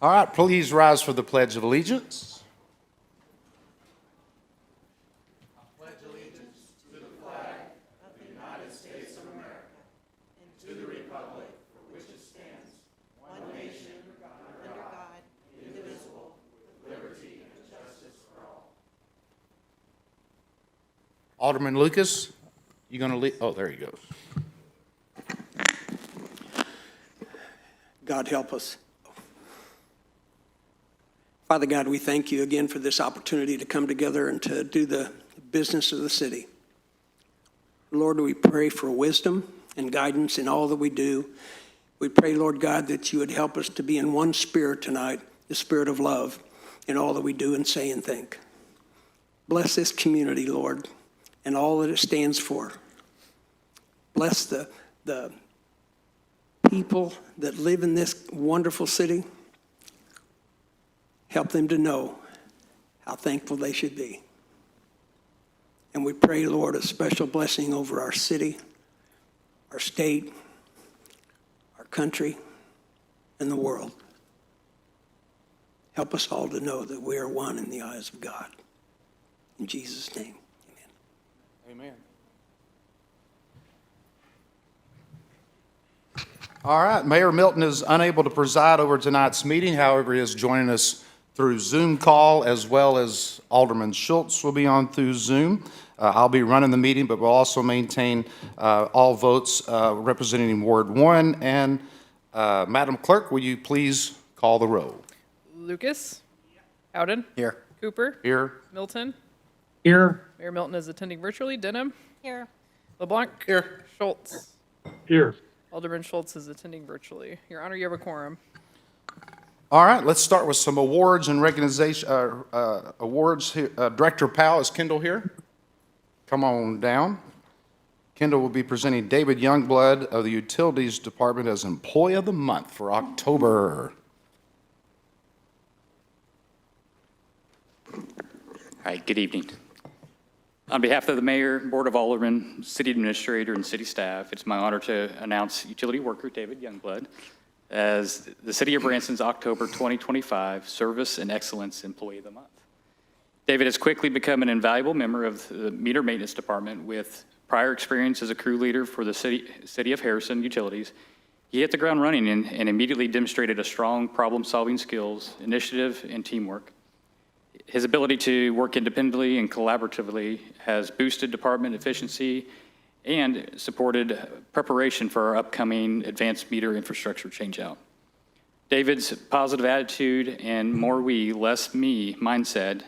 All right, please rise for the Pledge of Allegiance. Alderman Lucas, you going to lead? Oh, there he goes. God help us. Father God, we thank you again for this opportunity to come together and to do the business of the city. Lord, we pray for wisdom and guidance in all that we do. We pray, Lord God, that you would help us to be in one spirit tonight, the spirit of love, in all that we do and say and think. Bless this community, Lord, and all that it stands for. Bless the people that live in this wonderful city. Help them to know how thankful they should be. And we pray, Lord, a special blessing over our city, our state, our country, and the world. Help us all to know that we are one in the eyes of God. In Jesus' name, amen. Amen. All right, Mayor Milton is unable to preside over tonight's meeting. However, he is joining us through Zoom call, as well as Alderman Schultz will be on through Zoom. I'll be running the meeting, but we'll also maintain all votes representing Ward 1. And Madam Clerk, will you please call the roll? Lucas? Howden? Here. Cooper? Here. Milton? Here. Mayor Milton is attending virtually. Denham? Here. LeBlanc? Here. Schultz? Here. Alderman Schultz is attending virtually. Your Honor, you have a quorum. All right, let's start with some awards and recognition. Awards here. Director Powell, is Kendall here? Come on down. Kendall will be presenting David Youngblood of the Utilities Department as Employee of the Month for October. All right, good evening. On behalf of the Mayor, Board of Aldermen, City Administrator, and City staff, it's my honor to announce utility worker David Youngblood as the City of Branson's October 2025 Service and Excellence Employee of the Month. David has quickly become an invaluable member of the Meter Maintenance Department with prior experience as a crew leader for the City of Harrison Utilities. He hit the ground running and immediately demonstrated a strong problem-solving skills, initiative, and teamwork. His ability to work independently and collaboratively has boosted department efficiency and supported preparation for our upcoming advanced meter infrastructure changeout. David's positive attitude and more we, less me mindset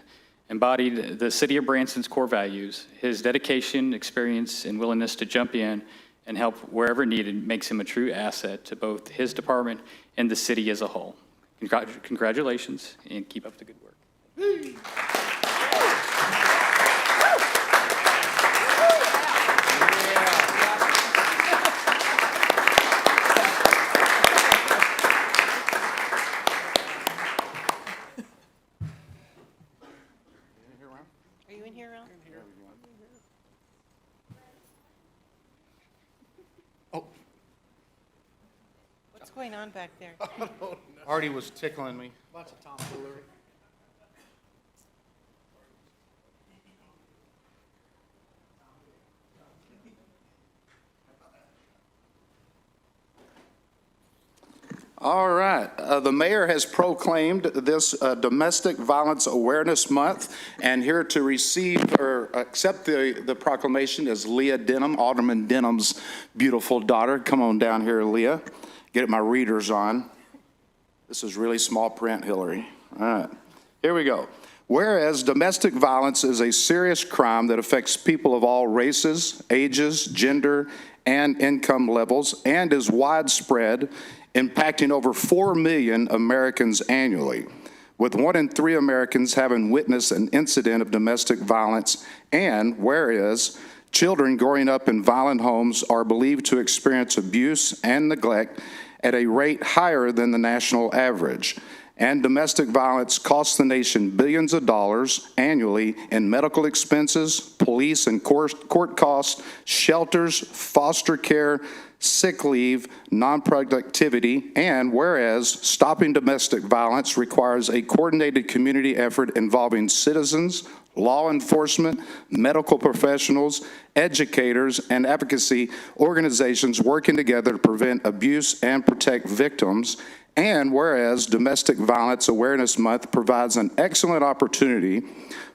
embodied the City of Branson's core values. His dedication, experience, and willingness to jump in and help wherever needed makes him a true asset to both his department and the city as a whole. Congratulations, and keep up the good work. Are you in here, Ron? Oh, What's going on back there? Artie was tickling me. Bunch of tomfoolery. All right. The mayor has proclaimed this Domestic Violence Awareness Month, and here to receive or accept the proclamation is Leah Denham, Alderman Denham's beautiful daughter. Come on down here, Leah. Get my readers on. This is really small print, Hillary. All right. Here we go. Whereas domestic violence is a serious crime that affects people of all races, ages, gender, and income levels, and is widespread, impacting over 4 million Americans annually, with 1 in 3 Americans having witnessed an incident of domestic violence, and whereas children growing up in violent homes are believed to experience abuse and neglect at a rate higher than the national average, and domestic violence costs the nation billions of dollars annually in medical expenses, police and court costs, shelters, foster care, sick leave, non-productivity, and whereas stopping domestic violence requires a coordinated community effort involving citizens, law enforcement, medical professionals, educators, and advocacy organizations working together to prevent abuse and protect victims. And whereas Domestic Violence Awareness Month provides an excellent opportunity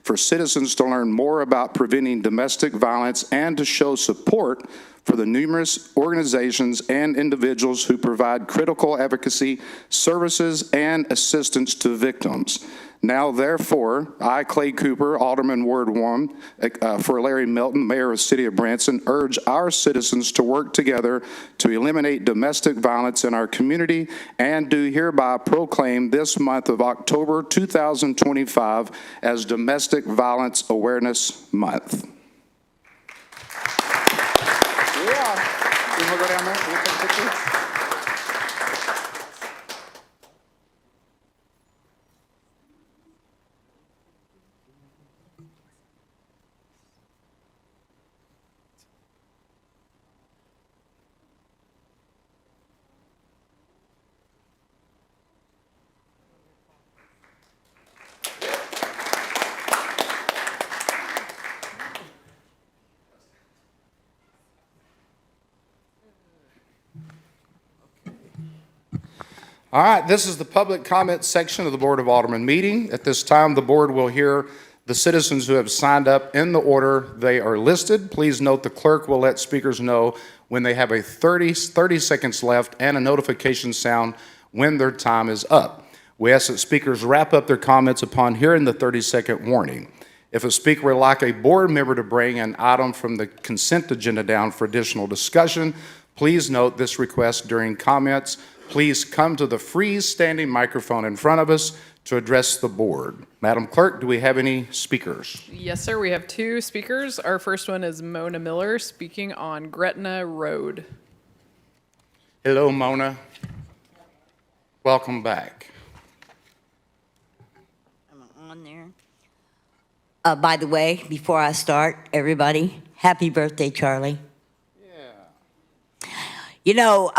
for citizens to learn more about preventing domestic violence and to show support for the numerous organizations and individuals who provide critical advocacy services and assistance to victims. Now, therefore, I, Clay Cooper, Alderman Ward 1, for Larry Milton, Mayor of the City of Branson, urge our citizens to work together to eliminate domestic violence in our community and do hereby proclaim this month of October 2025 as Domestic Violence Awareness Month. Yeah. You want to go down there? Can we take a picture? All right, this is the public comment section of the Board of Aldermen meeting. At this time, the board will hear the citizens who have signed up in the order they are listed. Please note the clerk will let speakers know when they have 30 seconds left and a notification sound when their time is up. We ask that speakers wrap up their comments upon hearing the 30-second warning. If a speaker would like a board member to bring an item from the consent agenda down for additional discussion, please note this request during comments. Please come to the freestanding microphone in front of us to address the board. Madam Clerk, do we have any speakers? Yes, sir. We have two speakers. Our first one is Mona Miller speaking on Gretna Road. Hello, Mona. Welcome back. I'm on there. By the way, before I start, everybody, happy birthday, Charlie. You know,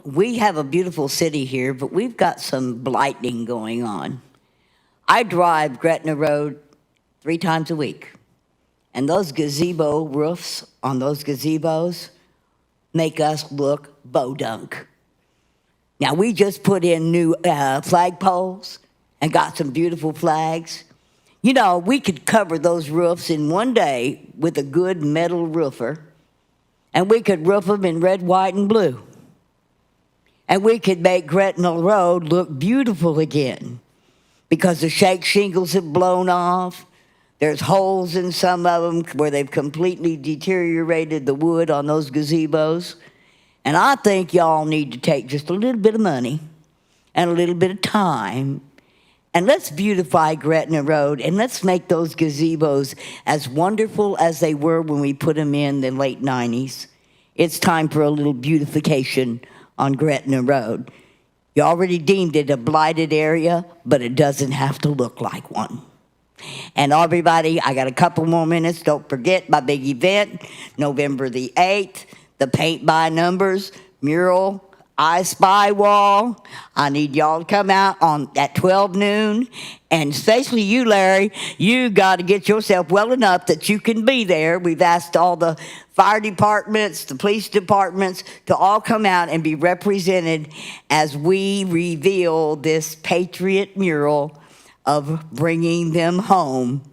we have a beautiful city here, but we've got some blighting going on. I drive Gretna Road 3 times a week, and those gazebo roofs on those gazebos make us look bodunk. Now, we just put in new flagpoles and got some beautiful flags. You know, we could cover those roofs in one day with a good metal roofer, and we could roof them in red, white, and blue. And we could make Gretna Road look beautiful again because the shake shingles have blown off. There's holes in some of them where they've completely deteriorated the wood on those gazebos. And I think y'all need to take just a little bit of money and a little bit of time, and let's beautify Gretna Road, and let's make those gazebos as wonderful as they were when we put them in the late 90s. It's time for a little beautification on Gretna Road. You already deemed it a blighted area, but it doesn't have to look like one. And everybody, I got a couple more minutes. Don't forget my big event, November the 8th, the paint by numbers mural I Spy wall. I need y'all to come out at 12 noon. And especially you, Larry, you got to get yourself well enough that you can be there. We've asked all the fire departments, the police departments to all come out and be represented as we reveal this Patriot mural of bringing them home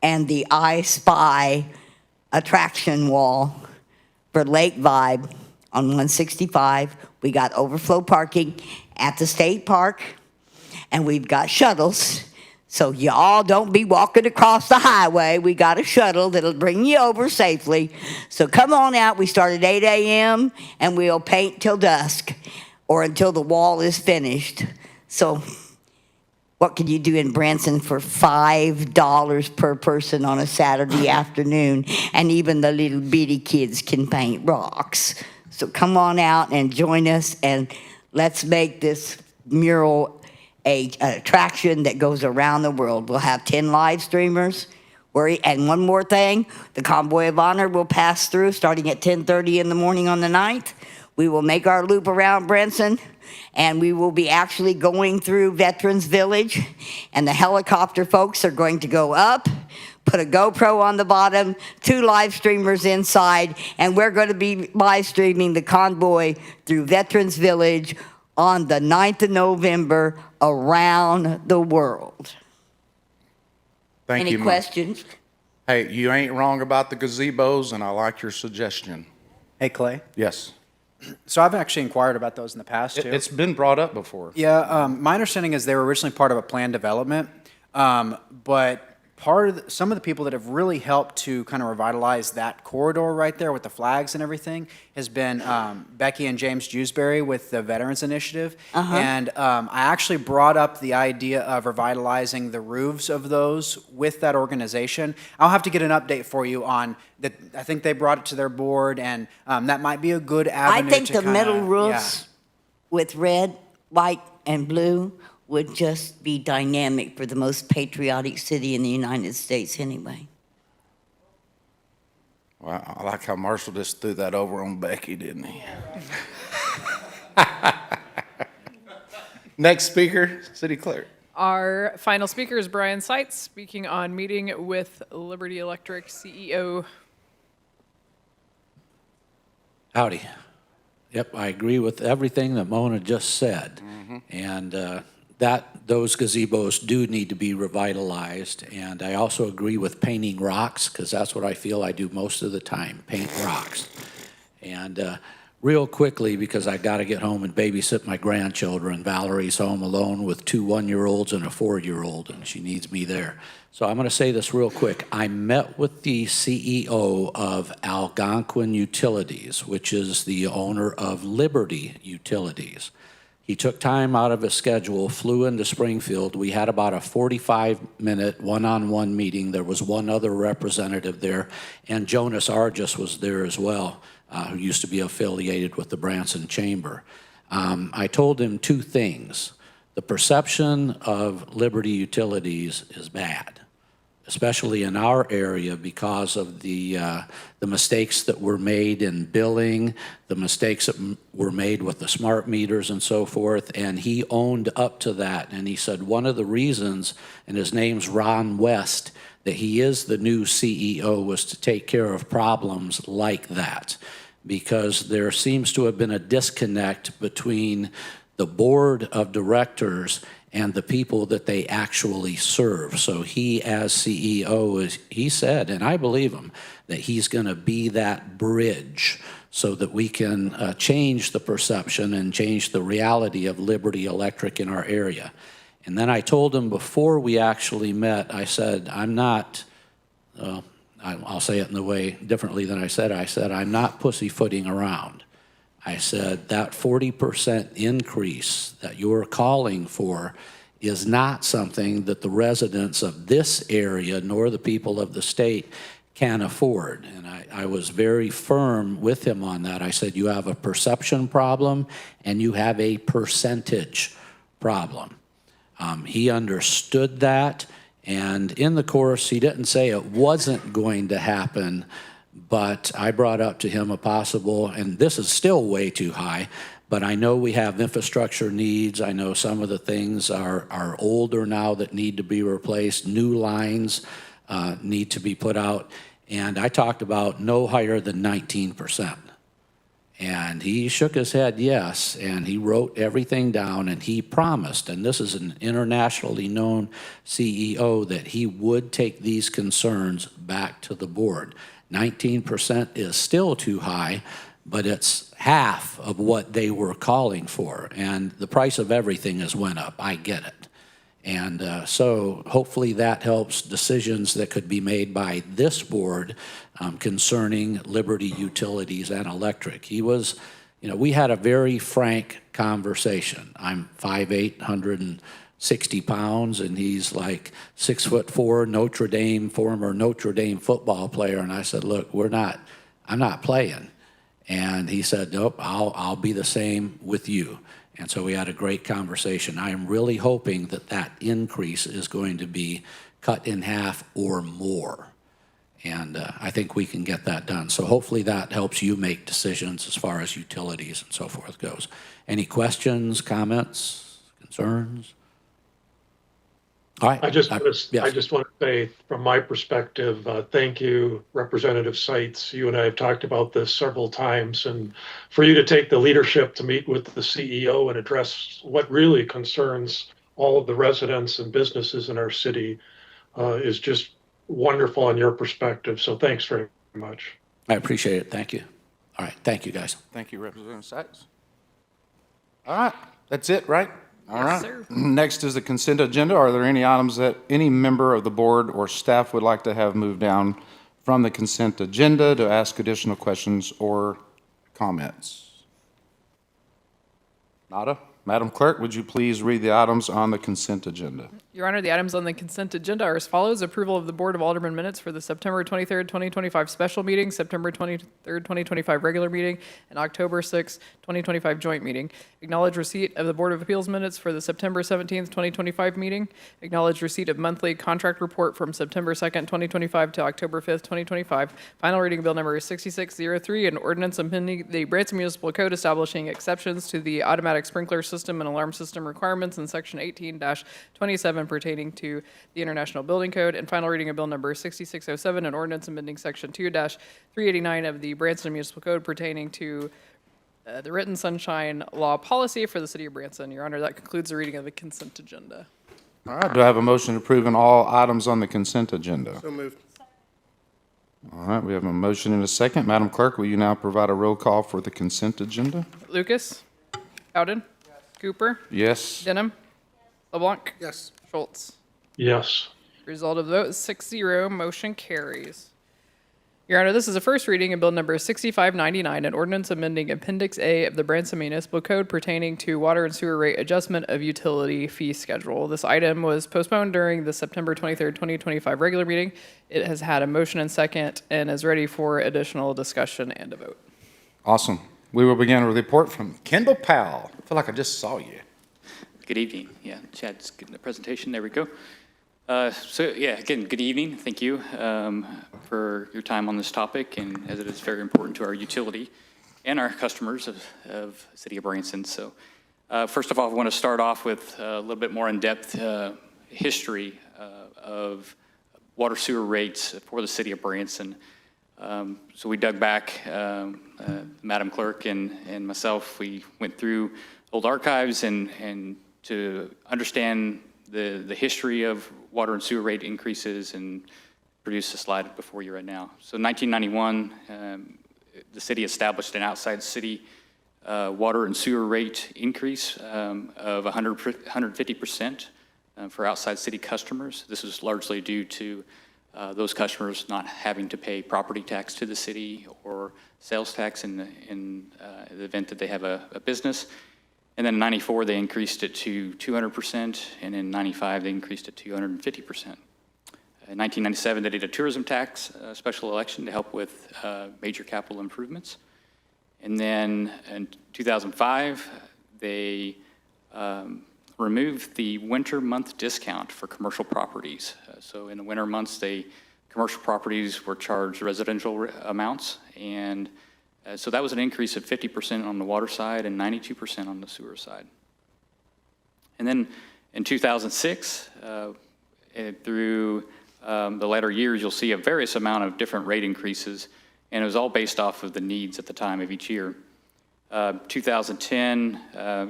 and the I Spy attraction wall for Lake Vibe on 165. We got overflow parking at the state park, and we've got shuttles. So y'all don't be walking across the highway. We got a shuttle that'll bring you over safely. So come on out. We start at 8 a.m., and we'll paint till dusk or until the wall is finished. So what can you do in Branson for $5 per person on a Saturday afternoon? And even the little bitty kids can paint rocks. So come on out and join us, and let's make this mural an attraction that goes around the world. We'll have 10 live streamers. And one more thing, the Convoy of Honor will pass through starting at 10:30 in the morning on the 9th. We will make our loop around Branson, and we will be actually going through Veterans Village, and the helicopter folks are going to go up, put a GoPro on the bottom, 2 live streamers inside, and we're going to be live streaming the convoy through Veterans Village on the 9th of November around the world. Thank you, Any ma'am. questions? Hey, you ain't wrong about the gazebos, and I like your suggestion. Hey, Clay. Yes. So I've actually inquired about those in the past, too. It's been brought up before. Yeah, my understanding is they were originally part of a planned development, but some of the people that have really helped to kind of revitalize that corridor right there with the flags and everything has been Becky and James Jewsbury with the Veterans Initiative. And I actually brought up the idea of revitalizing the roofs of those with that organization. I'll have to get an update for you on that. I think they brought it to their board, and that might be a good avenue I think to the kinda- metal yeah. roofs with red, white, and blue would just be dynamic for the most patriotic city in the United States anyway. Well, I like how Marshall just threw that over on Becky, didn't he? Next speaker, City Clerk. Our final speaker is Brian Seitz, speaking on meeting with Liberty Electric CEO. Howdy. Yep, I agree with everything that Mona just said. And those gazebos do need to be revitalized. And I also agree with painting rocks, because that's what I feel I do most of the time, paint rocks. And real quickly, because I got to get home and babysit my grandchildren. Valerie's home alone with 2 one-year-olds and a 4-year-old, and she needs me there. So I'm going to say this real quick. I met with the CEO of Algonquin Utilities, which is the owner of Liberty Utilities. He took time out of his schedule, flew into Springfield. We had about a 45-minute one-on-one meeting. There was one other representative there, and Jonas Argus was there as well, who used to be affiliated with the Branson Chamber. I told him 2 things. The perception of Liberty Utilities is bad, especially in our area because of the mistakes that were made in billing, the mistakes that were made with the smart meters and so forth, and he owned up to that. And he said one of the reasons, and his name's Ron West, that he is the new CEO was to take care of problems like that, because there seems to have been a disconnect between the board of directors and the people that they actually serve. So he, as CEO, he said, and I believe him, that he's going to be that bridge so that we can change the perception and change the reality of Liberty Electric in our area. And then I told him before we actually met, I said, I'm not, I'll say it in the way differently than I said, I'm not pussyfooting around. I said, that 40% increase that you're calling for is not something that the residents of this area nor the people of the state can afford. And I was very firm with him on that. I said, you have a perception problem and you have a percentage problem. He understood that, and in the course, he didn't say it wasn't going to happen, but I brought up to him a possible, and this is still way too high, but I know we have infrastructure needs. I know some of the things are older now that need to be replaced. New lines need to be put out. And I talked about no higher than 19%. And he shook his head yes, and he wrote everything down, and he promised, and this is an internationally known CEO, that he would take these concerns back to the board. 19% is still too high, but it's half of what they were calling for. And the price of everything has went up. I get it. And so hopefully that helps decisions that could be made by this board concerning Liberty Utilities and Electric. He was, we had a very frank conversation. I'm 5'8", 160 pounds, and he's like 6'4", Notre Dame, former Notre Dame football player. And I said, look, I'm not playing. And he said, nope, I'll be the same with you. And so we had a great conversation. I am really hoping that that increase is going to be cut in half or more. And I think we can get that done. So hopefully that helps you make decisions as far as utilities and so forth goes. Any questions, comments, concerns? All right. I just yes. want to say, from my perspective, thank you, Representative Seitz. You and I have talked about this several times, and for you to take the leadership to meet with the CEO and address what really concerns all of the residents and businesses in our city is just wonderful on your perspective. So thanks very much. I appreciate it. Thank you. All right. Thank you, guys. Thank you, Representative Sykes. All right, that's it, right? All right. sir. Next is the consent agenda. Are there any items that any member of the board or staff would like to have moved down from the consent agenda to ask additional questions or comments? Nada? Madam Clerk, would you please read the items on the consent agenda? Your Honor, the items on the consent agenda are as follows. Approval of the Board of Aldermen minutes for the September 23rd, 2025 special meeting, September 23rd, 2025 regular meeting, and October 6th, 2025 joint meeting. Acknowledge receipt of the Board of Appeals minutes for the September 17th, 2025 meeting. Acknowledge receipt of monthly contract report from September 2nd, 2025 to October 5th, 2025. Final reading of bill number 6603, an ordinance amending the Branson Municipal Code establishing exceptions to the automatic sprinkler system and alarm system requirements in section 18-27 pertaining to the International Building Code, and final reading of bill number 6607, an ordinance amending section 2-389 of the Branson Municipal Code pertaining to the written sunshine law policy for the city of Branson. Your Honor, that concludes the reading of the consent agenda. All right, do I have a motion approving all items on the consent agenda? So moved. All right, we have a motion and a second. Madam Clerk, will you now provide a roll call for the consent agenda? Lucas? Howden? Cooper? Yes? Denham? LeBlanc? Yes. Schultz? Yes. Result of the vote is 6-0, motion carries. Your Honor, this is a first reading of bill number 6599, an ordinance amending Appendix A of the Branson Municipal Code pertaining to water and sewer rate adjustment of utility fee schedule. This item was postponed during the September 23rd, 2025 regular meeting. It has had a motion and second and is ready for additional discussion and a vote. Awesome. We will begin with a report from Kendall Powell. I feel like I just saw you. Good evening. Yeah, Chad's getting the presentation. There we go. Again, good evening. Thank you for your time on this topic, and as it is very important to our utility and our customers of City of Branson. So first of all, I want to start off with a little bit more in-depth history of water sewer rates for the City of Branson. So we dug back, Madam Clerk and myself, we went through old archives and to understand the history of water and sewer rate increases and produce a slide before you right now. So 1991, the city established an outside city water and sewer rate increase of 150% for outside city customers. This was largely due to those customers not having to pay property tax to the city or sales tax in the event that they have a business. And then in 94, they increased it to 200%, and in 95, they increased it to 250%. In 1997, they did a tourism tax special election to help with major capital improvements. And then in 2005, they removed the winter month discount for commercial properties. So in the winter months, commercial properties were charged residential amounts, and so that was an increase of 50% on the water side and 92% on the sewer side. And then in 2006, through the latter years, you'll see a various amount of different rate increases, and it was all based off of the needs at the time of each year. 2010,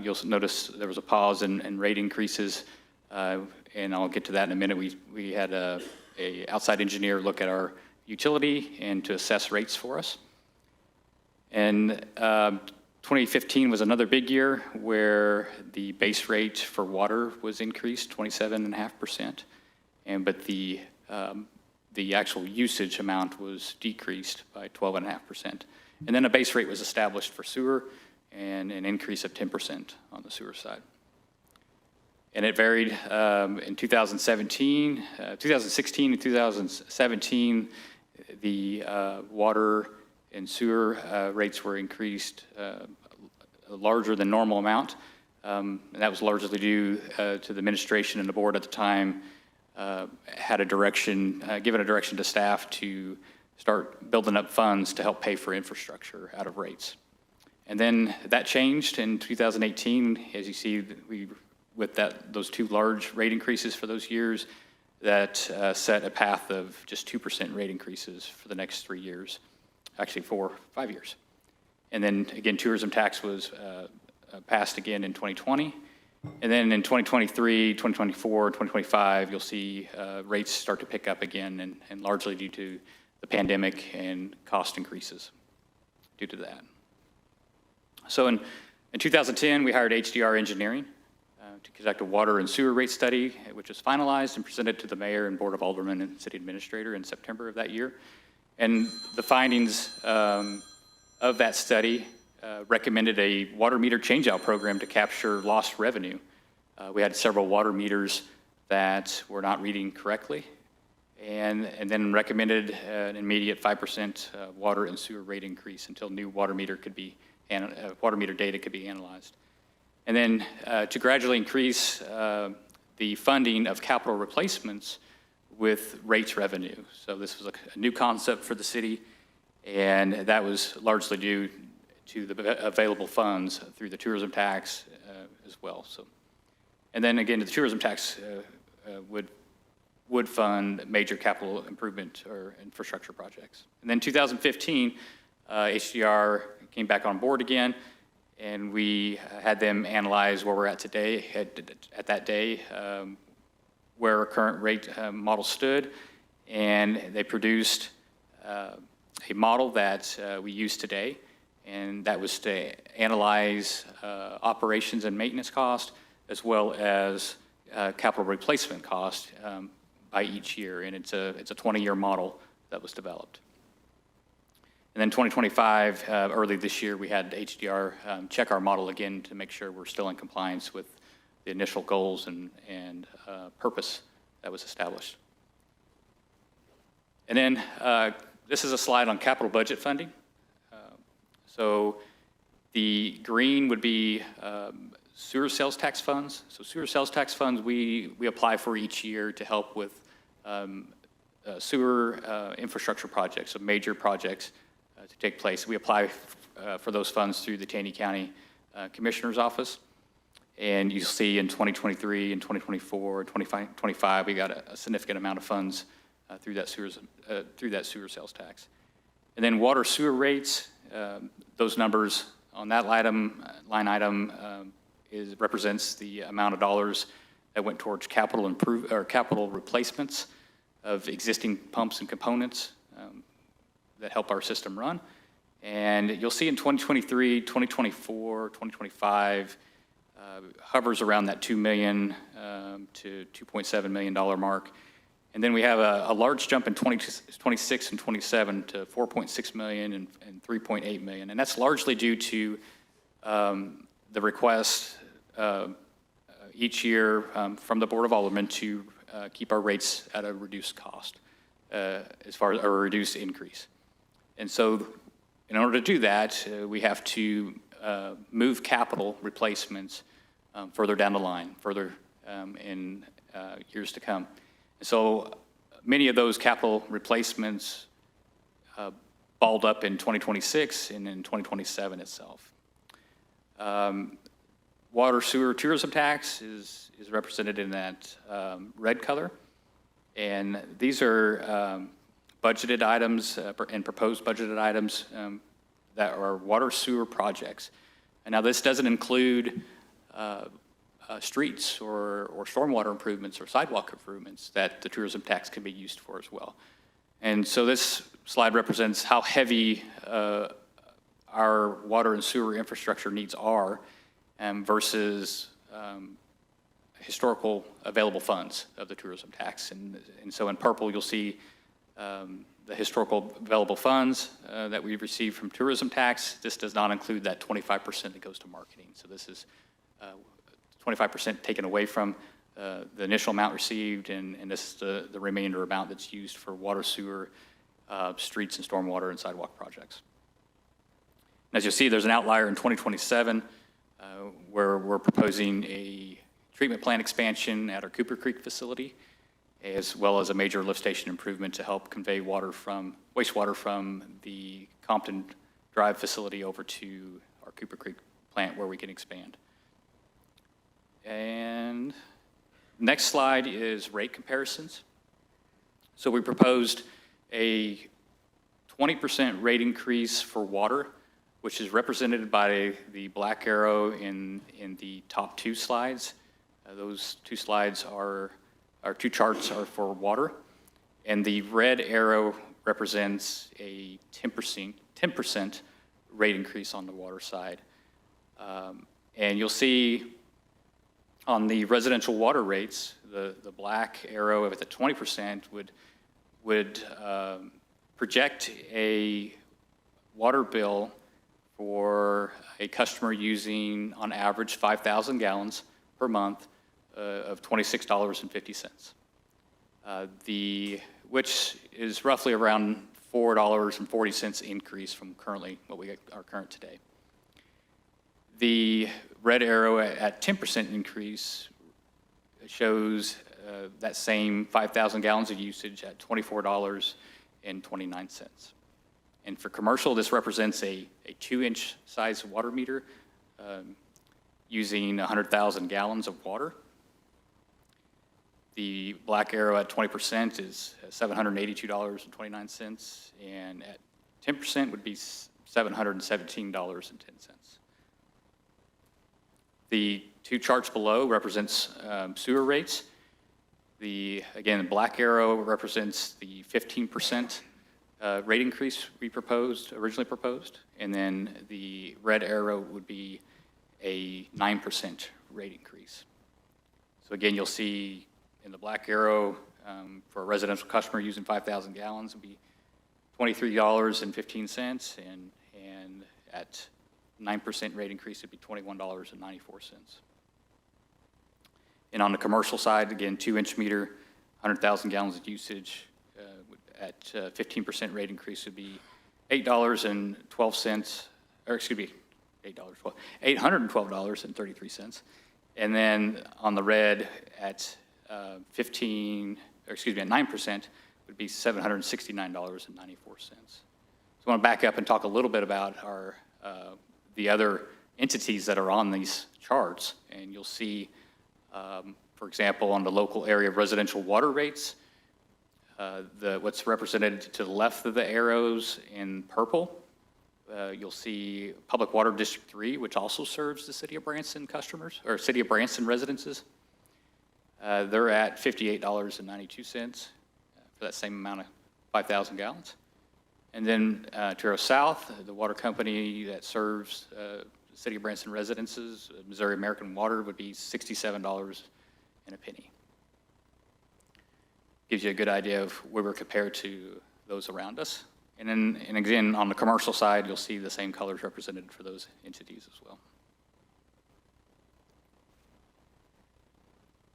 you'll notice there was a pause in rate increases, and I'll get to that in a minute. We had a outside engineer look at our utility and to assess rates for us. And 2015 was another big year where the base rate for water was increased 27.5%, but the actual usage amount was decreased by 12.5%. And then a base rate was established for sewer and an increase of 10% on the sewer side. And it varied in 2016 and 2017, the water and sewer rates were increased a larger than normal amount. And that was largely due to the administration and the board at the time had a direction, given a direction to staff to start building up funds to help pay for infrastructure out of rates. And then that changed in 2018. As you see, with those two large rate increases for those years, that set a path of just 2% rate increases for the next 3 years, actually 5 years. And then again, tourism tax was passed again in 2020. And then in 2023, 2024, 2025, you'll see rates start to pick up again, and largely due to the pandemic and cost increases due to that. So in 2010, we hired HDR Engineering to conduct a water and sewer rate study, which was finalized and presented to the mayor and board of aldermen and city administrator in September of that year. And the findings of that study recommended a water meter changeout program to capture lost revenue. We had several water meters that were not reading correctly, and then recommended an immediate 5% water and sewer rate increase until new water meter data could be analyzed. And then to gradually increase the funding of capital replacements with rates revenue. So this was a new concept for the city, and that was largely due to the available funds through the tourism tax as well. So, and then again, the tourism tax would fund major capital improvement or infrastructure projects. And then 2015, HDR came back on board again, and we had them analyze where we're at today, at that day, where our current rate model stood, and they produced a model that we use today, and that was to analyze operations and maintenance cost, as well as capital replacement cost by each year, and it's a 20-year model that was developed. And then 2025, early this year, we had HDR check our model again to make sure we're still in compliance with the initial goals and purpose that was established. And then this is a slide on capital budget funding. So the green would be sewer sales tax funds. So sewer sales tax funds we apply for each year to help with sewer infrastructure projects, so major projects to take place. We apply for those funds through the Taney County Commissioner's Office. And you see in 2023 and 2024, 2025, we got a significant amount of funds through that sewer sales tax. And then water sewer rates, those numbers on that line item represents the amount of dollars that went towards capital replacements of existing pumps and components that help our system run. And you'll see in 2023, 2024, 2025, hovers around that $2 million to $2.7 million mark. And then we have a large jump in 26 and 27 to 4.6 million and 3.8 million. And that's largely due to the request each year from the Board of Aldermen to keep our rates at a reduced cost, as far as a reduced increase. And so in order to do that, we have to move capital replacements further down the line, further in years to come. And so many of those capital replacements balled up in 2026 and in 2027 itself. Water, sewer, tourism tax is represented in that red color. And these are budgeted items and proposed budgeted items that are water sewer projects. And now this doesn't include streets or stormwater improvements or sidewalk improvements that the tourism tax can be used for as well. And so this slide represents how heavy our water and sewer infrastructure needs are versus historical available funds of the tourism tax. And so in purple, you'll see the historical available funds that we've received from tourism tax. This does not include that 25% that goes to marketing. So this is 25% taken away from the initial amount received, and this is the remainder amount that's used for water, sewer, streets, and stormwater and sidewalk projects. And as you'll see, there's an outlier in 2027 where we're proposing a treatment plant expansion at our Cooper Creek facility. as well as a major lift station improvement to help convey wastewater from the Compton Drive facility over to our Cooper Creek plant where we can expand. And next slide is rate comparisons. So we proposed a 20% rate increase for water, which is represented by the black arrow in the top two slides. Those two slides our two charts are for water, and the red arrow represents a 10% rate increase on the water side. And you'll see on the residential water rates, the black arrow at the 20% would project a water bill for a customer using, on average, 5,000 gallons per month of $26.50, which is roughly around $4.40 increase from currently what we are current today. The red arrow at 10% increase shows that same 5,000 gallons of usage at $24.29. And for commercial, this represents a 2-inch size water meter using 100,000 gallons of water. The black arrow at 20% is $782.29, and at 10% would be $717.10. The two charts below represents sewer rates. Again, the black arrow represents the 15% rate increase we originally proposed, and then the red arrow would be a 9% rate increase. So again, you'll see in the black arrow for a residential customer using 5,000 gallons would be $23.15, and at 9% rate increase would be $21.94. And on the commercial side, again, 2-inch meter, 100,000 gallons of usage, at 15% rate increase would be $8.12, or excuse me, $812.33. And then on the red at 9% would be $769.94. So I want to back up and talk a little bit about the other entities that are on these charts. And you'll see, for example, on the local area of residential water rates, what's represented to the left of the arrows in purple, you'll see Public Water District 3, which also serves the City of Branson customers, or City of Branson residences. They're at $58.92 for that same amount of 5,000 gallons. And then to our south, the water company that serves the City of Branson residences, Missouri American Water, would be $67.01. Gives you a good idea of where we're compared to those around us. And then, and again, on the commercial side, you'll see the same colors represented for those entities as well.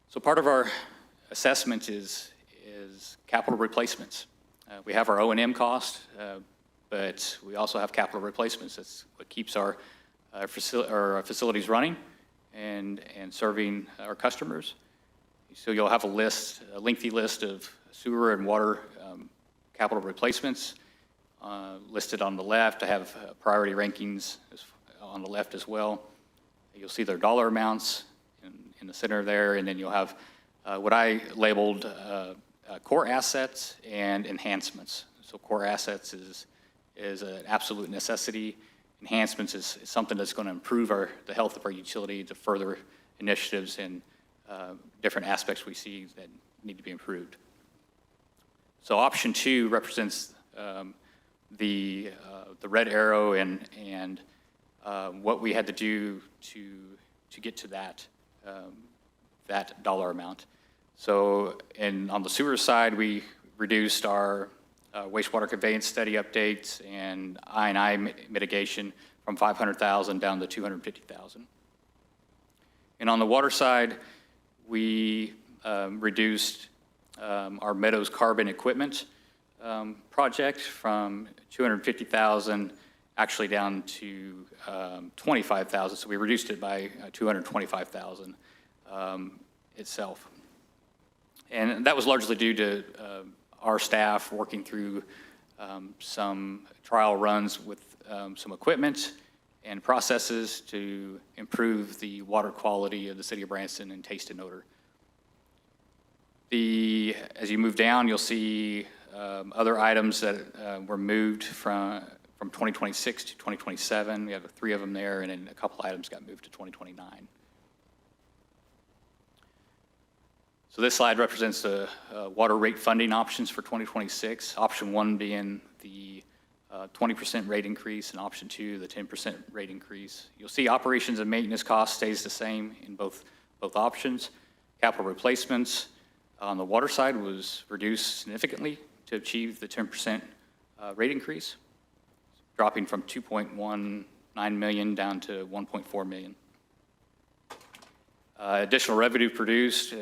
So part of our assessment is capital replacements. We have our O&M cost, but we also have capital replacements. That's what keeps our facilities running and serving our customers. So you'll have a lengthy list of sewer and water capital replacements listed on the left. I have priority rankings on the left as well. You'll see their dollar amounts in the center there, and then you'll have what I labeled core assets and enhancements. So core assets is an absolute necessity. Enhancements is something that's going to improve the health of our utility to further initiatives and different aspects we see that need to be improved. So option 2 represents the red arrow and what we had to do to get to that dollar amount. So, on the sewer side, we reduced our wastewater conveyance study updates and I&I mitigation from $500,000 down to $250,000. And on the water side, we reduced our Meadows carbon equipment project from $250,000 actually down to $25,000. So we reduced it by $225,000 itself. And that was largely due to our staff working through some trial runs with some equipment and processes to improve the water quality of the city of Branson and taste and odor. As you move down, you'll see other items that were moved from 2026 to 2027. We have 3 of them there, and then a couple items got moved to 2029. So this slide represents the water rate funding options for 2026. Option 1 being the 20% rate increase, and option 2, the 10% rate increase. You'll see operations and maintenance cost stays the same in both options. Capital replacements on the water side was reduced significantly to achieve the 10% rate increase, dropping from $2.19 million down to $1.4 million. Additional revenue produced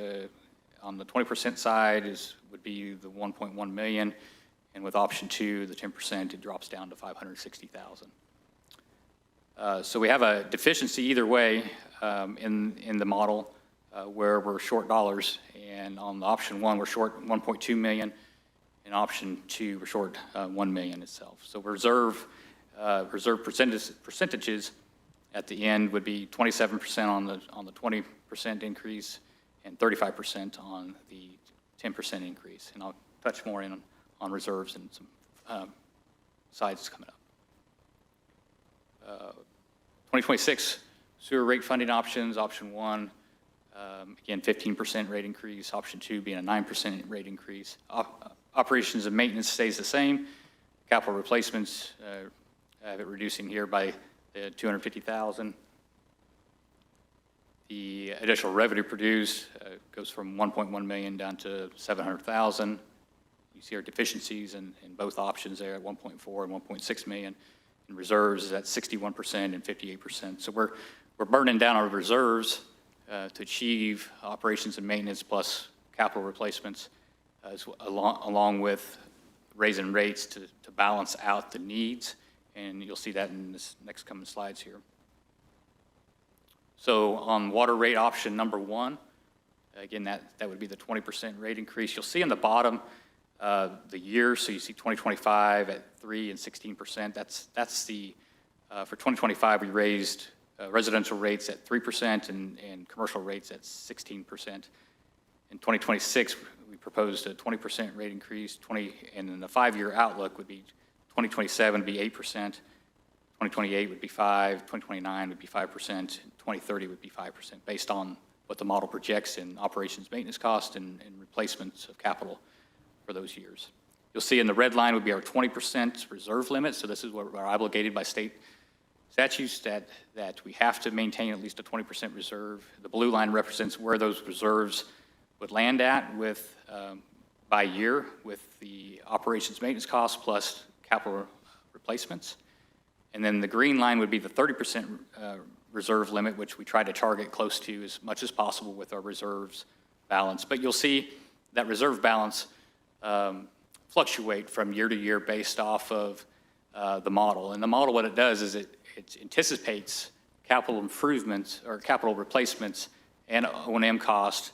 on the 20% side would be the $1.1 million, and with option 2, the 10%, it drops down to $560,000. So we have a deficiency either way in the model where we're short dollars, and on the option 1, we're short $1.2 million, and option 2, we're short $1 million itself. So reserve percentages at the end would be 27% on the 20% increase and 35% on the 10% increase. And I'll touch more on reserves and some slides coming up. 2026 sewer rate funding options, option 1, again, 15% rate increase, option 2 being a 9% rate increase. Operations and maintenance stays the same. Capital replacements, I have it reducing here by $250,000. The additional revenue produced goes from $1.1 million down to $700,000. You see our deficiencies in both options there at 1.4 and 1.6 million. And reserves is at 61% and 58%. So we're burning down our reserves to achieve operations and maintenance plus capital replacements, along with raising rates to balance out the needs. And you'll see that in this next coming slides here. So on water rate option number 1, again, that would be the 20% rate increase. You'll see in the bottom the years, so you see 2025 at 3 and 16%. That's the, for 2025, we raised residential rates at 3% and commercial rates at 16%. In 2026, we proposed a 20% rate increase, and then the 5-year outlook would be 2027 would be 8%, 2028 would be 5%, 2029 would be 5%, 2030 would be 5%, based on what the model projects in operations maintenance cost and replacements of capital for those years. You'll see in the red line would be our 20% reserve limit, so this is what we're obligated by state statutes that we have to maintain at least a 20% reserve. The blue line represents where those reserves would land at with by year with the operations maintenance costs plus capital replacements. And then the green line would be the 30% reserve limit, which we try to target close to as much as possible with our reserves balance. But you'll see that reserve balance fluctuate from year to year based off of the model. And the model, what it does is it anticipates capital improvements or capital replacements and O&M costs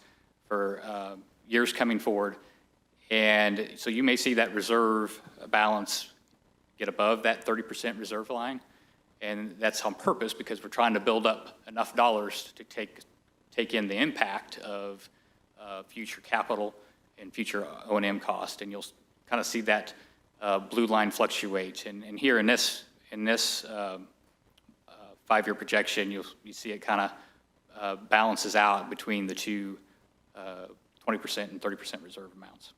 for years coming forward. And so you may see that reserve balance get above that 30% reserve line. And that's on purpose because we're trying to build up enough dollars to take in the impact of future capital and future O&M cost. And you'll kind of see that blue line fluctuate. And here in this 5-year projection, you see it kind of balances out between the two 20% and 30% reserve amounts.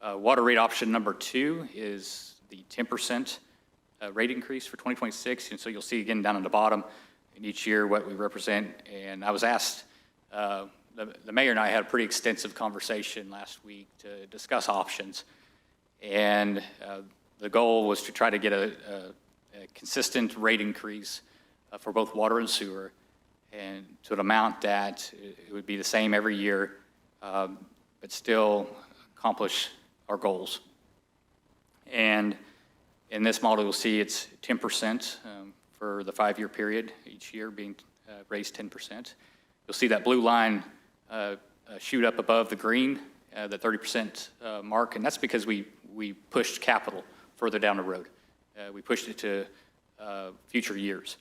Water rate option number 2 is the 10% rate increase for 2026. And so you'll see again down on the bottom in each year what we represent. And I was asked, the mayor and I had a pretty extensive conversation last week to discuss options. And the goal was to try to get a consistent rate increase for both water and sewer, and to an amount that it would be the same every year, but still accomplish our goals. And in this model, you'll see it's 10% for the 5-year period, each year being raised 10%. You'll see that blue line shoot up above the green, the 30% mark, and that's because we pushed capital further down the road. We pushed it to future years.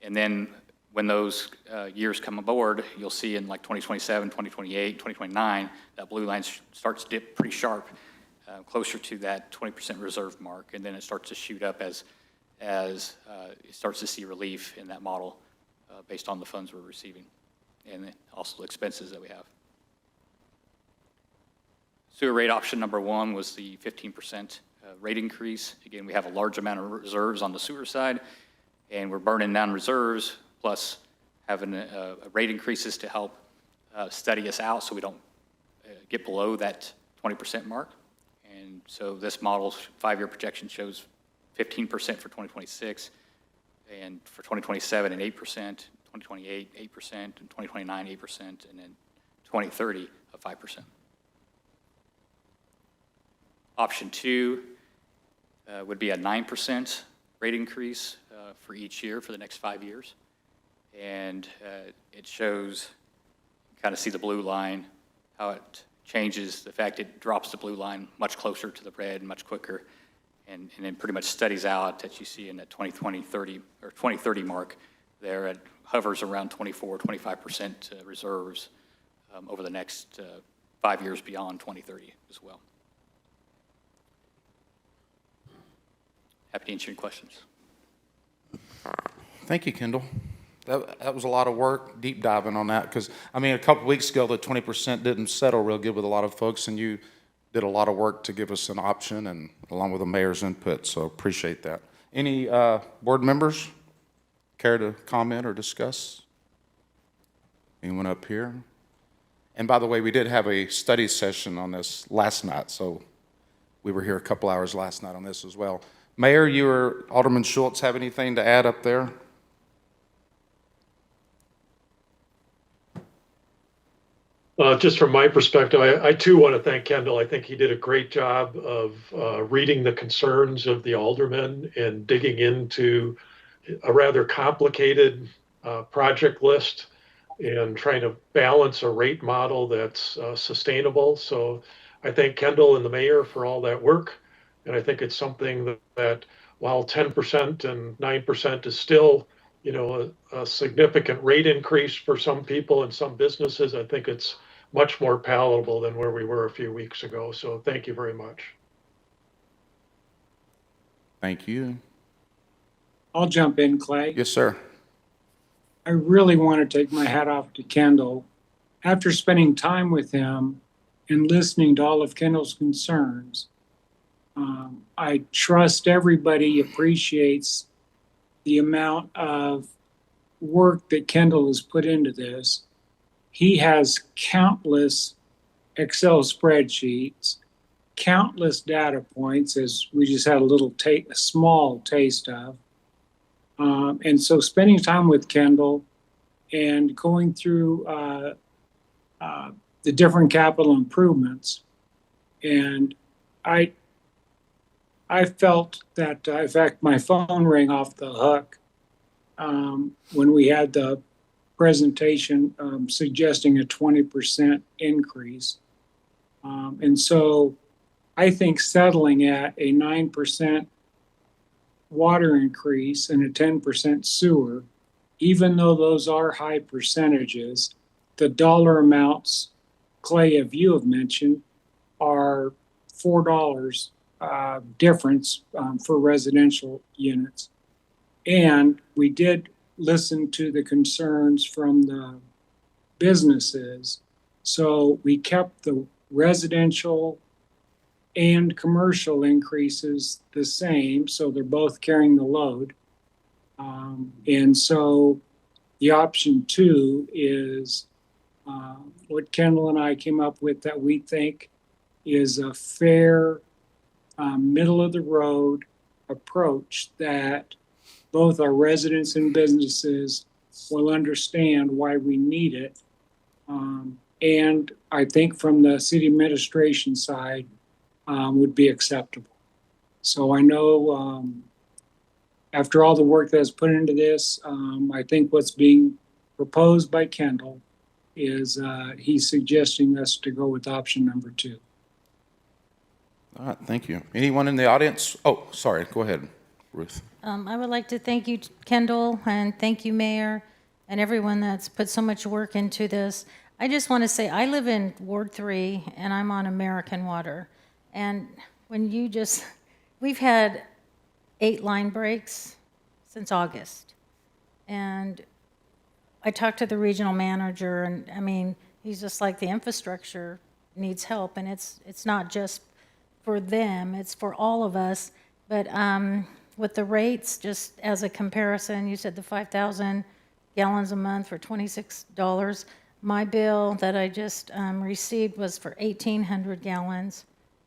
And then when those years come aboard, you'll see in like 2027, 2028, 2029, that blue line starts to dip pretty sharp, closer to that 20% reserve mark, and then it starts to shoot up as it starts to see relief in that model based on the funds we're receiving, and also the expenses that we have. Sewer rate option number 1 was the 15% rate increase. Again, we have a large amount of reserves on the sewer side, and we're burning down reserves, plus having rate increases to help steady us out so we don't get below that 20% mark. And so this model's 5-year projection shows 15% for 2026, and for 2027 and 8%, 2028 8%, and 2029 8%, and then 2030 of 5%. Option 2 would be a 9% rate increase for each year for the next 5 years. And it shows, you kind of see the blue line, how it changes. The fact it drops the blue line much closer to the red, much quicker, and then pretty much steadies out that you see in that 2030 mark there. It hovers around 24-25% reserves over the next 5 years beyond 2030 as well. Happy to answer any questions. Thank you, Kendall. That was a lot of work, deep diving on that, because, I mean, a couple weeks ago, the 20% didn't settle real good with a lot of folks, and you did a lot of work to give us an option, and along with the mayor's input, so appreciate that. Any board members care to comment or discuss? Anyone up here? And by the way, we did have a study session on this last night, so we were here a couple hours last night on this as well. Mayor, you or Alderman Schultz have anything to add up there? Just from my perspective, I too want to thank Kendall. I think he did a great job of reading the concerns of the aldermen and digging into a rather complicated project list and trying to balance a rate model that's sustainable. So I thank Kendall and the mayor for all that work. And I think it's something that while 10% and 9% is still, you know, a significant rate increase for some people and some businesses, I think it's much more palatable than where we were a few weeks ago. So thank you very much. Thank you. I'll jump in, Clay. Yes, sir. I really want to take my hat off to Kendall. After spending time with him and listening to all of Kendall's concerns, I trust everybody appreciates the amount of work that Kendall has put into this. He has countless Excel spreadsheets, countless data points, as we just had a small taste of. And so spending time with Kendall and going through the different capital improvements, and I felt that, in fact, my phone rang off the hook when we had the presentation suggesting a 20% increase. And so I think settling at a 9% water increase and a 10% sewer, even though those are high percentages, the dollar amounts, Clay, if you have mentioned, are $4 difference for residential units. And we did listen to the concerns from the businesses. So we kept the residential and commercial increases the same, so they're both carrying the load. And so the option 2 is what Kendall and I came up with that we think is a fair, middle of the road approach that both our residents and businesses will understand why we need it. And I think from the city administration side, would be acceptable. So I know after all the work that's put into this, I think what's being proposed by Kendall is he's suggesting us to go with option number 2. All right, thank you. Anyone in the audience? Oh, sorry, go ahead, Ruth. I would like to thank you, Kendall, and thank you, Mayor, and everyone that's put so much work into this. I just want to say, I live in Ward 3, and I'm on American Water. And when we've had 8 line breaks since August. And I talked to the regional manager, and I mean, he's just like, the infrastructure needs help, and it's not just for them, it's for all of us. But with the rates, just as a comparison, you said the 5,000 gallons a month for $26. My bill that I just received was for 1,800 gallons,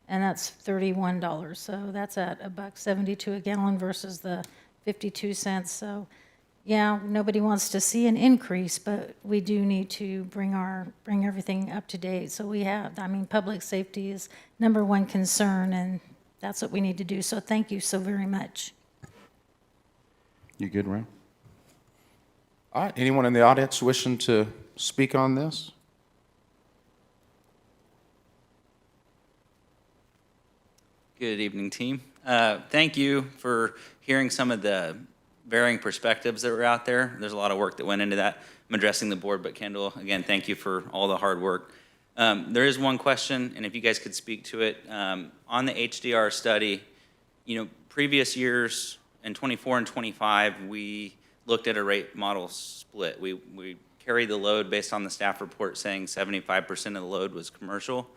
and that's $31. So that's at $1.72 a gallon versus the 52 cents. So yeah, nobody wants to see an increase, but we do need to bring everything up to date. So public safety is #1 concern, and that's what we need to do. So thank you so very much. You good, Ron? All right, anyone in the audience wishing to speak on this? Good evening, team. Thank you for hearing some of the varying perspectives that were out there. There's a lot of work that went into that. I'm addressing the board, but Kendall, again, thank you for all the hard work. There is one question, and if you guys could speak to it. On the HDR study, previous years in 24 and 25, we looked at a rate model split. We carried the load based on the staff report saying 75% of the load was commercial.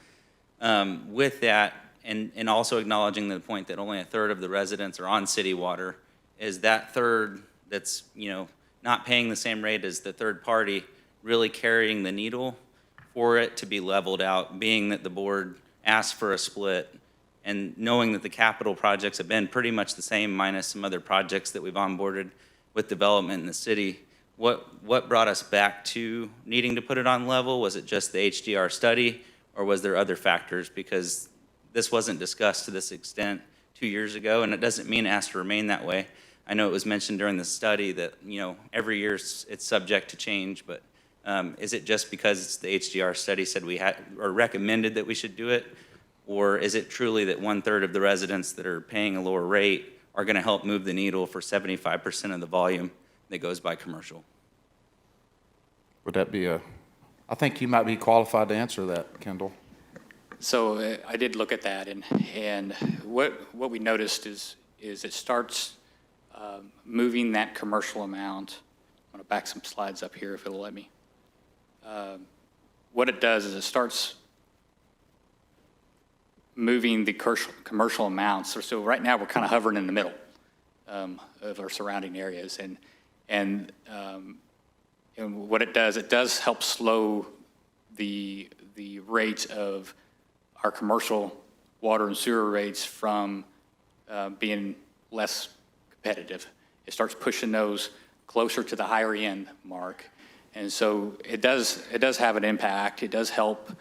With that, and also acknowledging the point that only a third of the residents are on city water, is that third that's, not paying the same rate as the third party really carrying the needle for it to be leveled out, being that the board asked for a split and knowing that the capital projects have been pretty much the same minus some other projects that we've onboarded with development in the city. What brought us back to needing to put it on level? Was it just the HDR study, or was there other factors? Because this wasn't discussed to this extent 2 years ago, and it doesn't mean it has to remain that way. I know it was mentioned during the study that, every year it's subject to change, but is it just because the HDR study said we had, or recommended that we should do it? Or is it truly that 1/3 of the residents that are paying a lower rate are going to help move the needle for 75% of the volume that goes by commercial? Would that be I think you might be qualified to answer that, Kendall. So I did look at that, and what we noticed is it starts moving that commercial amount. I'm going to back some slides up here if it'll let me. What it does is it starts moving the commercial amounts. So right now we're kind of hovering in the middle of our surrounding areas, and what it does help slow the rate of our commercial water and sewer rates from being less competitive. It starts pushing those closer to the higher end mark, and so it does have an impact. It does help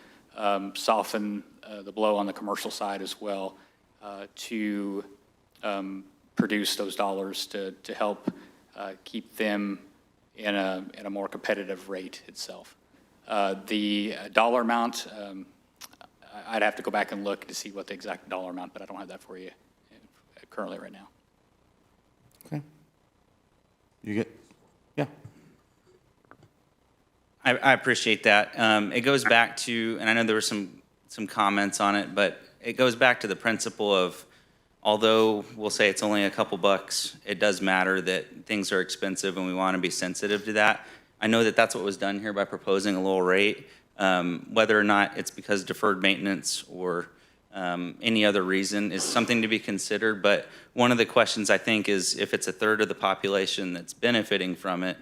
soften the blow on the commercial side as well, to produce those dollars to help keep them in a more competitive rate itself. The dollar amount, I'd have to go back and look to see what the exact dollar amount, but I don't have that for you currently right now. Okay. Yeah. I appreciate that. It goes back to, and I know there were some comments on it, but it goes back to the principle of, although we'll say it's only a couple bucks, it does matter that things are expensive and we want to be sensitive to that. I know that that's what was done here by proposing a lower rate. Whether or not it's because deferred maintenance or any other reason is something to be considered. But one of the questions I think is, if it's a third of the population that's benefiting from it,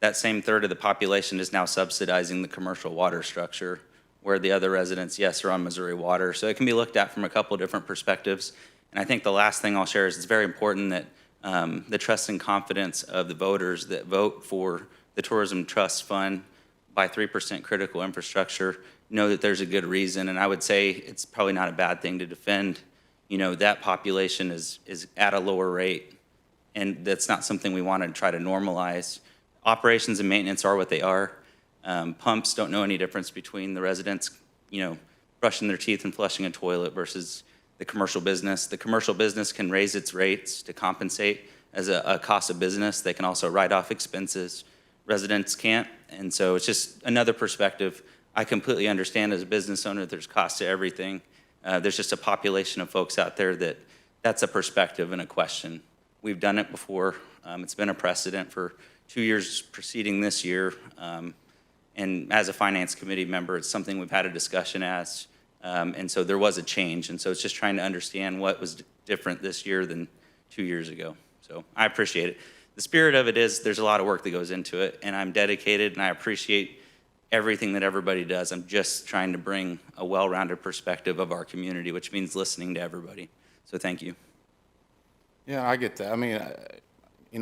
that same third of the population is now subsidizing the commercial water structure, where the other residents, yes, are on Missouri water. So it can be looked at from a couple different perspectives. And I think the last thing I'll share is it's very important that the trust and confidence of the voters that vote for the Tourism Trust Fund by 3% critical infrastructure know that there's a good reason. And I would say it's probably not a bad thing to defend, that population is at a lower rate, and that's not something we want to try to normalize. Operations and maintenance are what they are. Pumps don't know any difference between the residents, brushing their teeth and flushing a toilet versus the commercial business. The commercial business can raise its rates to compensate as a cost of business. They can also write off expenses. Residents can't. And so it's just another perspective. I completely understand as a business owner, there's cost to everything. There's just a population of folks out there that's a perspective and a question. We've done it before. It's been a precedent for 2 years preceding this year. And as a finance committee member, it's something we've had a discussion as. And so there was a change. And so it's just trying to understand what was different this year than 2 years ago. So I appreciate it. The spirit of it is there's a lot of work that goes into it, and I'm dedicated, and I appreciate everything that everybody does. I'm just trying to bring a well-rounded perspective of our community, which means listening to everybody. So thank you. Yeah, I get that. I mean,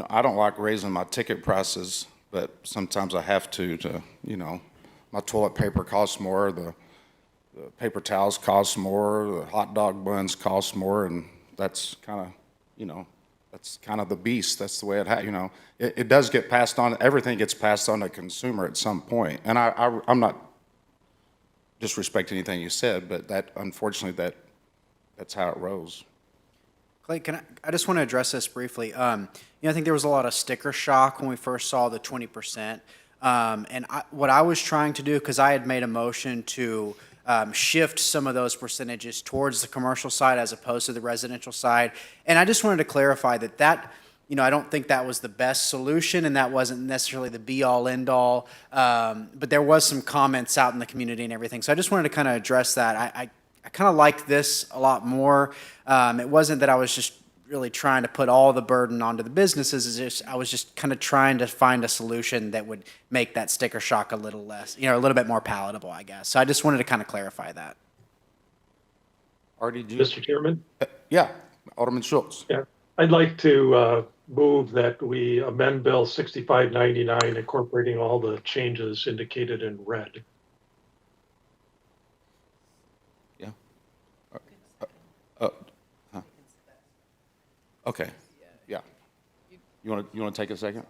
I don't like raising my ticket prices, but sometimes I have to, my toilet paper costs more, the paper towels cost more, the hot dog buns cost more, and that's kind of, that's kind of the beast. That's the way it does get passed on. Everything gets passed on to the consumer at some point. And I'm not disrespecting anything you said, but unfortunately, that's how it rolls. Clay, I just want to address this briefly. I think there was a lot of sticker shock when we first saw the 20%. And what I was trying to do, because I had made a motion to shift some of those percentages towards the commercial side as opposed to the residential side. And I just wanted to clarify that I don't think that was the best solution, and that wasn't necessarily the be-all, end-all. But there was some comments out in the community and everything. So I just wanted to kind of address that. I kind of like this a lot more. It wasn't that I was just really trying to put all the burden onto the businesses. I was just kind of trying to find a solution that would make that sticker shock a little less, a little bit more palatable, I guess. So I just wanted to kind of clarify that. Artie, Mr. Chairman? Yeah, Alderman Schultz. Yeah, I'd like to move that we amend Bill 6599, incorporating all the changes indicated in red. Okay, yeah. You want to take a second?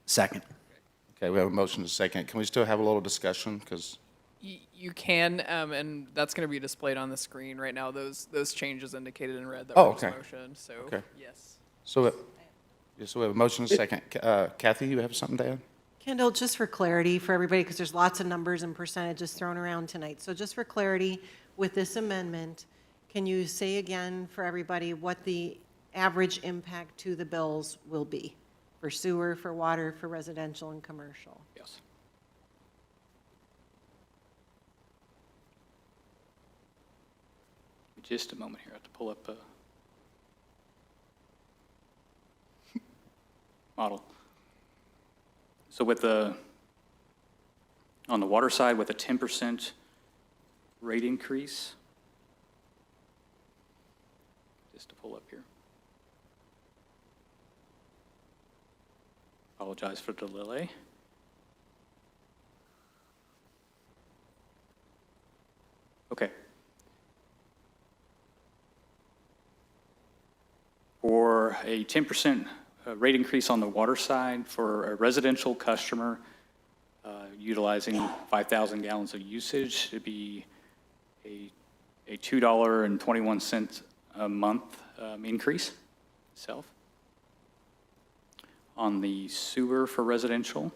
Second. Okay, we have a motion to second. Can we still have a little discussion? Because You can, and that's going to be displayed on the screen right now, those changes indicated in red that Oh, were just okay. motioned, so, Okay. yes. so we have a motion to second. Kathy, you have something to add? Kendall, just for clarity for everybody, because there's lots of numbers and percentages thrown around tonight. So just for clarity, with this amendment, can you say again for everybody what the average impact to the bills will be for sewer, for water, for residential and commercial? Yes. Just a moment here. I have to pull up a model. So on the water side, with a 10% rate increase, just to pull up here. Apologize for the delay. Okay. For a 10% rate increase on the water side for a residential customer utilizing 5,000 gallons of usage, it'd be a $2.21 a month increase itself. On the sewer for residential,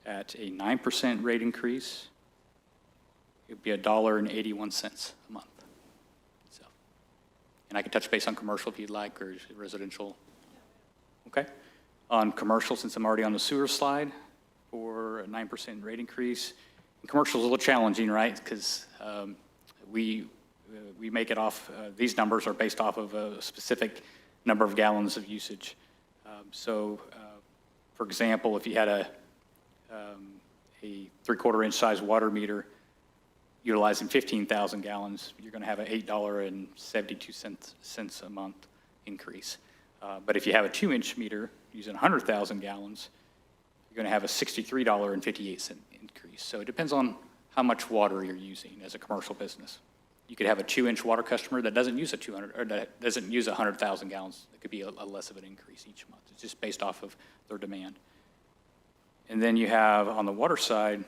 at a 9% rate increase, it would be $1.81 a month. So, and I can touch base on commercial if you'd like, or residential. Okay. On commercial, since I'm already on the sewer slide, for a 9% rate increase, and commercial is a little challenging, right? Because we make it off, these numbers are based off of a specific number of gallons of usage. For example, if you had a 3/4 inch size water meter utilizing 15,000 gallons, you're going to have an $8.72 a month increase. But if you have a 2-inch meter using 100,000 gallons, you're going to have a $63.58 increase. So it depends on how much water you're using as a commercial business. You could have a 2-inch water customer that doesn't use 100,000 gallons. It could be a less of an increase each month. It's just based off of their demand. And then you have on the water side,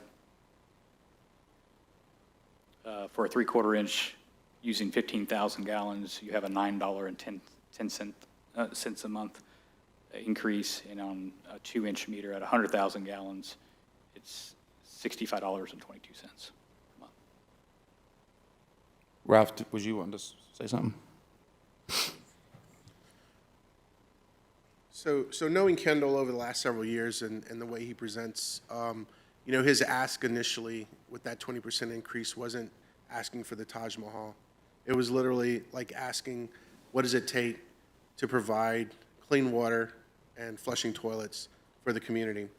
for a 3/4 inch using 15,000 gallons, you have a $9.10 a month increase. And on a 2-inch meter at 100,000 gallons, it's $65.22 a month. Ralph, would you want to say something? So knowing Kendall over the last several years and the way he presents, you know, his ask initially with that 20% increase wasn't asking for the Taj Mahal. It was literally like asking, what does it take to provide clean water and flushing toilets for the community?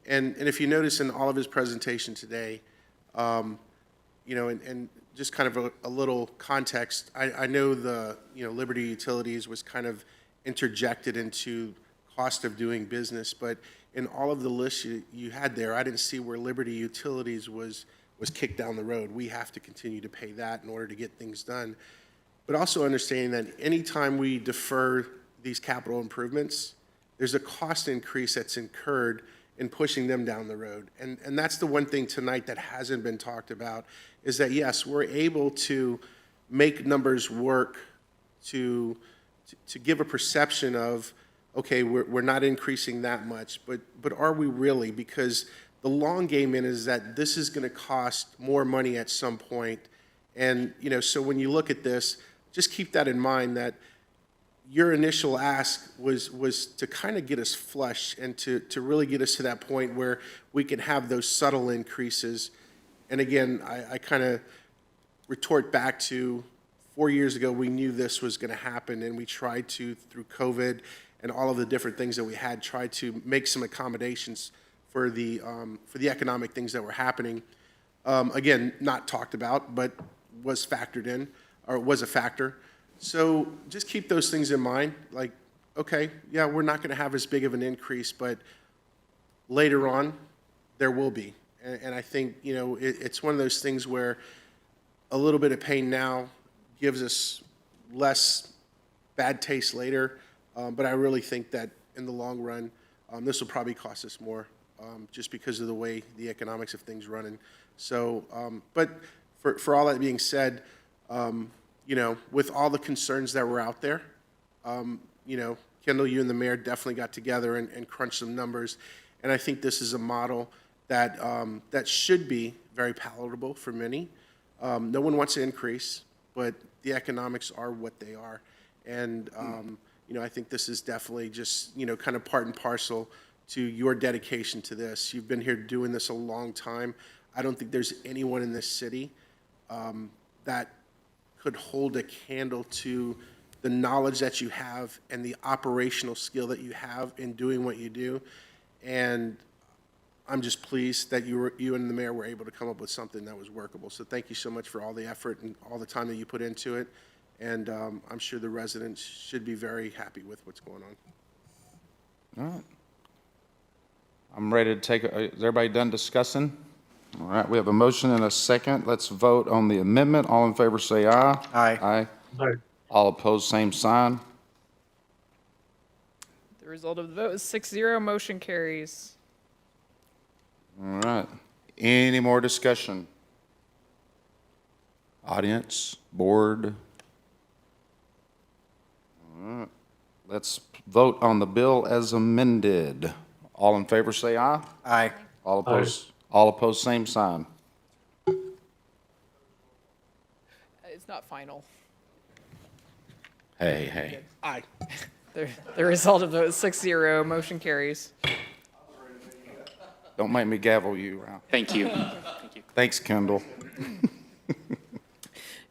And if you notice in all of his presentation today, you know, and just kind of a little context, I know the, you know, Liberty Utilities was kind of interjected into cost of doing business, but in all of the lists you had there, I didn't see where Liberty Utilities was kicked down the road. We have to continue to pay that in order to get things done. But also understanding that anytime we defer these capital improvements, there's a cost increase that's incurred in pushing them down the road. And that's the one thing tonight that hasn't been talked about, is that yes, we're able to make numbers work to give a perception of, okay, we're not increasing that much, but are we really? Because the long game in is that this is going to cost more money at some point. And, you know, so when you look at this, just keep that in mind, that your initial ask was to kind of get us flush and to really get us to that point where we can have those subtle increases. And again, I kind of retort back to 4 years ago, we knew this was going to happen, and we tried to, through COVID and all of the different things that we had, try to make some accommodations for the economic things that were happening. Again, not talked about, but was factored in, or was a factor. So just keep those things in mind. Like, okay, yeah, we're not going to have as big of an increase, but later on, there will be. And I think, you know, it's one of those things where a little bit of pain now gives us less bad taste later. But I really think that in the long run, this will probably cost us more, just because of the way the economics of things running. So, but for all that being said, you know, with all the concerns that were out there, you know, Kendall, you and the mayor definitely got together and crunched some numbers. And I think this is a model that, that should be very palatable for many. No one wants to increase, but the economics are what they are. And, you know, I think this is definitely just, you know, kind of part and parcel to your dedication to this. You've been here doing this a long time. I don't think there's anyone in this city that could hold a candle to the knowledge that you have and the operational skill that you have in doing what you do. And I'm just pleased that you and the mayor were able to come up with something that was workable. So thank you so much for all the effort and all the time that you put into it. And I'm sure the residents should be very happy with what's going on. All right. I'm ready to take, is everybody done discussing? All right, we have a motion and a second. Let's vote on the amendment. All in favor say aye. Aye. Aye. Aye. All opposed, same sign. The result of the vote is 6-0, motion carries. All right. Any more discussion? Audience, board? All right. Let's vote on the bill as amended. All in favor say aye. Aye. All opposed, all opposed, same sign. It's not final. Hey. Aye. The result of the vote is 6-0, motion carries. Don't make me gavel you, Ralph. Thank you. Thank you. Thanks, Kendall.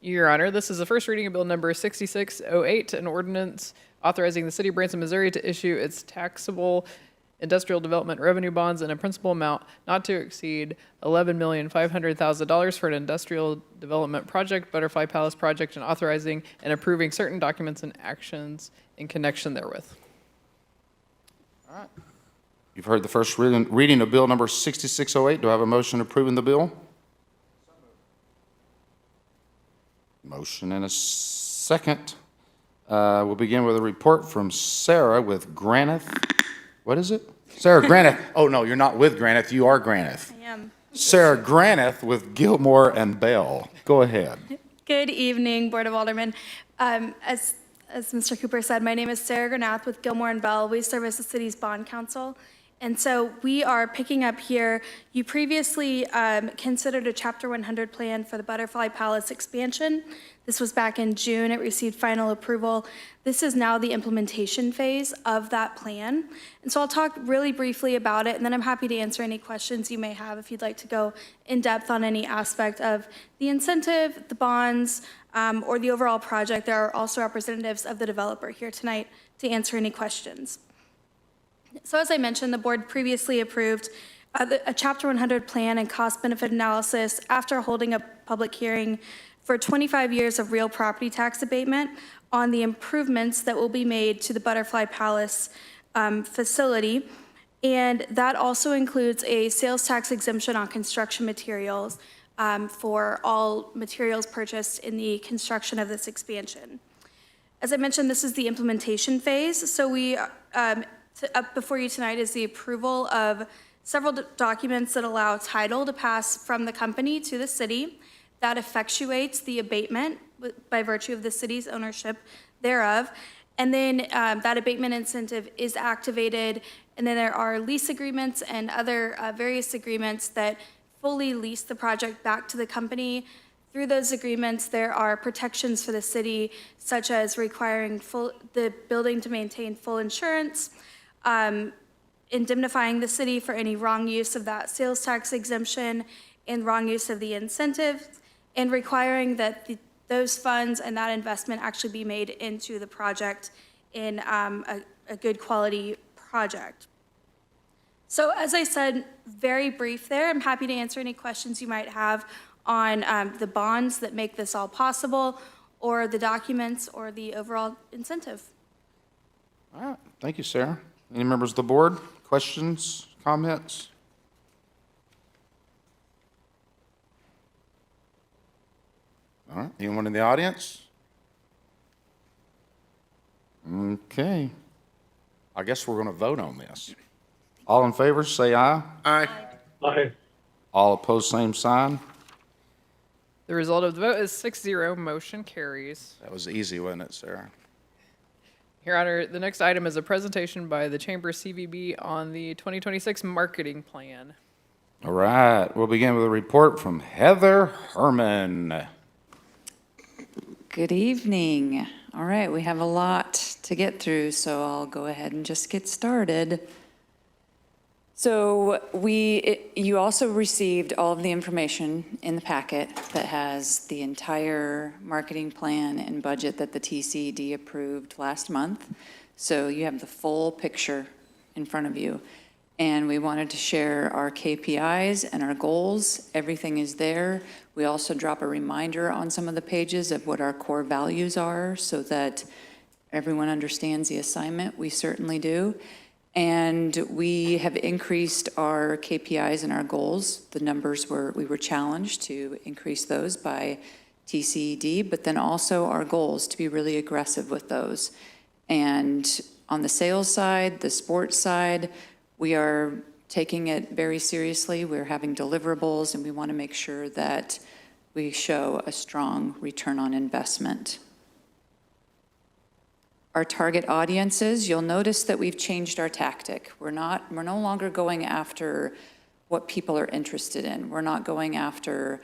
Your Honor, this is the first reading of Bill Number 6608, an ordinance authorizing the City of Branson, Missouri to issue its taxable industrial development revenue bonds in a principal amount not to exceed $11,500,000 for an industrial development project, Butterfly Palace project, and authorizing and approving certain documents and actions in connection therewith. All right. You've heard the first reading of Bill Number 6608. Do I have a motion approving the bill? Motion and a second. We'll begin with a report from Sarah with Granite. What is it? Sarah Granith. Oh, no, you're not with Granith. You are Granith. I am. Sarah Granith with Gilmore and Bell. Go ahead. Good evening, Board of Aldermen. As Mr. Cooper said, my name is Sarah Granath with Gilmore and Bell. We serve as the city's bond counsel. And so we are picking up here, you previously considered a Chapter 100 plan for the Butterfly Palace expansion. This was back in June. It received final approval. This is now the implementation phase of that plan. And so I'll talk really briefly about it, and then I'm happy to answer any questions you may have if you'd like to go in depth on any aspect of the incentive, the bonds, or the overall project. There are also representatives of the developer here tonight to answer any questions. So as I mentioned, the board previously approved a Chapter 100 plan and cost-benefit analysis after holding a public hearing for 25 years of real property tax abatement on the improvements that will be made to the Butterfly Palace facility. And that also includes a sales tax exemption on construction materials for all materials purchased in the construction of this expansion. As I mentioned, this is the implementation phase. So we up before you tonight is the approval of several documents that allow title to pass from the company to the city. That effectuates the abatement by virtue of the city's ownership thereof. And then that abatement incentive is activated. And then there are lease agreements and other various agreements that fully lease the project back to the company. Through those agreements, there are protections for the city, such as requiring the building to maintain full insurance, indemnifying the city for any wrong use of that sales tax exemption and wrong use of the incentive, and requiring that those funds and that investment actually be made into the project in a good quality project. So as I said, very brief there. I'm happy to answer any questions you might have on the bonds that make this all possible, or the documents, or the overall incentive. All right. Thank you, Sarah. Any members of the board? Questions, comments? All right. Anyone in the audience? Okay. I guess we're going to vote on this. All in favor, say aye. Aye. Aye. All opposed, same sign. The result of the vote is 6-0. Motion carries. That was easy, wasn't it, Sarah? Your Honor, the next item is a presentation by the Chamber CVB on the 2026 marketing plan. All right. We'll begin with a report from Heather Herman. Good evening. All right, we have a lot to get through, so I'll go ahead and just get started. So you also received all of the information in the packet that has the entire marketing plan and budget that the TCD approved last month. So you have the full picture in front of you. And we wanted to share our KPIs and our goals. Everything is there. We also drop a reminder on some of the pages of what our core values are so that everyone understands the assignment. We certainly do. And we have increased our KPIs and our goals. The numbers we were challenged to increase those by TCED, but then also our goals to be really aggressive with those. And on the sales side, the sports side, we are taking it very seriously. We're having deliverables, and we want to make sure that we show a strong return on investment. Our target audiences, you'll notice that we've changed our tactic. We're no longer going after what people are interested in. We're not going after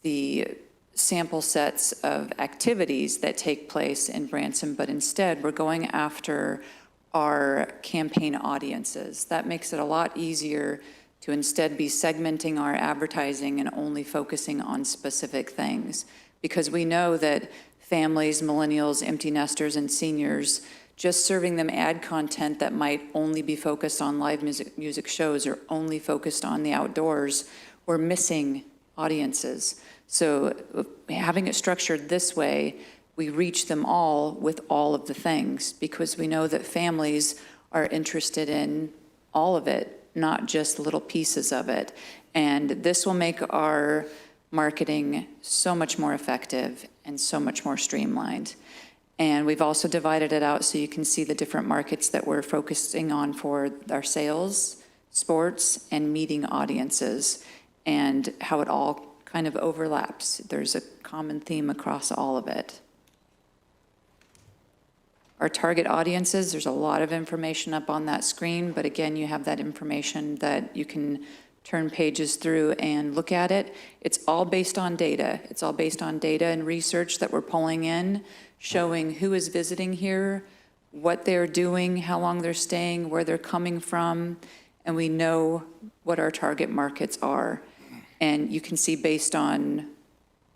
the sample sets of activities that take place in Branson, but instead we're going after our campaign audiences. That makes it a lot easier to instead be segmenting our advertising and only focusing on specific things. Because we know that families, millennials, empty nesters, and seniors, just serving them ad content that might only be focused on live music shows or only focused on the outdoors, we're missing audiences. So having it structured this way, we reach them all with all of the things, because we know that families are interested in all of it, not just little pieces of it. And this will make our marketing so much more effective and so much more streamlined. And we've also divided it out so you can see the different markets that we're focusing on for our sales, sports, and meeting audiences, and how it all kind of overlaps. There's a common theme across all of it. Our target audiences, there's a lot of information up on that screen, but again, you have that information that you can turn pages through and look at it. It's all based on data. It's all based on data and research that we're pulling in, showing who is visiting here, what they're doing, how long they're staying, where they're coming from, and we know what our target markets are. And you can see based on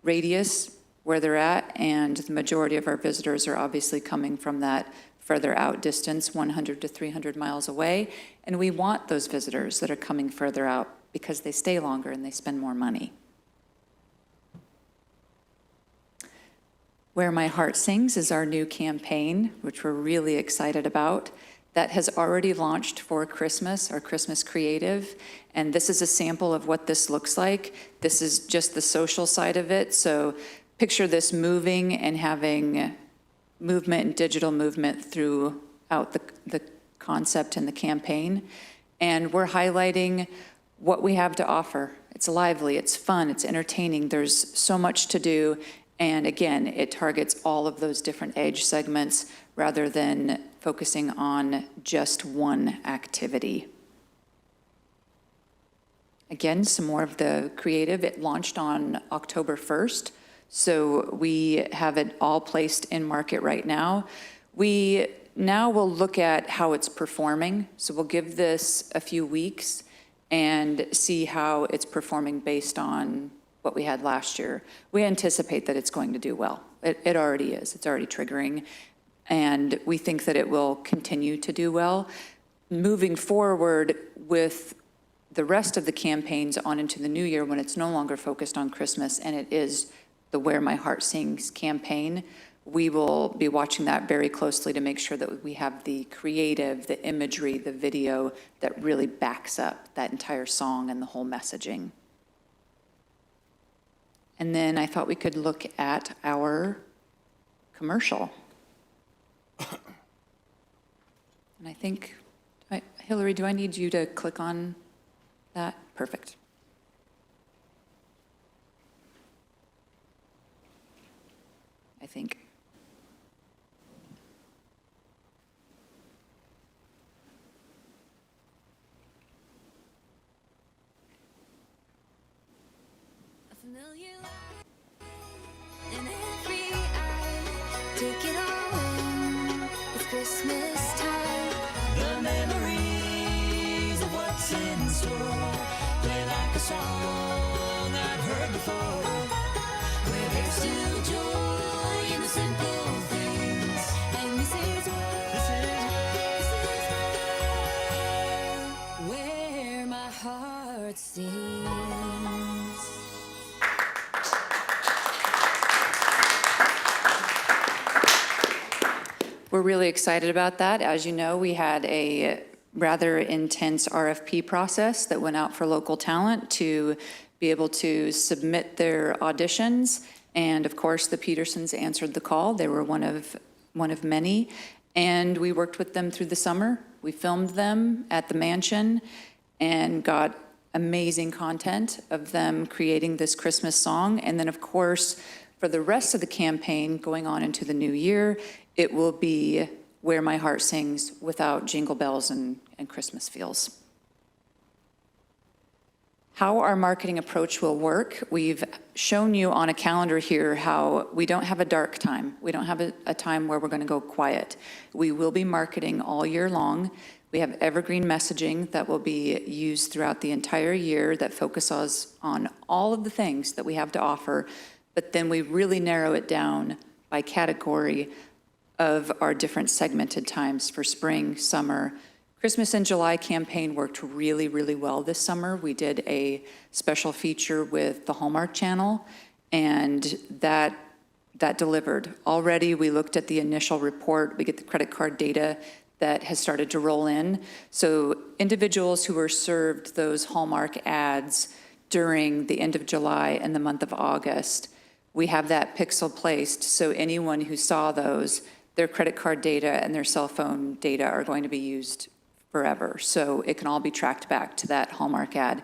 radius, where they're at, and the majority of our visitors are obviously coming from that further out distance, 100 to 300 miles away. And we want those visitors that are coming further out because they stay longer and they spend more money. Where My Heart Sings is our new campaign, which we're really excited about. That has already launched for Christmas, our Christmas creative. And this is a sample of what this looks like. This is just the social side of it. So picture this moving and having movement and digital movement throughout the concept and the campaign. And we're highlighting what we have to offer. It's lively, it's fun, it's entertaining. There's so much to do. And again, it targets all of those different age segments rather than focusing on just one activity. Again, some more of the creative. It launched on October 1st, so we have it all placed in market right now. We now will look at how it's performing. So we'll give this a few weeks and see how it's performing based on what we had last year. We anticipate that it's going to do well. It already is. It's already triggering. And we think that it will continue to do well. Moving forward with the rest of the campaigns on into the new year, when it's no longer focused on Christmas and it is the Where My Heart Sings campaign, we will be watching that very closely to make sure that we have the creative, the imagery, the video that really backs up that entire song and the whole messaging. And then I thought we could look at our commercial. And I think, Hillary, do I need you to click on that? Perfect. I think. Take it all in, it's Christmas time. The memories of what's in store play like a song I've heard before. Where there's still joy in the simple things, and this is where my heart sings. We're really excited about that. As you know, we had a rather intense RFP process that went out for local talent to be able to submit their auditions. And of course, the Petersons answered the call. They were one of many. And we worked with them through the summer. We filmed them at the mansion and got amazing content of them creating this Christmas song. And then, of course, for the rest of the campaign going on into the new year, it will be Where My Heart Sings without jingle bells and Christmas feels. How our marketing approach will work, we've shown you on a calendar here how we don't have a dark time. We don't have a time where we're going to go quiet. We will be marketing all year long. We have evergreen messaging that will be used throughout the entire year that focuses on all of the things that we have to offer, but then we really narrow it down by category of our different segmented times for spring, summer. Christmas in July campaign worked really, really well this summer. We did a special feature with the Hallmark Channel, and that delivered. Already, we looked at the initial report. We get the credit card data that has started to roll in. So individuals who were served those Hallmark ads during the end of July and the month of August, we have that pixel placed, so anyone who saw those, their credit card data and their cell phone data are going to be used forever. So it can all be tracked back to that Hallmark ad.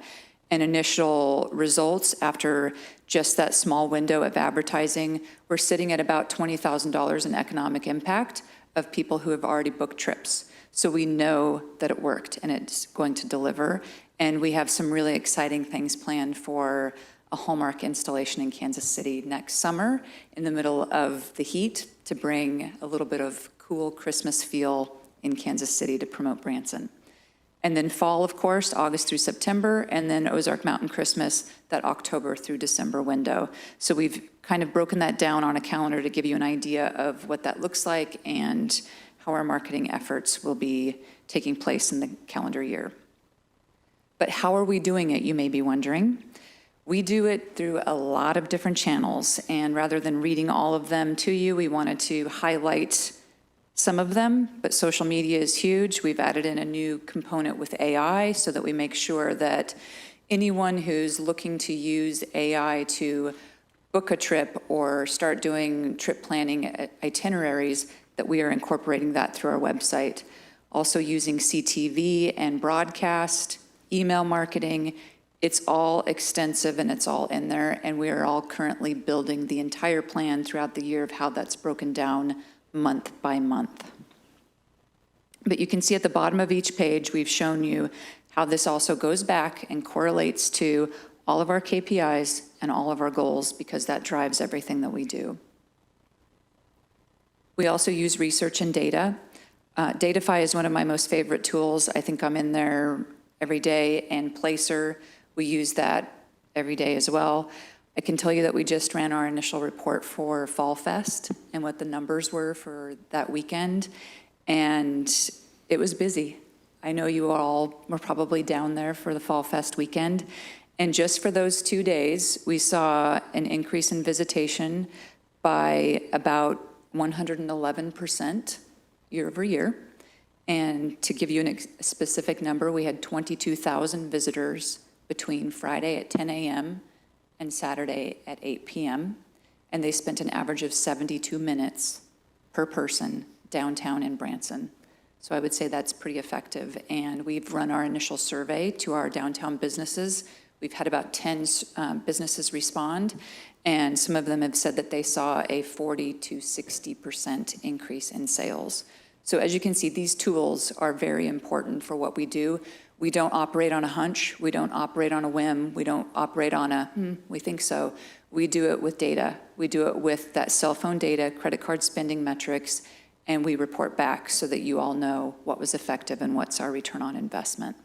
And initial results after just that small window of advertising, we're sitting at about $20,000 in economic impact of people who have already booked trips. So we know that it worked and it's going to deliver. And we have some really exciting things planned for a Hallmark installation in Kansas City next summer in the middle of the heat to bring a little bit of cool Christmas feel in Kansas City to promote Branson. And then fall, of course, August through September, and then Ozark Mountain Christmas, that October through December window. So we've kind of broken that down on a calendar to give you an idea of what that looks like and how our marketing efforts will be taking place in the calendar year. But how are we doing it, you may be wondering? We do it through a lot of different channels, and rather than reading all of them to you, we wanted to highlight some of them, but social media is huge. We've added in a new component with AI so that we make sure that anyone who's looking to use AI to book a trip or start doing trip planning itineraries, that we are incorporating that through our website. Also using CTV and broadcast, email marketing. It's all extensive and it's all in there, and we are all currently building the entire plan throughout the year of how that's broken down month by month. But you can see at the bottom of each page, we've shown you how this also goes back and correlates to all of our KPIs and all of our goals, because that drives everything that we do. We also use research and data. Datify is one of my most favorite tools. I think I'm in there every day, and Placer, we use that every day as well. I can tell you that we just ran our initial report for Fall Fest and what the numbers were for that weekend, and it was busy. I know you all were probably down there for the Fall Fest weekend, and just for those 2 days, we saw an increase in visitation by about 111% year over year. And to give you a specific number, we had 22,000 visitors between Friday at 10 a.m. and Saturday at 8 p.m., and they spent an average of 72 minutes per person downtown in Branson. So I would say that's pretty effective. And we've run our initial survey to our downtown businesses. We've had about 10 businesses respond, and some of them have said that they saw a 40 to 60% increase in sales. So as you can see, these tools are very important for what we do. We don't operate on a hunch. We don't operate on a whim. We don't operate on a, we think so. We do it with data. We do it with that cell phone data, credit card spending metrics, and we report back so that you all know what was effective and what's our return on investment.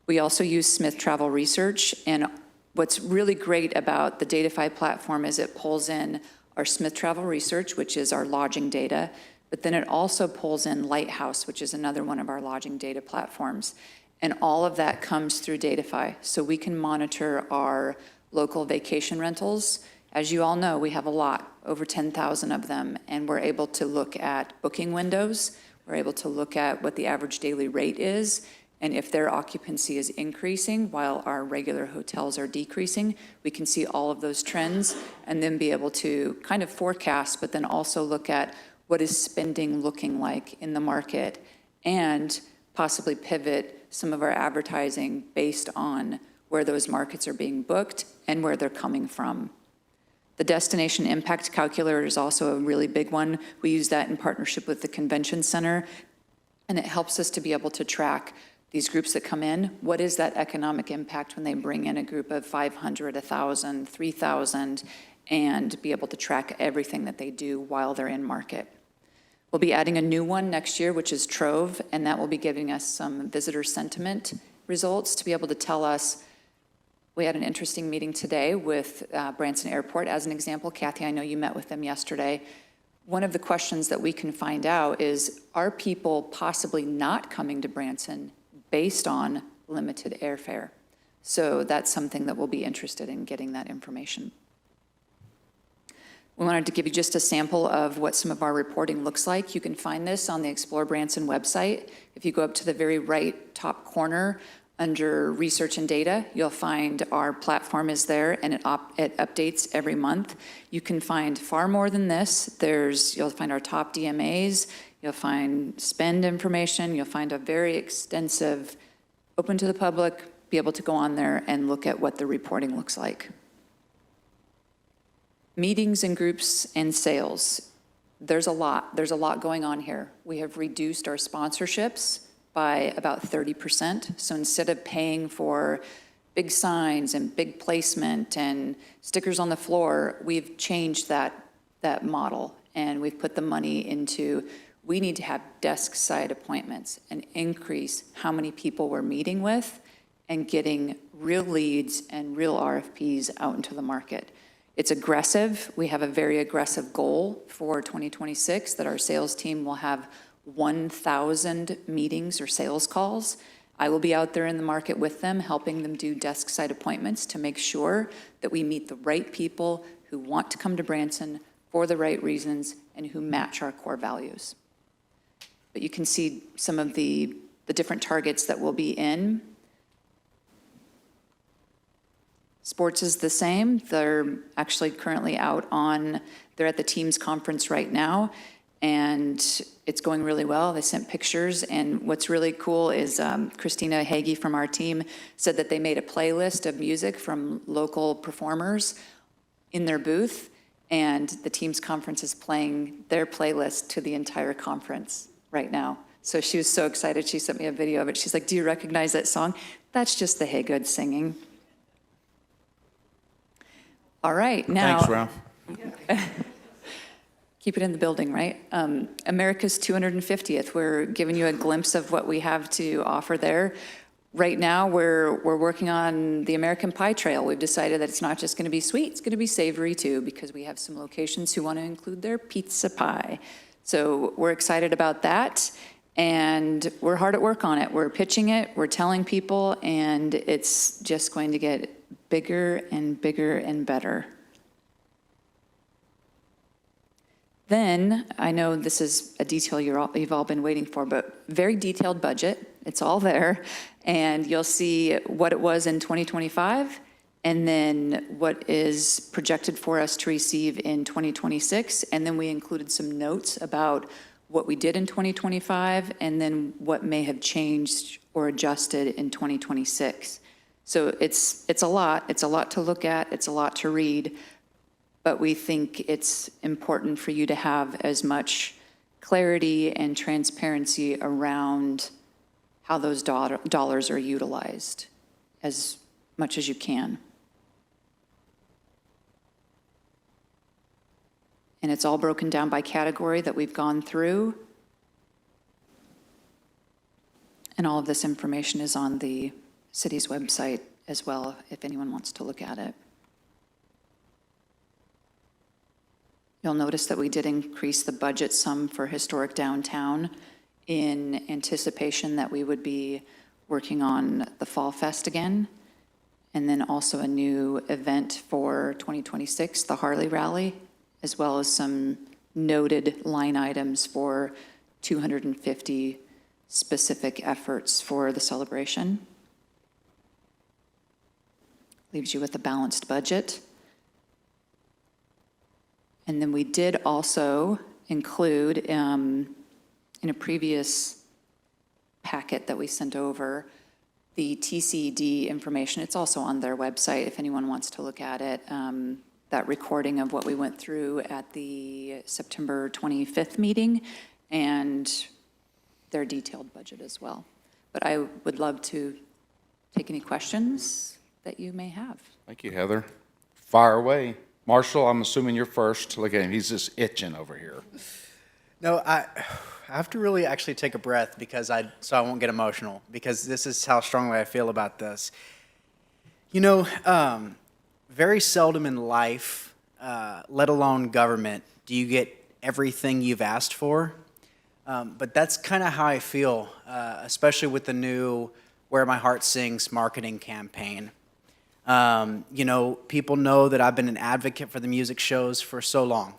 We also use Smith Travel Research, and what's really great about the Datify platform is it pulls in our Smith Travel Research, which is our lodging data, but then it also pulls in Lighthouse, which is another one of our lodging data platforms. And all of that comes through Datify, so we can monitor our local vacation rentals. As you all know, we have a lot, over 10,000 of them, and we're able to look at booking windows. We're able to look at what the average daily rate is, and if their occupancy is increasing while our regular hotels are decreasing, we can see all of those trends and then be able to kind of forecast, but then also look at what is spending looking like in the market, and possibly pivot some of our advertising based on where those markets are being booked and where they're coming from. The destination impact calculator is also a really big one. We use that in partnership with the convention center, and it helps us to be able to track these groups that come in. What is that economic impact when they bring in a group of 500, 1,000, 3,000, and be able to track everything that they do while they're in market. We'll be adding a new one next year, which is Trove, and that will be giving us some visitor sentiment results to be able to tell us. We had an interesting meeting today with Branson Airport, as an example. Kathy, I know you met with them yesterday. One of the questions that we can find out is, are people possibly not coming to Branson based on limited airfare? So that's something that we'll be interested in getting that information. We wanted to give you just a sample of what some of our reporting looks like. You can find this on the Explore Branson website. If you go up to the very right top corner, Under research and data, you'll find our platform is there, and it updates every month. You can find far more than this. You'll find our top DMAs, you'll find spend information, you'll find a very extensive, open to the public, be able to go on there and look at what the reporting looks like. Meetings and groups and sales. There's a lot going on here. We have reduced our sponsorships by about 30%. So instead of paying for big signs and big placement and stickers on the floor, we've changed that model, and we've put the money into, we need to have desk side appointments and increase how many people we're meeting with and getting real leads and real RFPs out into the market. It's aggressive. We have a very aggressive goal for 2026 that our sales team will have 1,000 meetings or sales calls. I will be out there in the market with them, helping them do desk side appointments to make sure that we meet the right people who want to come to Branson for the right reasons and who match our core values. But you can see some of the different targets that will be in. Sports is the same. They're actually currently out they're at the Teams conference right now, and it's going really well. They sent pictures, and what's really cool is Christina Hagee from our team said that they made a playlist of music from local performers in their booth, and the Teams conference is playing their playlist to the entire conference right now. So she was so excited. She sent me a video of it. She's like, "Do you recognize that song?" That's just the Hey Good singing. All right, now. Thanks, Ralph. Keep it in the building, right? America's 250th, we're giving you a glimpse of what we have to offer there. Right now, we're working on the American Pie Trail. We've decided that it's not just gonna be sweet, it's gonna be savory too, because we have some locations who wanna include their pizza pie. So we're excited about that, and we're hard at work on it. We're pitching it, we're telling people, and it's just going to get bigger and bigger and better. Then, I know this is a detail you've all been waiting for, but very detailed budget. It's all there. And you'll see what it was in 2025, and then what is projected for us to receive in 2026. And then we included some notes about what we did in 2025, and then what may have changed or adjusted in 2026. So it's a lot. It's a lot to look at. It's a lot to read. But we think it's important for you to have as much clarity and transparency around how those dollars are utilized as much as you can. And it's all broken down by category that we've gone through. And all of this information is on the city's website as well, if anyone wants to look at it. You'll notice that we did increase the budget some for historic downtown in anticipation that we would be working on the Fall Fest again, and then also a new event for 2026, the Harley Rally, as well as some noted line items for 250 specific efforts for the celebration. Leaves you with a balanced budget. And then we did also include, in a previous packet that we sent over, the TCD information. It's also on their website if anyone wants to look at it. That recording of what we went through at the September 25th meeting, and their detailed budget as well. But I would love to take any questions that you may have. Thank you, Heather. Fire away. Marshall, I'm assuming you're first. Look at him, he's just itching over here. No, I have to really actually take a breath so I won't get emotional, because this is how strongly I feel about this. You know, very seldom in life, let alone government, do you get everything you've asked for. But that's kind of how I feel, especially with the new Where My Heart Sings marketing campaign. You know, people know that I've been an advocate for the music shows for so long.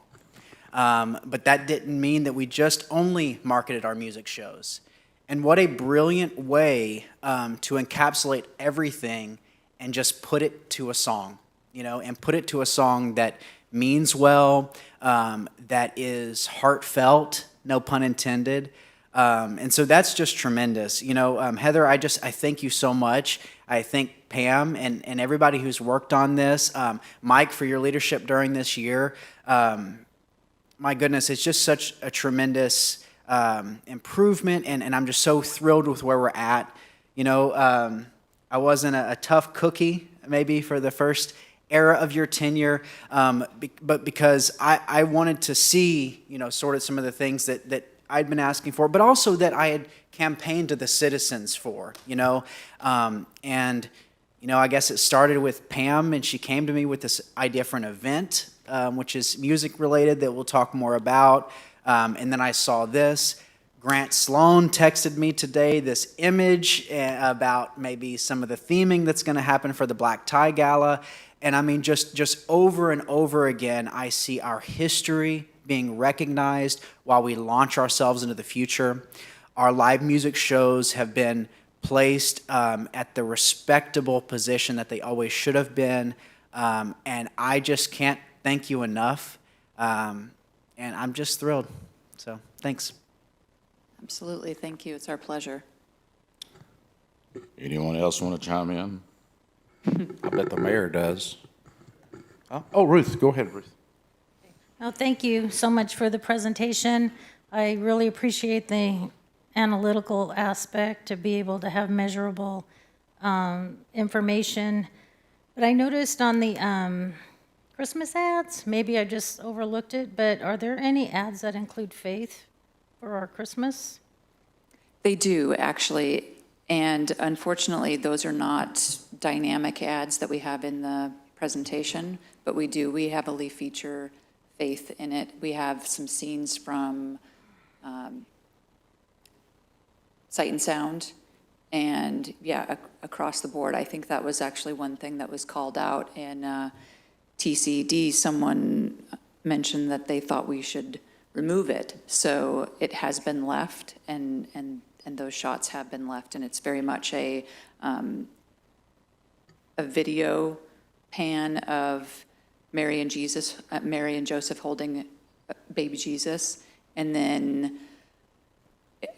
But that didn't mean that we just only marketed our music shows. And what a brilliant way to encapsulate everything and just put it to a song, and put it to a song that means well, that is heartfelt, no pun intended. And so that's just tremendous. Heather, I thank you so much. I thank Pam and everybody who's worked on this. Mike, for your leadership during this year. My goodness, it's just such a tremendous improvement, and I'm just so thrilled with where we're at. I wasn't a tough cookie maybe for the first era of your tenure, but because I wanted to see, sort of some of the things that I'd been asking for, but also that I had campaigned to the citizens for, and I guess it started with Pam, and she came to me with this idea for an event, which is music related that we'll talk more about. And then I saw this. Grant Sloan texted me today this image about maybe some of the theming that's going to happen for the Black Tie Gala. And I mean, just over and over again, I see our history being recognized while we launch ourselves into the future. Our live music shows have been placed at the respectable position that they always should have been. And I just can't thank you enough. And I'm just thrilled. So thanks. Absolutely. Thank you. It's our pleasure. Anyone else want to chime in? I bet the mayor does. Oh, Ruth, go ahead, Ruth. Well, thank you so much for the presentation. I really appreciate the analytical aspect to be able to have measurable information. But I noticed on the Christmas ads, maybe I just overlooked it, but are there any ads that include faith for our Christmas? They do, actually. And unfortunately, those are not dynamic ads that we have in the presentation, but we do. We heavily feature faith in it. We have some scenes from Sight and Sound, and across the board. I think that was actually one thing that was called out in TCD. Someone mentioned that they thought we should remove it. So it has been left, and those shots have been left, and it's very much a video pan of Mary and Joseph holding baby Jesus, and then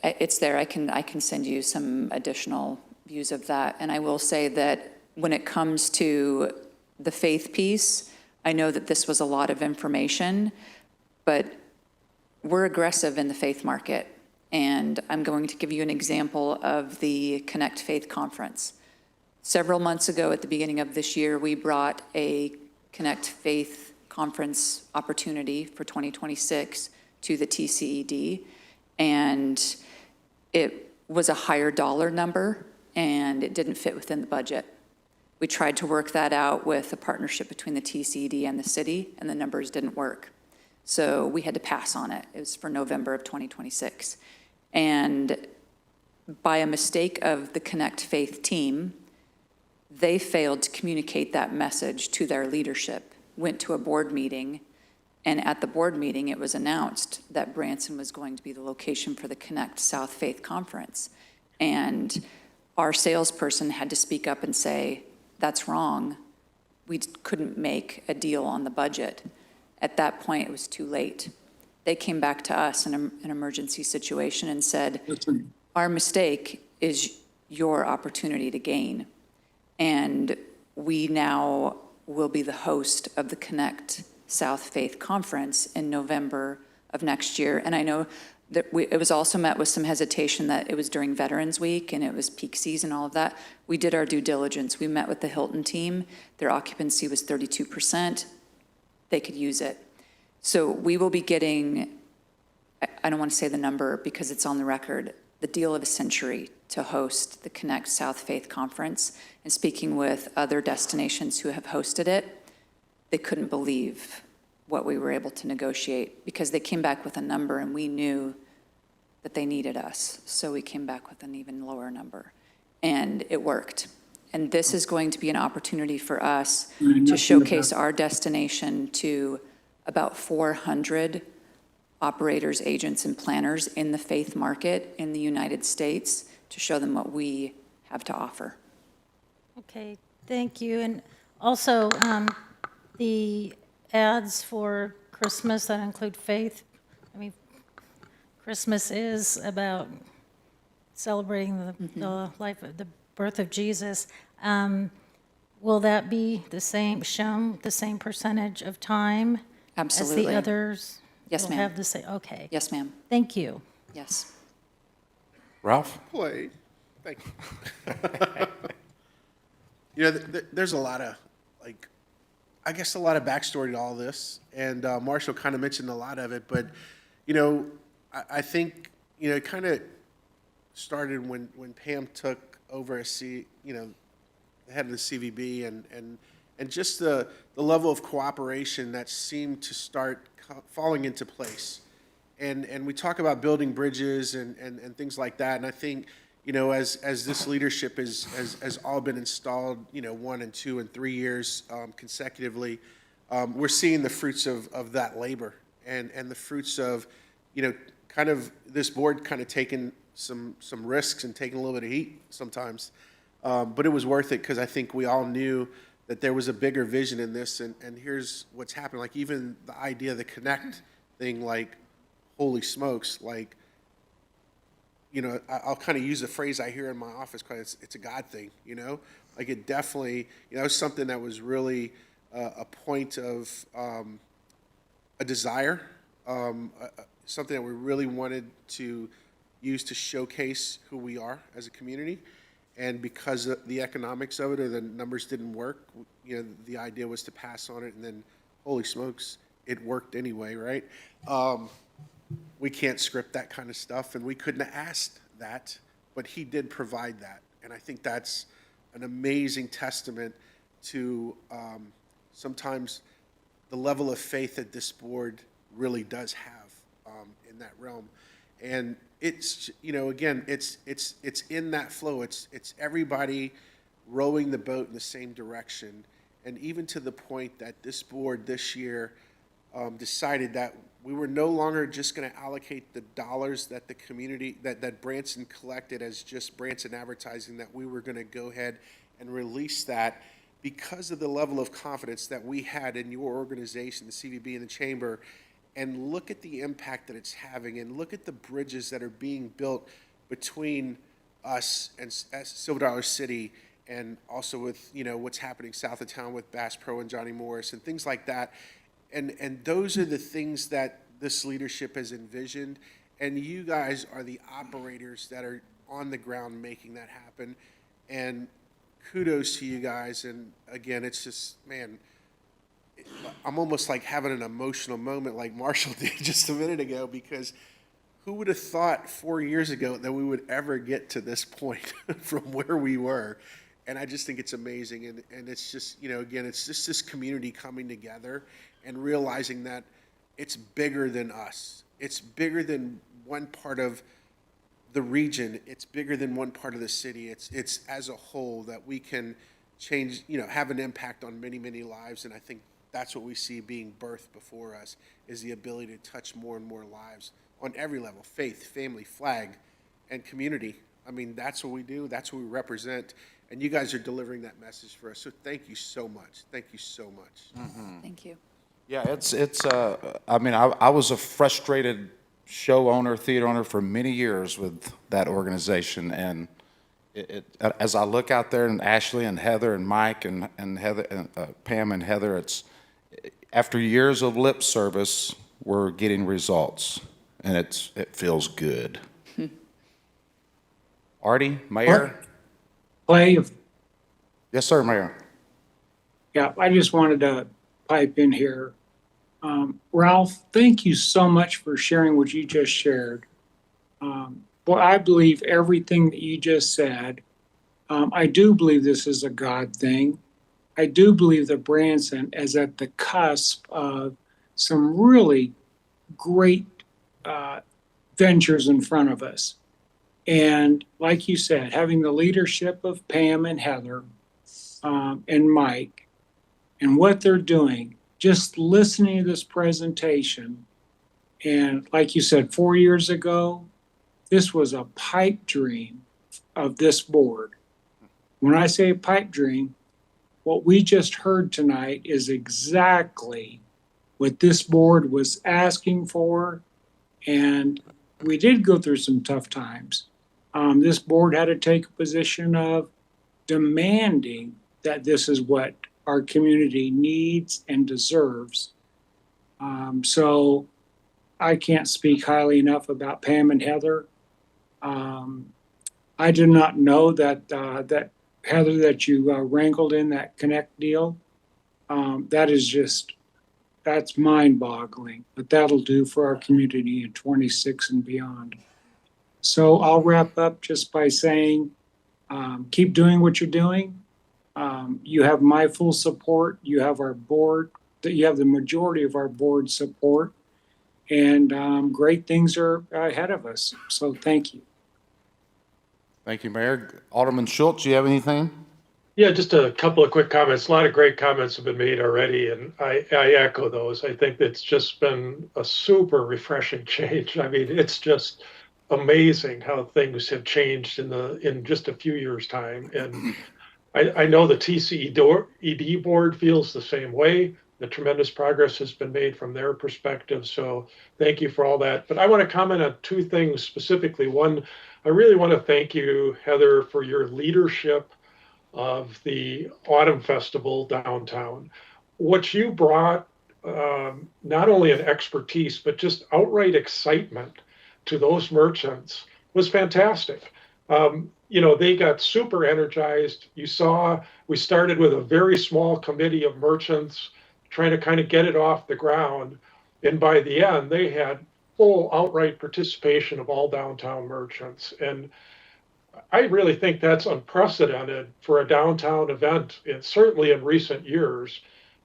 it's there. I can send you some additional views of that. And I will say that when it comes to the faith piece, I know that this was a lot of information, but we're aggressive in the faith market. And I'm going to give you an example of the Connect Faith Conference. Several months ago, at the beginning of this year, we brought a Connect Faith Conference opportunity for 2026 to the TCED. And it was a higher dollar number, and it didn't fit within the budget. We tried to work that out with a partnership between the TCED and the city, and the numbers didn't work. So we had to pass on it. It was for November of 2026. And by a mistake of the Connect Faith team, they failed to communicate that message to their leadership, went to a board meeting, and at the board meeting, it was announced that Branson was going to be the location for the Connect South Faith Conference. And our salesperson had to speak up and say, that's wrong. We couldn't make a deal on the budget. At that point, it was too late. They came back to us in an emergency situation and said, our mistake is your opportunity to gain. And we now will be the host of the Connect South Faith Conference in November of next year. And I know that it was also met with some hesitation that it was during Veterans Week and it was peak season, all of that. We did our due diligence. We met with the Hilton team. Their occupancy was 32%. They could use it. So we will be getting, I don't want to say the number because it's on the record, the deal of a century to host the Connect South Faith Conference. And speaking with other destinations who have hosted it, they couldn't believe what we were able to negotiate because they came back with a number and we knew that they needed us. So we came back with an even lower number and it worked. And this is going to be an opportunity for us to showcase our destination to about 400 operators, agents, and planners in the faith market in the United States to show them what we have to offer. Okay, thank you. And also, the ads for Christmas that include faith, I mean, Christmas is about celebrating the life of the birth of Jesus. Will that be the same, shown the same percentage of time as Absolutely. the others? Yes, Will ma'am. have the same, okay. Yes, ma'am. Thank you. Yes. Ralph? Play. Thank you. You know, there's a lot of, like, I guess a lot of backstory to all this, and Marshall kind of mentioned a lot of it, but, you know, I think, you know, it kind of started when Pam took over as the head of the CVB, and just the level of cooperation that seemed to start falling into place. And we talk about building bridges and things like that, and I think, you know, as this leadership has all been installed, you know, 1 and 2 and 3 years consecutively, we're seeing the fruits of that labor and the fruits of, you know, kind of this board kind of taking some risks and taking a little bit of heat sometimes. But it was worth it because I think we all knew that there was a bigger vision in this, and here's what's happened. Like, even the idea of the Connect thing, like, holy smokes, like, you know, I'll kind of use a phrase I hear in my office, because it's a God thing, you know? Like, it definitely, you know, it was something that was really a point of a desire, something that we really wanted to use to showcase who we are as a community. And because of the economics of it, or the numbers didn't work, you know, the idea was to pass on it, and then, holy smokes, it worked anyway, right? We can't script that kind of stuff, and we couldn't have asked that, but he did provide that. And I think that's an amazing testament to sometimes the level of faith that this board really does have in that realm. And it's, you know, again, it's in that flow. It's everybody rowing the boat in the same direction. And even to the point that this board this year decided that we were no longer just going to allocate the dollars that the community, that Branson collected as just Branson advertising, that we were going to go ahead and release that because of the level of confidence that we had in your organization, the CVB and the Chamber, and look at the impact that it's having, and look at the bridges that are being built between us and Silver Dollar City, and also with, you know, what's happening south of town with Bass Pro and Johnny Morris and things like that. And those are the things that this leadership has envisioned, and you guys are the operators that are on the ground making that happen. And kudos to you guys. And again, it's just, man, I'm almost like having an emotional moment like Marshall did just a minute ago, because who would have thought 4 years ago that we would ever get to this point from where we were? And I just think it's amazing. And it's just, you know, again, it's just this community coming together and realizing that it's bigger than us. It's bigger than one part of the region. It's bigger than one part of the city. It's as a whole that we can change, you know, have an impact on many, many lives. And I think that's what we see being birthed before us, is the ability to touch more and more lives on every level: faith, family, flag, and community. I mean, that's what we do. That's what we represent. And you guys are delivering that message for us. So thank you so much. Thank you so much. Mm-hmm. Thank you. Yeah, I mean, I was a frustrated show owner, theater owner for many years with that organization. And as I look out there, and Ashley and Heather and Mike and Heather, and Pam and Heather, it's after years of lip service, we're getting results, and it feels good. Artie, Mayor? Clay, Yes, sir, Mayor. yeah, I just wanted to pipe in here. Ralph, thank you so much for sharing what you just shared. Well, I believe everything that you just said. I do believe this is a God thing. I do believe that Branson is at the cusp of some really great ventures in front of us. And like you said, having the leadership of Pam and Heather and Mike and what they're doing, just listening to this presentation, And like you said, 4 years ago, this was a pipe dream of this board. When I say pipe dream, what we just heard tonight is exactly what this board was asking for. And we did go through some tough times. This board had to take a position of demanding that this is what our community needs and deserves. So I can't speak highly enough about Pam and Heather. I did not know that Heather, that you wrangled in that Connect deal. That's mind-boggling, but that'll do for our community in 26 and beyond. So I'll wrap up just by saying, keep doing what you're doing. You have my full support. You have our board. You have the majority of our board support, and great things are ahead of us. So thank you. Thank you, Mayor. Alderman Schultz, you have anything? Yeah, just a couple of quick comments. A lot of great comments have been made already, and I echo those. I think it's just been a super refreshing change. I mean, it's just amazing how things have changed in just a few years' time. And I know the TCED board feels the same way. The tremendous progress has been made from their perspective. So thank you for all that. But I want to comment on two things specifically. One, I really want to thank you, Heather, for your leadership of the Autumn Festival downtown. What you brought, not only an expertise, but just outright excitement to those merchants was fantastic. They got super energized. You saw, we started with a very small committee of merchants trying to kind of get it off the ground. And by the end, they had full outright participation of all downtown merchants. And I really think that's unprecedented for a downtown event, and certainly in recent years.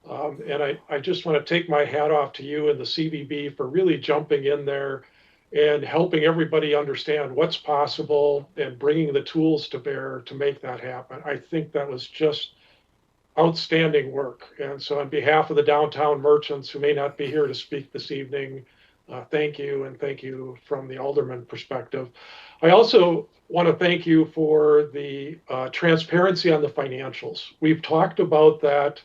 And I just want to take my hat off to you and the CVB for really jumping in there and helping everybody understand what's possible and bringing the tools to bear to make that happen. I think that was just outstanding work. And so on behalf of the downtown merchants who may not be here to speak this evening, thank you, and thank you from the Alderman perspective. I also want to thank you for the transparency on the financials. We've talked about that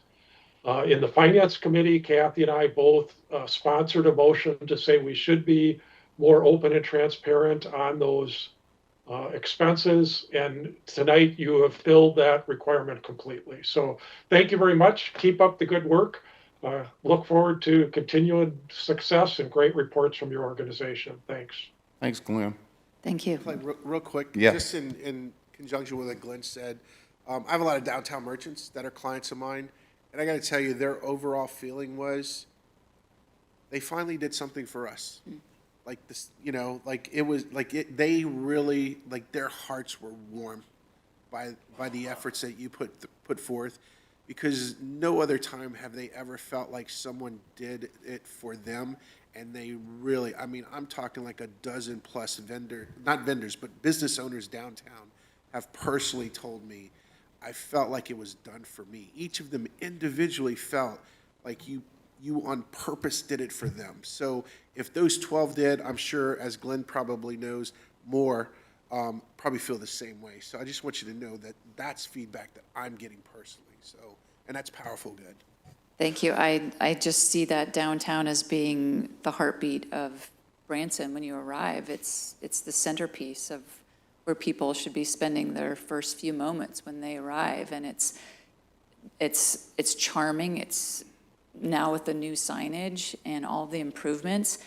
in the Finance Committee. Kathy and I both sponsored a motion to say we should be more open and transparent on those expenses. And tonight you have filled that requirement completely. So thank you very much. Keep up the good work. Look forward to continued success and great reports from your organization. Thanks. Thanks, Glenn. Thank you. Clay, real quick, Yeah. just in conjunction with what Glenn said, I have a lot of downtown merchants that are clients of mine, and I got to tell you, their overall feeling was they finally did something for us. Like this, it was like they really, like, their hearts were warm by the efforts that you put forth, because no other time have they ever felt like someone did it for them. And they really, I mean, I'm talking like a dozen plus not vendors, but business owners downtown have personally told me, I felt like it was done for me. Each of them individually felt like you on purpose did it for them. So if those 12 did, I'm sure, as Glenn probably knows, more probably feel the same way. So I just want you to know that that's feedback that I'm getting personally. So, and that's powerful good. Thank you. I just see that downtown as being the heartbeat of Branson when you arrive. It's the centerpiece of where people should be spending their first few moments when they arrive. And it's charming. It's now with the new signage and all the improvements,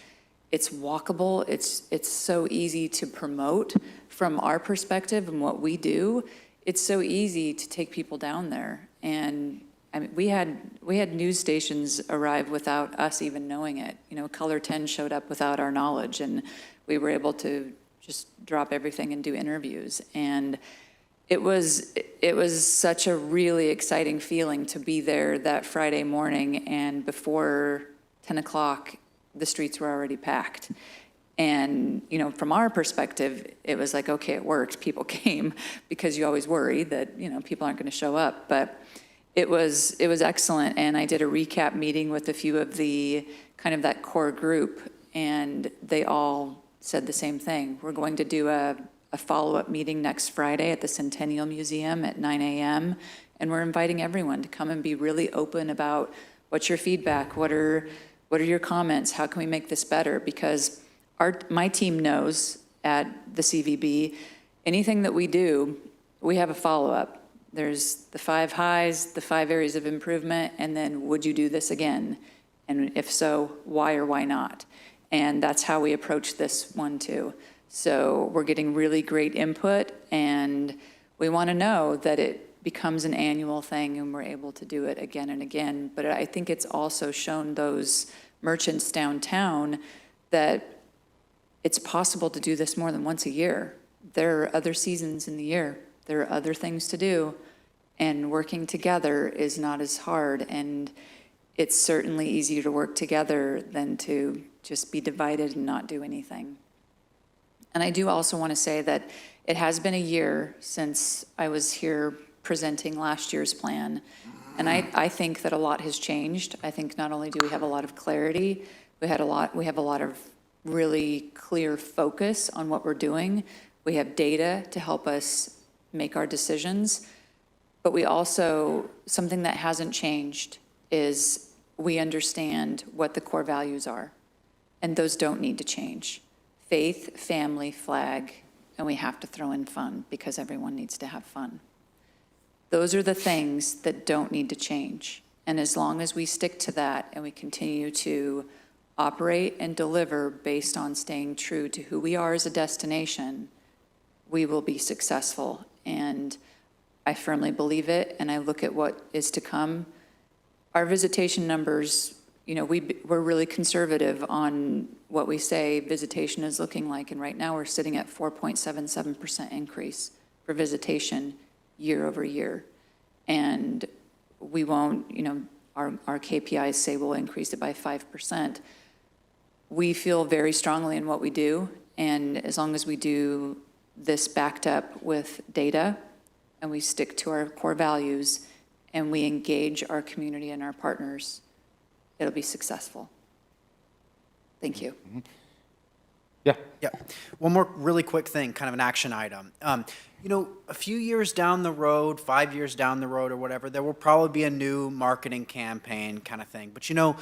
it's walkable. It's so easy to promote from our perspective and what we do. It's so easy to take people down there. And I mean, we had news stations arrive without us even knowing it. Color 10 showed up without our knowledge, and we were able to just drop everything and do interviews. And it was such a really exciting feeling to be there that Friday morning, and before 10 o'clock, the streets were already packed. And, from our perspective, it was like, okay, it worked. People came, because you always worry that, people aren't going to show up. But it was excellent, and I did a recap meeting with a few of the kind of that core group, and they all said the same thing. We're going to do a follow-up meeting next Friday at the Centennial Museum at 9 a.m., and we're inviting everyone to come and be really open about what's your feedback, what are your comments, how can we make this better? Because my team knows at the CVB, anything that we do, we have a follow-up. There's the 5 highs, the 5 areas of improvement, and then would you do this again? And if so, why or why not? And that's how we approach this one too. So we're getting really great input, and we want to know that it becomes an annual thing and we're able to do it again and again. But I think it's also shown those merchants downtown that it's possible to do this more than once a year. There are other seasons in the year. There are other things to do, and working together is not as hard, and it's certainly easier to work together than to just be divided and not do anything. And I do also want to say that it has been a year since I was here presenting last year's plan, and I think that a lot has changed. I think not only do we have a lot of clarity, we have a lot of really clear focus on what we're doing. We have data to help us make our decisions, but we also, something that hasn't changed is we understand what the core values are, and those don't need to change. Faith, family, flag, and we have to throw in fun because everyone needs to have fun. Those are the things that don't need to change. And as long as we stick to that and we continue to operate and deliver based on staying true to who we are as a destination, we will be successful. And I firmly believe it, and I look at what is to come. Our visitation numbers, you know, we're really conservative on what we say visitation is looking like, and right now we're sitting at 4.77% increase for visitation year over year. And we won't, you know, our KPIs say we'll increase it by 5%. We feel very strongly in what we do, and as long as we do this backed up with data, and we stick to our core values, and we engage our community and our partners, it'll be successful. Thank you. Yeah. Yeah. One more really quick thing, kind of an action item. You know, a few years down the road, 5 years down the road or whatever, there will probably be a new marketing campaign kind of thing. But you know,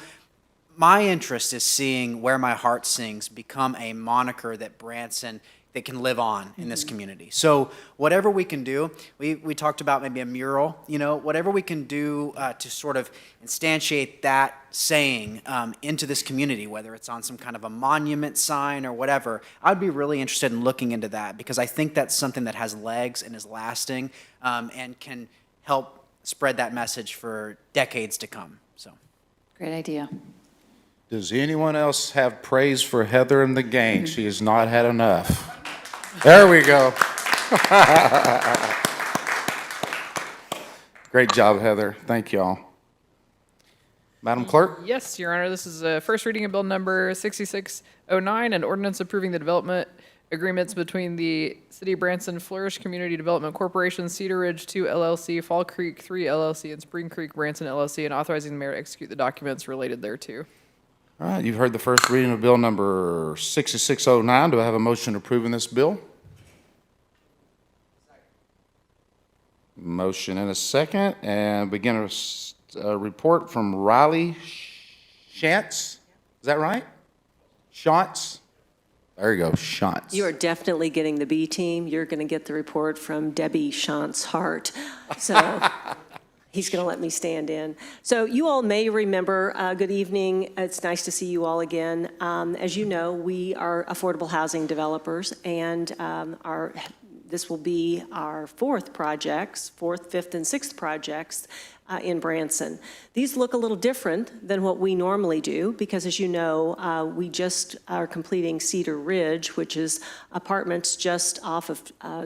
my interest is seeing Where My Heart Sings become a moniker that Branson, that can live on in this community. So whatever we can do, we talked about maybe a mural, you know, whatever we can do to sort of instantiate that saying into this community, whether it's on some kind of a monument sign or whatever, I'd be really interested in looking into that because I think that's something that has legs and is lasting and can help spread that message for decades to come. So, Great idea. Does anyone else have praise for Heather and the gang? She has not had enough. There we go. Great job, Heather. Thank you all. Madam Clerk? Yes, Your Honor, this is a first reading of Bill Number 6609, an ordinance approving the development agreements between the City of Branson Flourish Community Development Corporation, Cedar Ridge 2 LLC, Fall Creek 3 LLC, and Spring Creek Branson LLC, and authorizing the mayor to execute the documents related thereto. All right, you've heard the first reading of Bill Number 6609. Do I have a motion approving this bill? Motion and a second, and begin a report from Riley Shantz. Is that right? Shantz? There you go, Shantz. You are definitely getting the B team. You're going to get the report from Debbie Shantz Hart. So he's going to let me stand in. So you all may remember, good evening. It's nice to see you all again. As you know, we are affordable housing developers, and this will be our fourth, fifth, and sixth projects in Branson. These look a little different than what we normally do because, as you know, we just are completing Cedar Ridge, which is apartments just off of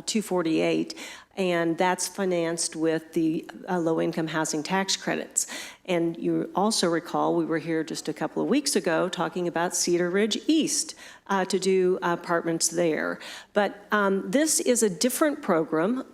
248, and that's financed with the low-income housing tax credits. And you also recall, we were here just a couple of weeks ago talking about Cedar Ridge East to do apartments there. But this is a different program.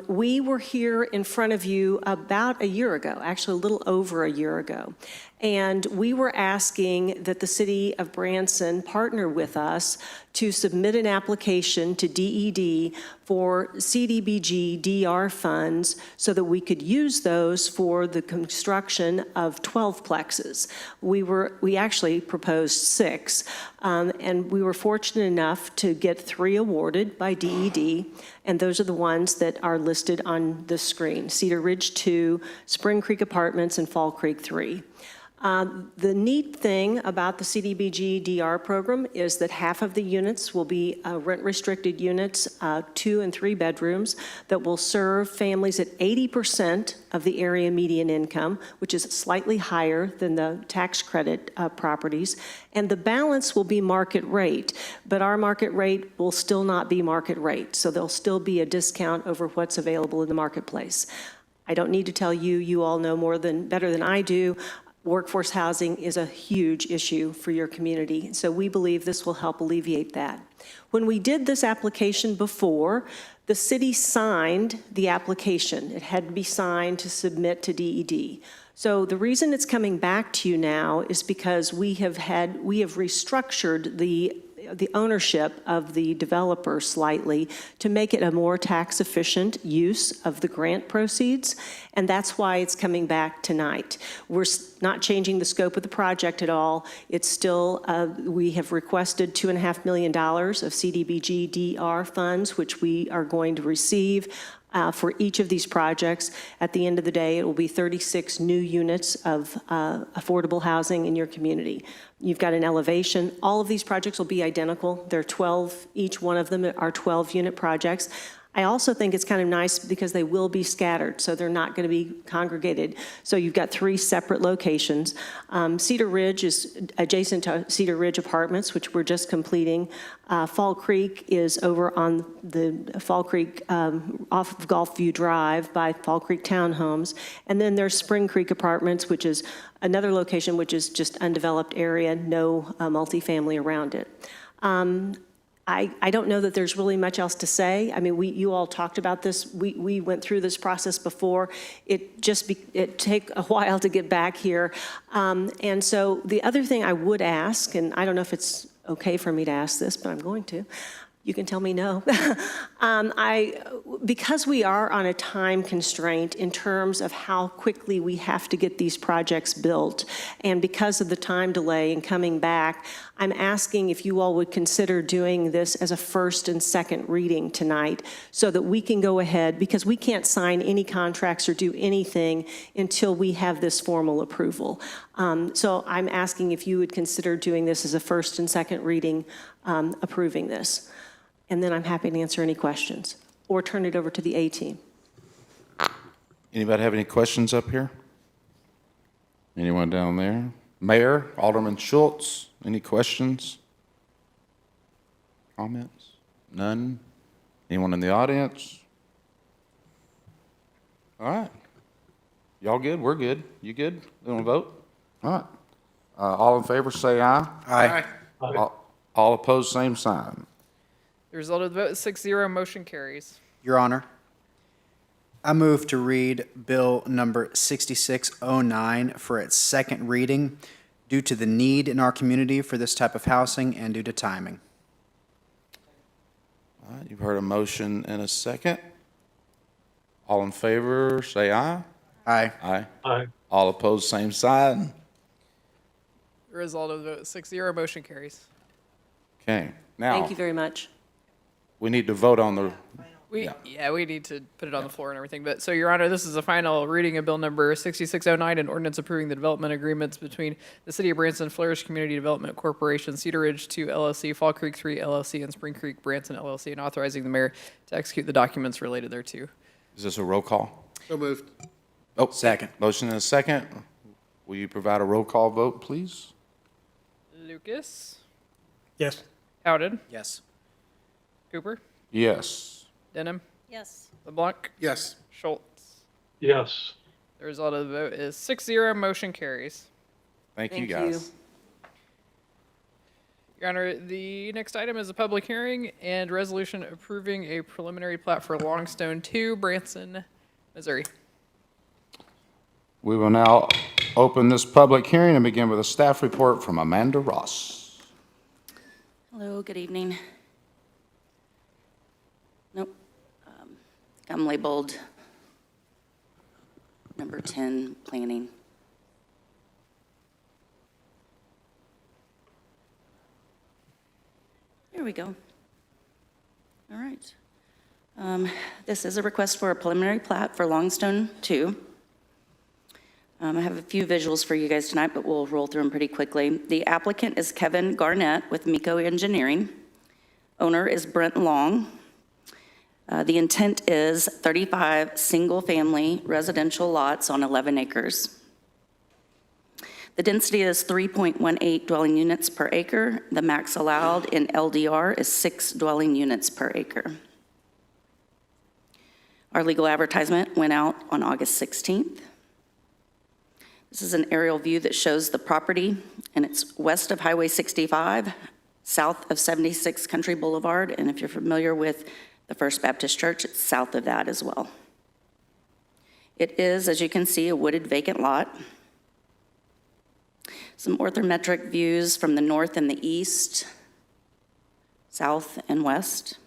We were here in front of you about a year ago, actually a little over a year ago. And we were asking that the city of Branson partner with us to submit an application to DED for CDBG DR funds so that we could use those for the construction of 12 plexes. We actually proposed 6, and we were fortunate enough to get 3 awarded by DED, and those are the ones that are listed on the screen: Cedar Ridge 2, Spring Creek Apartments, and Fall Creek 3. The neat thing about the CDBG DR program is that half of the units will be rent-restricted units, 2 and 3 bedrooms, that will serve families at 80% of the area median income, which is slightly higher than the tax credit properties. And the balance will be market rate, but our market rate will still not be market rate. So there'll still be a discount over what's available in the marketplace. I don't need to tell you, you all know better than I do. Workforce housing is a huge issue for your community, so we believe this will help alleviate that. When we did this application before, the city signed the application. It had to be signed to submit to DED. So the reason it's coming back to you now is because we have restructured the ownership of the developer slightly to make it a more tax-efficient use of the grant proceeds, and that's why it's coming back tonight. We're not changing the scope of the project at all. It's still, we have requested $2.5 million of CDBG DR funds, which we are going to receive for each of these projects. At the end of the day, it will be 36 new units of affordable housing in your community. You've got an elevation. All of these projects will be identical. They're 12, each one of them are 12-unit projects. I also think it's kind of nice because they will be scattered, so they're not going to be congregated. So you've got 3 separate locations. Cedar Ridge is adjacent to Cedar Ridge Apartments, which we're just completing. Fall Creek is over on the Fall Creek off of Gulfview Drive by Fall Creek Townhomes. And then there's Spring Creek Apartments, which is another location which is just undeveloped area, no multifamily around it. I don't know that there's really much else to say. I mean, you all talked about this. We went through this process before. It take a while to get back here. And so the other thing I would ask, and I don't know if it's okay for me to ask this, but I'm going to. You can tell me no. Because we are on a time constraint in terms of how quickly we have to get these projects built, and because of the time delay in coming back, I'm asking if you all would consider doing this as a first and second reading tonight so that we can go ahead, because we can't sign any contracts or do anything until we have this formal approval. So I'm asking if you would consider doing this as a first and second reading, approving this. And then I'm happy to answer any questions or turn it over to the A-team. Anybody have any questions up here? Anyone down there? Mayor, Alderman Schultz, any questions? Comments? None? Anyone in the audience? All right. Y'all good? We're good. You good? You want to vote? All right. All in favor, say aye. Aye. All opposed, same sign. The result of the vote is 6-0, motion carries. Your Honor, I move to read Bill number 6609 for its second reading due to the need in our community for this type of housing and due to timing. All right, you've heard a motion and a second. All in favor, say aye. Aye. Aye. Aye. All opposed, same sign. The result of the vote is 6-0, motion carries. Okay, now. Thank you very much. We need to vote on the, We need to put it on the floor and everything. But so, Your Honor, this is a final reading of Bill number 6609, an ordinance approving the development agreements between the City of Branson, Flourish Community Development Corporation, Cedar Ridge 2 LLC, Fall Creek 3 LLC, and Spring Creek Branson LLC, and authorizing the mayor to execute the documents related thereto. is this a roll call? So moved. Oh, Second. motion and a second. Will you provide a roll call vote, please? Lucas, Yes. Howden, Yes. Cooper, Yes. Denham, Yes. LeBlanc, Yes. Schultz. Yes. The result of the vote is 6-0, motion carries. Thank you, Thank you. guys. Your Honor, the next item is a public hearing and resolution approving a preliminary plat for Longstone 2, Branson, Missouri. We will now open this public hearing and begin with a staff report from Amanda Ross. Hello, good evening. Nope. I'm labeled number 10, planning. There we go. All right. This is a request for a preliminary plat for Longstone 2. I have a few visuals for you guys tonight, but we'll roll through them pretty quickly. The applicant is Kevin Garnett with Miko Engineering. Owner is Brent Long. The intent is 35 single-family residential lots on 11 acres. The density is 3.18 dwelling units per acre. The max allowed in LDR is 6 dwelling units per acre. Our legal advertisement went out on August 16th. This is an aerial view that shows the property, and it's west of Highway 65, south of 76 Country Boulevard, and if you're familiar with the First Baptist Church, it's south of that as well. It is, as you can see, a wooded vacant lot. Some orthometric views from the north and the east, south and west.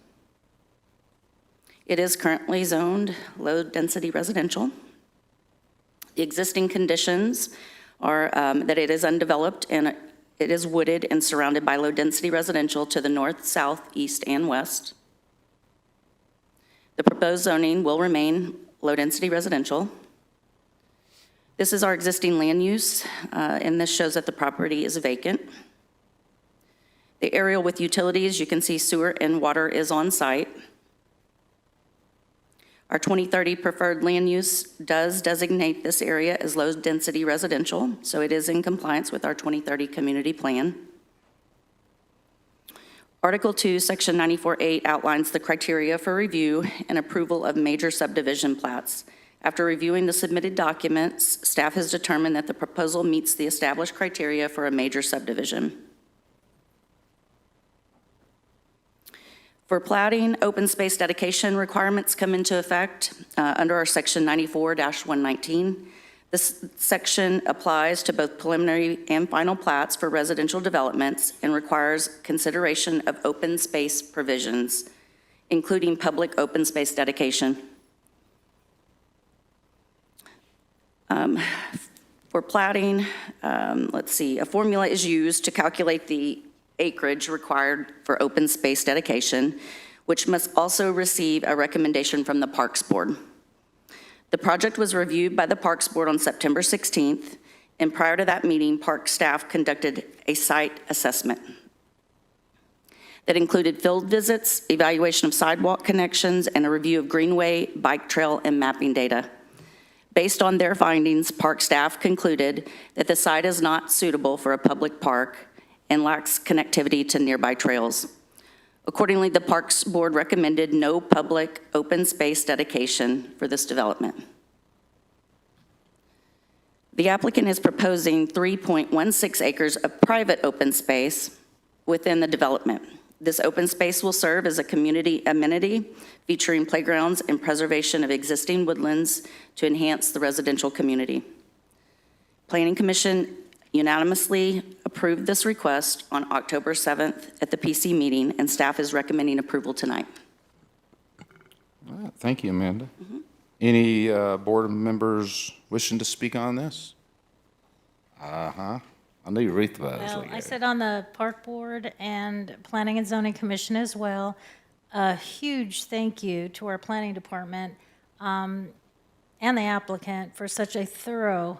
It is currently zoned low-density residential. The existing conditions are that it is undeveloped and it is wooded and surrounded by low-density residential to the north, south, east, and west. The proposed zoning will remain low-density residential. This is our existing land use, and this shows that the property is vacant. The aerial with utilities, you can see sewer and water is on site. Our 2030 preferred land use does designate this area as low-density residential, so it is in compliance with our 2030 community plan. Article 2, Section 94.8 outlines the criteria for review and approval of major subdivision plats. After reviewing the submitted documents, staff has determined that the proposal meets the established criteria for a major subdivision. For platting, open space dedication requirements come into effect under our Section 94-119. This section applies to both preliminary and final plats for residential developments and requires consideration of open space provisions, including public open space dedication. For platting, let's see, a formula is used to calculate the acreage required for open space dedication, which must also receive a recommendation from the Parks Board. The project was reviewed by the Parks Board on September 16th, and prior to that meeting, Park staff conducted a site assessment that included field visits, evaluation of sidewalk connections, and a review of greenway, bike trail, and mapping data. Based on their findings, Park staff concluded that the site is not suitable for a public park and lacks connectivity to nearby trails. Accordingly, the Parks Board recommended no public open space dedication for this development. The applicant is proposing 3.16 acres of private open space within the development. This open space will serve as a community amenity featuring playgrounds and preservation of existing woodlands to enhance the residential community. Planning Commission unanimously approved this request on October 7th at the PC meeting, and staff is recommending approval tonight. All right, thank you, Amanda. Any board members wishing to speak on this? I knew Aretha was Well, like I that. sit on the Park Board and Planning and Zoning Commission as well. A huge thank you to our Planning Department and the applicant for such a thorough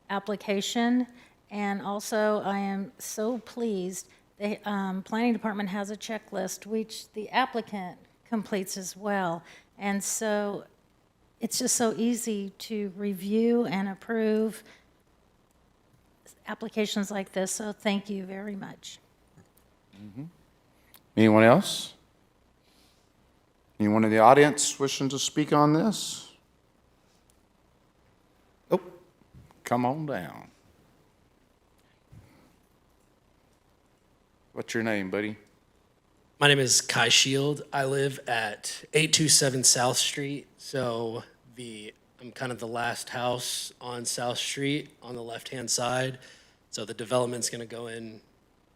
application. And also, I am so pleased, the Planning Department has a checklist which the applicant completes as well. And so it's just so easy to review and approve applications like this, so thank you very much. Anyone else? Anyone in the audience wishing to speak on this? Oh, come on down. What's your name, buddy? My name is Kai Shield. I live at 827 South Street. So I'm kind of the last house on South Street on the left-hand side. So the development's going to go in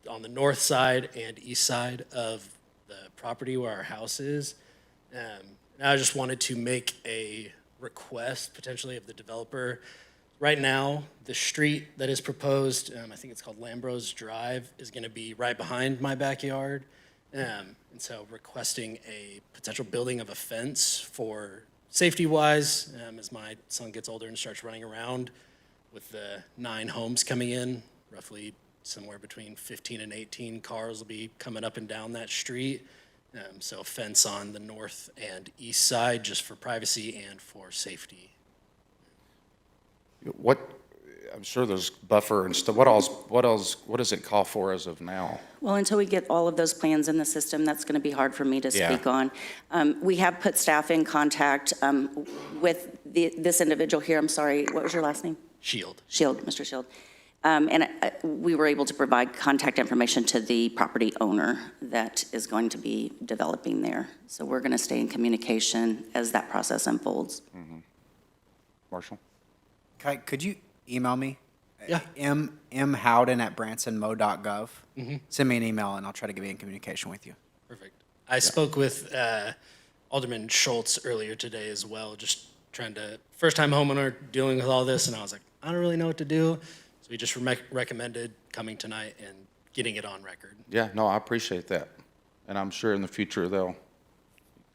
on the north side and east side of the property where our house is. And I just wanted to make a request potentially of the developer. Right now, the street that is proposed, I think it's called Lambrose Drive, is going to be right behind my backyard. And so requesting a potential building of a fence for safety-wise, as my son gets older and starts running around with the 9 homes coming in, roughly somewhere between 15 and 18 cars will be coming up and down that street. So a fence on the north and east side just for privacy and for safety. What, I'm sure there's buffer and stuff. What does it call for as of now? Well, until we get all of those plans in the system, that's going to be hard for me to Yeah. speak on. We have put staff in contact with this individual here. I'm sorry, what was your last name? Shield. Shield, Mr. Shield. And we were able to provide contact information to the property owner that is going to be developing there. So we're going to stay in communication as that process unfolds. Mm-hmm. Marshall? Kai, could you email me? Yeah. mhowden@bransonmo.gov. Mm-hmm. Send me an email and I'll try to get in communication with you. Perfect. I spoke with Alderman Schultz earlier today as well, just trying to, first-time homeowner dealing with all this, and I was like, I don't really know what to do. So he just recommended coming tonight and getting it on record. Yeah, no, I appreciate that. And I'm sure in the future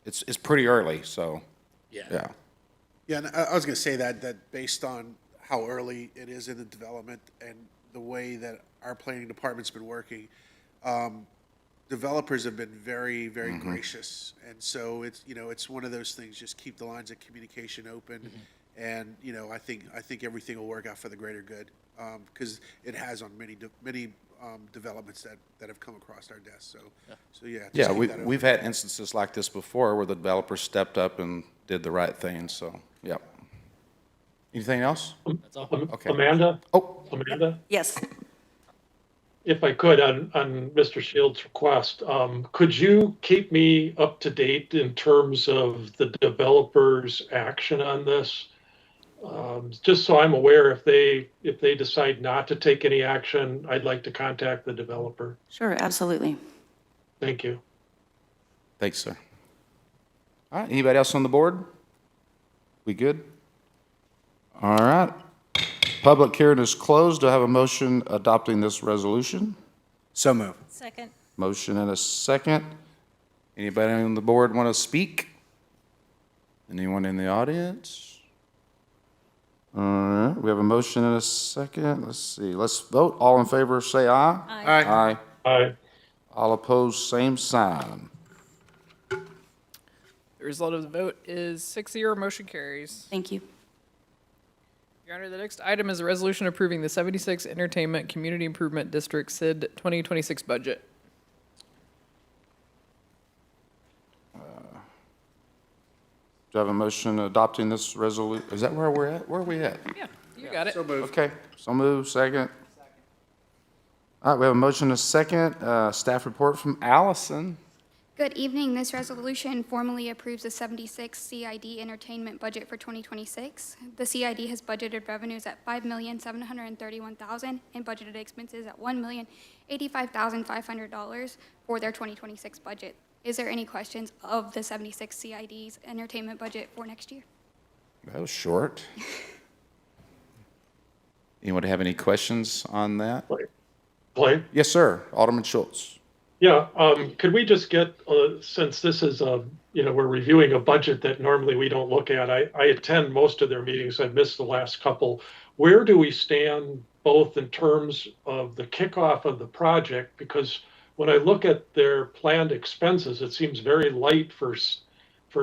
it's pretty early, so, yeah. Yeah, and I was going to say that based on how early it is in the development and the way that our planning department's been working, developers have been very, very gracious. And so it's one of those things, just keep the lines of communication open. And, I think everything will work out for the greater good. Because it has on many developments that have come across our desk. So yeah. Yeah, keep that open. we've had instances like this before where the developer stepped up and did the right thing, so, yep. Anything else? That's all. Okay. Amanda? Oh. Amanda? Yes. If I could, on Mr. Shields' request, could you keep me up to date in terms of the developer's action on this? Just so I'm aware, if they decide not to take any action, I'd like to contact the developer. Sure, absolutely. Thank you. Thanks, sir. All right, anybody else on the board? We good? All right. Public hearing is closed. Do I have a motion adopting this resolution? So move. Second. Motion and a second. Anybody on the board want to speak? Anyone in the audience? All right, we have a motion and a second. Let's see. Let's vote. All in favor, say aye. Aye. Aye. Aye. All opposed, same sign. The result of the vote is 6-0, motion carries. Thank you. Your Honor, the next item is a resolution approving the 76 Entertainment Community Improvement District SID 2026 budget. Do I have a motion adopting this resolution? Is that where we're at? Where are we at? Yeah, you got it. Okay, so move, second. All right, we have a motion and a second. Staff report from Allison. Good evening. This resolution formally approves the 76 CID entertainment budget for 2026. The CID has budgeted revenues at $5,731,000 and budgeted expenses at $1,085,500 for their 2026 budget. Is there any questions of the 76 CID's entertainment budget for next year? That was short. Anyone have any questions on that? Clay? Yes, sir. Alderman Schultz. Yeah, could we just get, since this is we're reviewing a budget that normally we don't look at. I attend most of their meetings. I've missed the last couple. Where do we stand both in terms of the kickoff of the project? Because when I look at their planned expenses, it seems very light for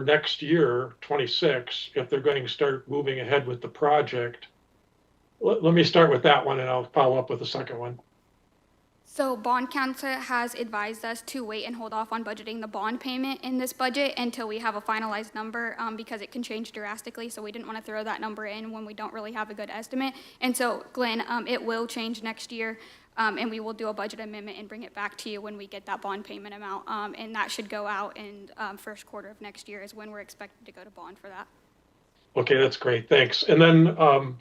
next year, 26, if they're going to start moving ahead with the project. Let me start with that one and I'll follow up with the second one. So bond counsel has advised us to wait and hold off on budgeting the bond payment in this budget until we have a finalized number, because it can change drastically, so we didn't want to throw that number in when we don't really have a good estimate. And so, Glenn, it will change next year, and we will do a budget amendment and bring it back to you when we get that bond payment amount, and that should go out in first quarter of next year is when we're expected to go to bond for that. Okay, that's great, thanks. And then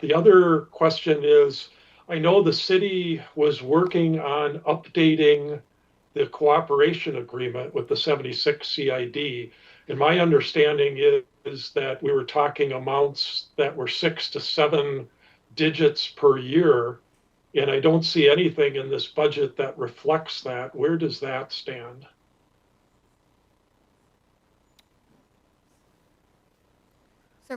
the other question is, I know the city was working on updating the cooperation agreement with the 76 CID. And my understanding is that we were talking amounts that were 6 to 7 digits per year. And I don't see anything in this budget that reflects that. Where does that stand? So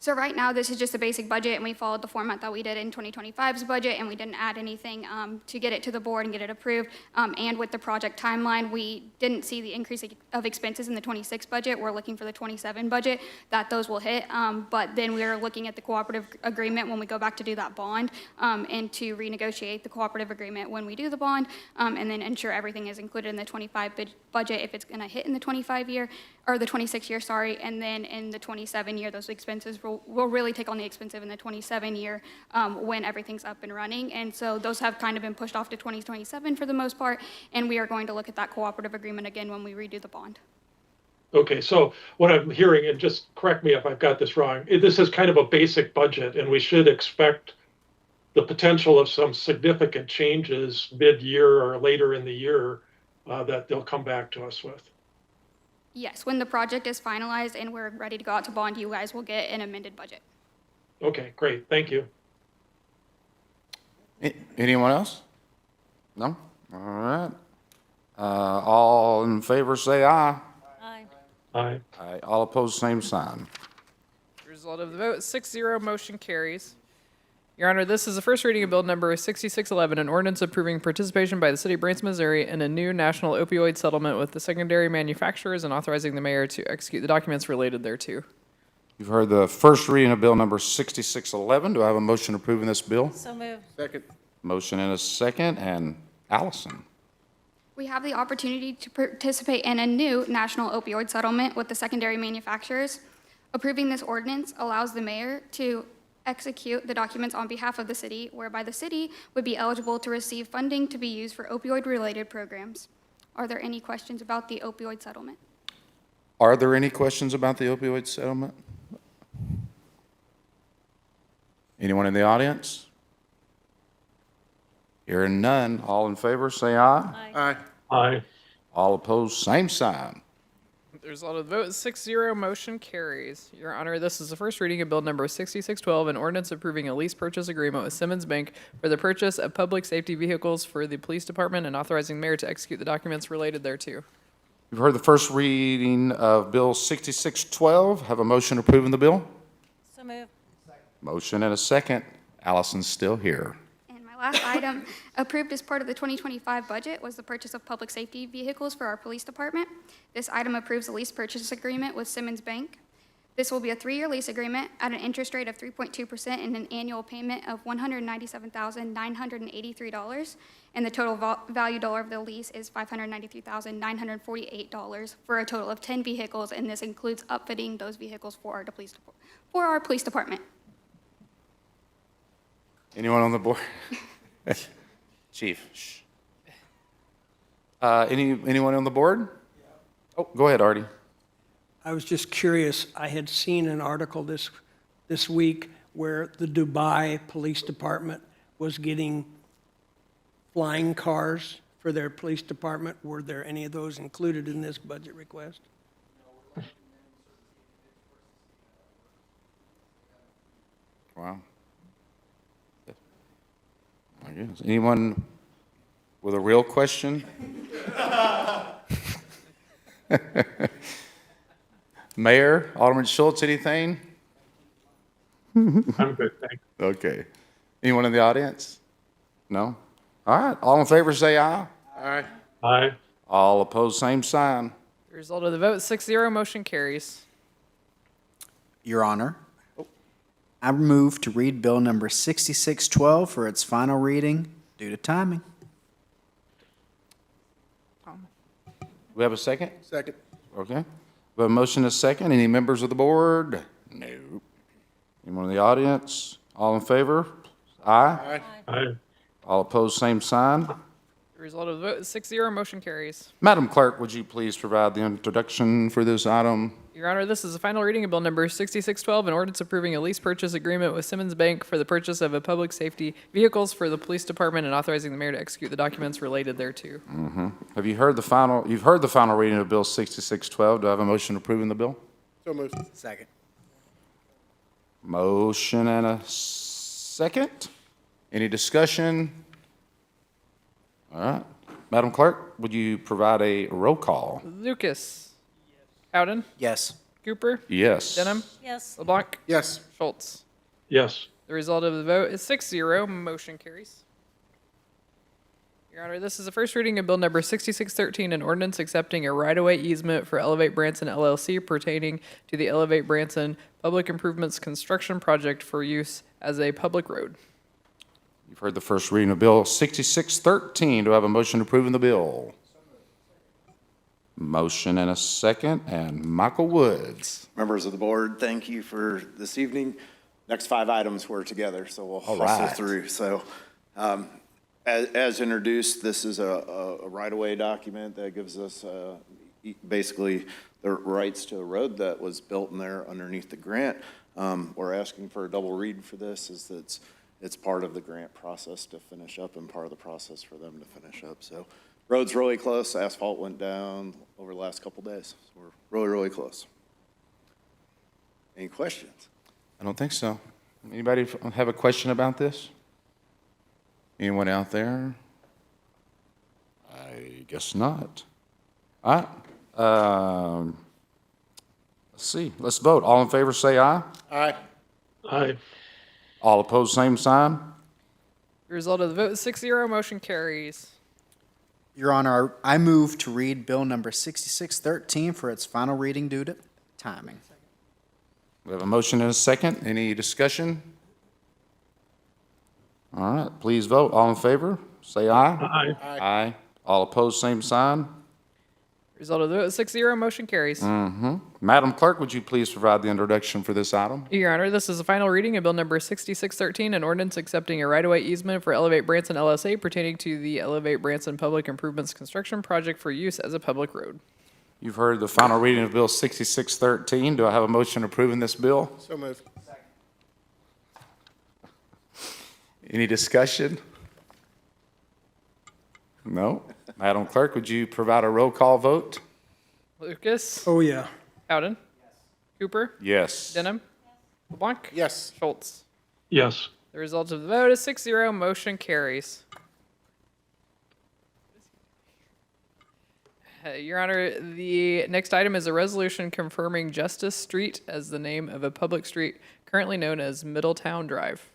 So right now, this is just a basic budget, and we followed the format that we did in 2025's budget, and we didn't add anything to get it to the board and get it approved. And with the project timeline, we didn't see the increase of expenses in the 26 budget. We're looking for the 27 budget, that those will hit. But then we are looking at the cooperative agreement when we go back to do that bond, and to renegotiate the cooperative agreement when we do the bond, and then ensure everything is included in the 25 budget if it's going to hit in the 25 year, or the 26 year, sorry, and then in the 27 year, those expenses will really take on the expensive in the 27 year when everything's up and running. And so those have kind of been pushed off to 2027 for the most part, and we are going to look at that cooperative agreement again when we redo the bond. Okay, so what I'm hearing, and just correct me if I've got this wrong, this is kind of a basic budget, and we should expect the potential of some significant changes mid-year or later in the year that they'll come back to us with. Yes, when the project is finalized and we're ready to go out to bond, you guys will get an amended budget. Okay, great, thank you. Anyone else? No? All right. All in favor, say aye. Aye. Aye. Aye. All opposed, same sign. Result of the vote, 6-0, motion carries. Your Honor, this is the first reading of Bill Number 6611, an ordinance approving participation by the City of Branson, Missouri in a new national opioid settlement with the secondary manufacturers and authorizing the mayor to execute the documents related thereto. You've heard the first reading of Bill Number 6611. Do I have a motion approving this bill? So moved. Second. Motion and a second, and Allison. We have the opportunity to participate in a new national opioid settlement with the secondary manufacturers. Approving this ordinance allows the mayor to execute the documents on behalf of the city, whereby the city would be eligible to receive funding to be used for opioid-related programs. Are there any questions about the opioid settlement? Are there any questions about the opioid settlement? Anyone in the audience? Hearing none, all in favor, say aye. Aye. Aye. All opposed, same sign. The result of the vote is 6-0, motion carries. Your Honor, this is the first reading of Bill Number 6612, an ordinance approving a lease purchase agreement with Simmons Bank for the purchase of public safety vehicles for the police department and authorizing the mayor to execute the documents related thereto. You've heard the first reading of Bill 6612. Have a motion approving the bill? So moved. Motion and a second. Allison's still here. And my last item, approved as part of the 2025 budget, was the purchase of public safety vehicles for our police department. This item approves a lease purchase agreement with Simmons Bank. This will be a 3-year lease agreement at an interest rate of 3.2% and an annual payment of $197,983. And the total value dollar of the lease is $593,948 for a total of 10 vehicles, and this includes upfitting those vehicles for our police department. Anyone on the board? Chief. Shh. Anyone on the board? Oh, go ahead, Artie. I was just curious, I had seen an article this week where the Dubai Police Department was getting flying cars for their police department. Were there any of those included in this budget request? Wow. I guess. Anyone with a real question? Mayor, Alderman Schultz, anything? I'm good, thanks. Okay. Anyone in the audience? No? All right. All in favor, say aye. Aye. Aye. All opposed, same sign. The result of the vote, 6-0, motion carries. Your Honor, I move to read Bill Number 6612 for its final reading Due to timing. We have a second? Second. Okay. We have a motion and a second. Any members of the board? No. Anyone in the audience? All in favor? Aye. Aye. All opposed, same sign. The result of the vote is 6-0, motion carries. Madam Clerk, would you please provide the introduction for this item? Your Honor, this is the final reading of Bill Number 6612, an ordinance approving a lease purchase agreement with Simmons Bank for the purchase of a public safety vehicles for the police department and authorizing the mayor to execute the documents related thereto. Have you heard you've heard the final reading of Bill 6612. Do I have a motion approving the bill? So moved. Second. Motion and a second. Any discussion? All right. Madam Clerk, would you provide a roll call? Lucas. Howden. Yes. Cooper. Yes. Denham. Yes. LeBlanc. Yes. Schultz. Yes. The result of the vote is 6-0, motion carries. Your Honor, this is the first reading of Bill Number 6613, an ordinance accepting a right-of-way easement for Elevate Branson LLC pertaining to the Elevate Branson Public Improvements Construction Project for use as a public road. You've heard the first reading of Bill 6613. Do I have a motion approving the bill? Motion and a second, and Michael Woods. Members of the board, thank you for this evening. Next 5 items were together, so we'll All hustle right. through. So, as introduced, this is a right-of-way document that gives us basically the rights to a road that was built in there underneath the grant. We're asking for a double read for this, as it's part of the grant process to finish up and part of the process for them to finish up. So, road's really close. Asphalt went down over the last couple days. So we're really, really close. Any questions? I don't think so. Anybody have a question about this? Anyone out there? I guess not. All right. Let's see. Let's vote. All in favor, say aye. Aye. Aye. All opposed, same sign. The result of the vote is 6-0, motion carries. Your Honor, I move to read Bill Number 6613 for its final reading due to timing. We have a motion and a second. Any discussion? All right, please vote. All in favor, say aye. Aye. Aye. All opposed, same sign. Result of the vote is 6-0, motion carries. Madam Clerk, would you please provide the introduction for this item? Your Honor, this is the final reading of Bill Number 6613, an ordinance accepting a right-of-way easement for Elevate Branson LSA pertaining to the Elevate Branson Public Improvements Construction Project for use as a public road. You've heard the final reading of Bill 6613. Do I have a motion approving this bill? So moved. Any discussion? No? Madam Clerk, would you provide a roll call vote? Lucas. Oh, yeah. Howden. Cooper. Yes. Denham. LeBlanc. Yes. Schultz. Yes. The result of the vote is 6-0, motion carries. Your Honor, the next item is a resolution confirming Justice Street as the name of a public street currently known as Middletown Drive.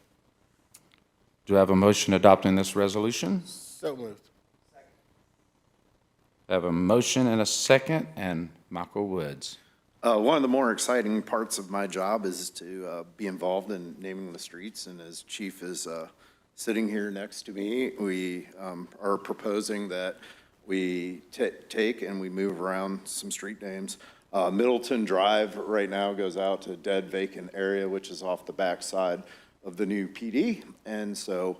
Do I have a motion adopting this resolution? So moved. I have a motion and a second, and Michael Woods. One of the more exciting parts of my job is to be involved in naming the streets, and as Chief is sitting here next to me, we are proposing that we take and we move around some street names. Middleton Drive right now goes out to a dead vacant area, which is off the backside of the new PD, and so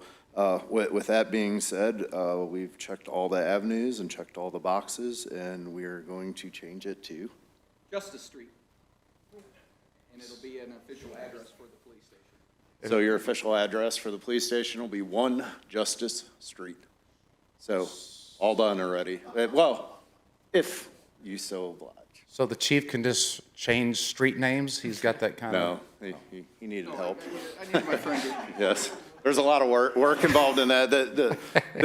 with that being said, we've checked all the avenues and checked all the boxes, and we are going to change it to Justice Street. And it'll be an official address for the police station. So your official address for the police station will be 1 Justice Street. So, all done already. Well, if you so oblige. So the chief can just change street names? He's got that kind of... No, he needed help. I needed my friend. Yes, there's a lot of work involved in that. The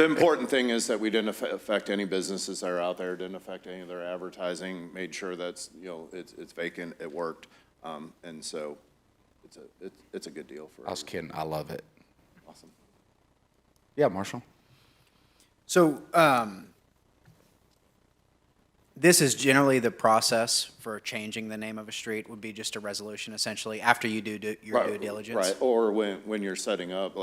important thing is that we didn't affect any businesses that are out there, didn't affect any of their advertising, made sure that's, it's vacant, it worked. And so it's a good deal for I was kidding. I love it. Awesome. Yeah, Marshall. So, this is generally the process for changing the name of a street would be just a resolution essentially after you do your due diligence. Right, or when you're setting up,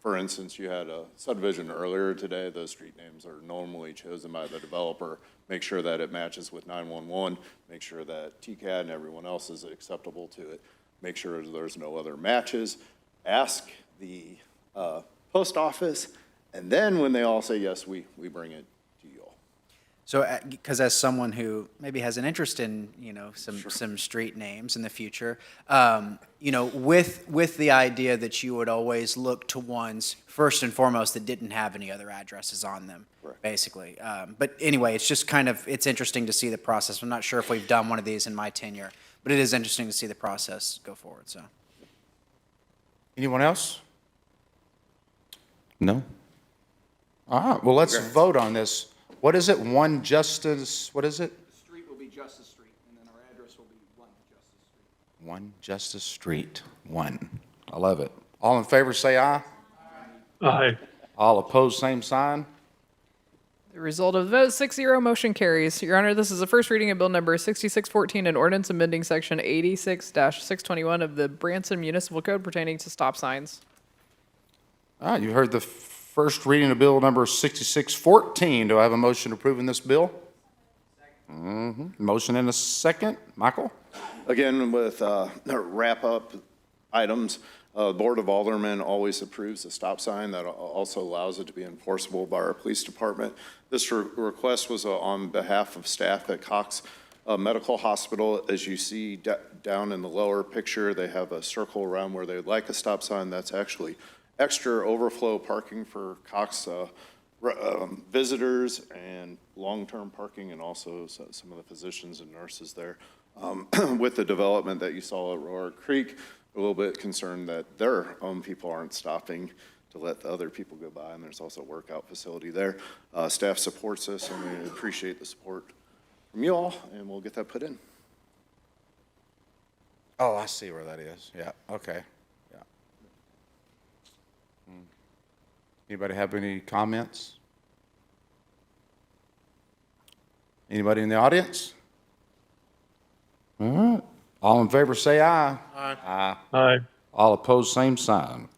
For instance, you had a subdivision earlier today. Those street names are normally chosen by the developer. Make sure that it matches with 911, make sure that TCAD and everyone else is acceptable to it, make sure there's no other matches. Ask the post office, and then when they all say yes, we bring it to you all. So, because as someone who maybe has an interest in, some street names in the future, with the idea that you would always look to ones first and foremost that didn't have any other addresses on them, basically. But anyway, it's just it's interesting to see the process. I'm not sure if we've done one of these in my tenure, but it is interesting to see the process go forward, so. Anyone else? No? All right, well, let's vote on this. What is it? One Justice, what is it? The street will be Justice Street, and then our address will be 1 Justice Street. 1 Justice Street, 1. I love it. All in favor, say aye. Aye. All opposed, same sign. The result of the vote, 6-0, motion carries. Your Honor, this is the first reading of Bill Number 6614, an ordinance amending Section 86-621 of the Branson Municipal Code pertaining to stop signs. All right, you heard the first reading of Bill Number 6614. Do I have a motion approving this bill? Motion and a second. Michael? Again, with wrap-up items, the Board of Aldermen always approves a stop sign that also allows it to be enforceable by our police department. This request was on behalf of staff at Cox Medical Hospital. As you see down in the lower picture, they have a circle around where they'd like a stop sign. That's actually extra overflow parking for Cox visitors and long-term parking, and also some of the physicians and nurses there. With the development that you saw at Roar Creek, a little bit concerned that their own people aren't stopping to let the other people go by, and there's also a workout facility there. Staff supports this, and we appreciate the support from you all, and we'll get that put in. Oh, I see where that is. Yeah, okay. Yeah. Anybody have any comments? Anybody in the audience? All right. All in favor, say aye. Aye. Aye. All opposed, same sign.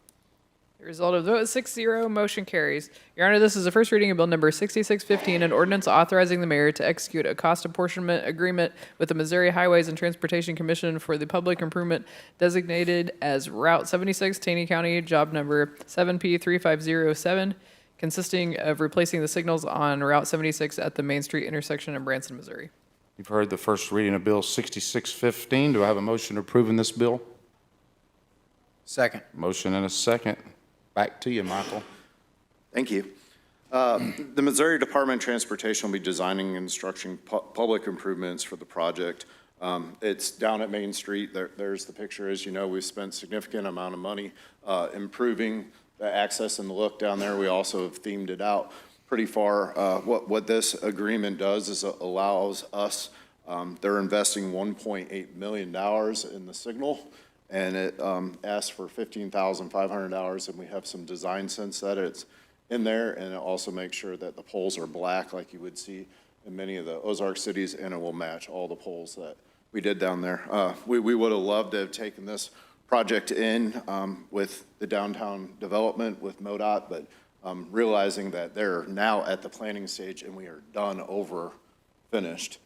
The result of the vote is 6-0, motion carries. Your Honor, this is the first reading of Bill Number 6615, an ordinance authorizing the mayor to execute a cost apportionment agreement with the Missouri Highways and Transportation Commission for the public improvement designated as Route 76, Taney County, job number 7P3507, consisting of replacing the signals on Route 76 at the Main Street intersection in Branson, Missouri. You've heard the first reading of Bill 6615. Do I have a motion approving this bill? Second. Motion and a second. Back to you, Michael. Thank you. The Missouri Department of Transportation will be designing and structuring public improvements for the project. It's down at Main Street. There's the picture. As you know, we've spent significant amount of money improving the access and the look down there. We also have themed it out pretty far. What this agreement does is allows us, they're investing $1.8 million in the signal, and it asks for $15,500, and we have some design sense that it's in there, and it also makes sure that the poles are black like you would see in many of the Ozark cities, and it will match all the poles that we did down there. We would have loved to have taken this project in with the downtown development with MoDOT, but realizing that they're now at the planning stage and we are done over finished.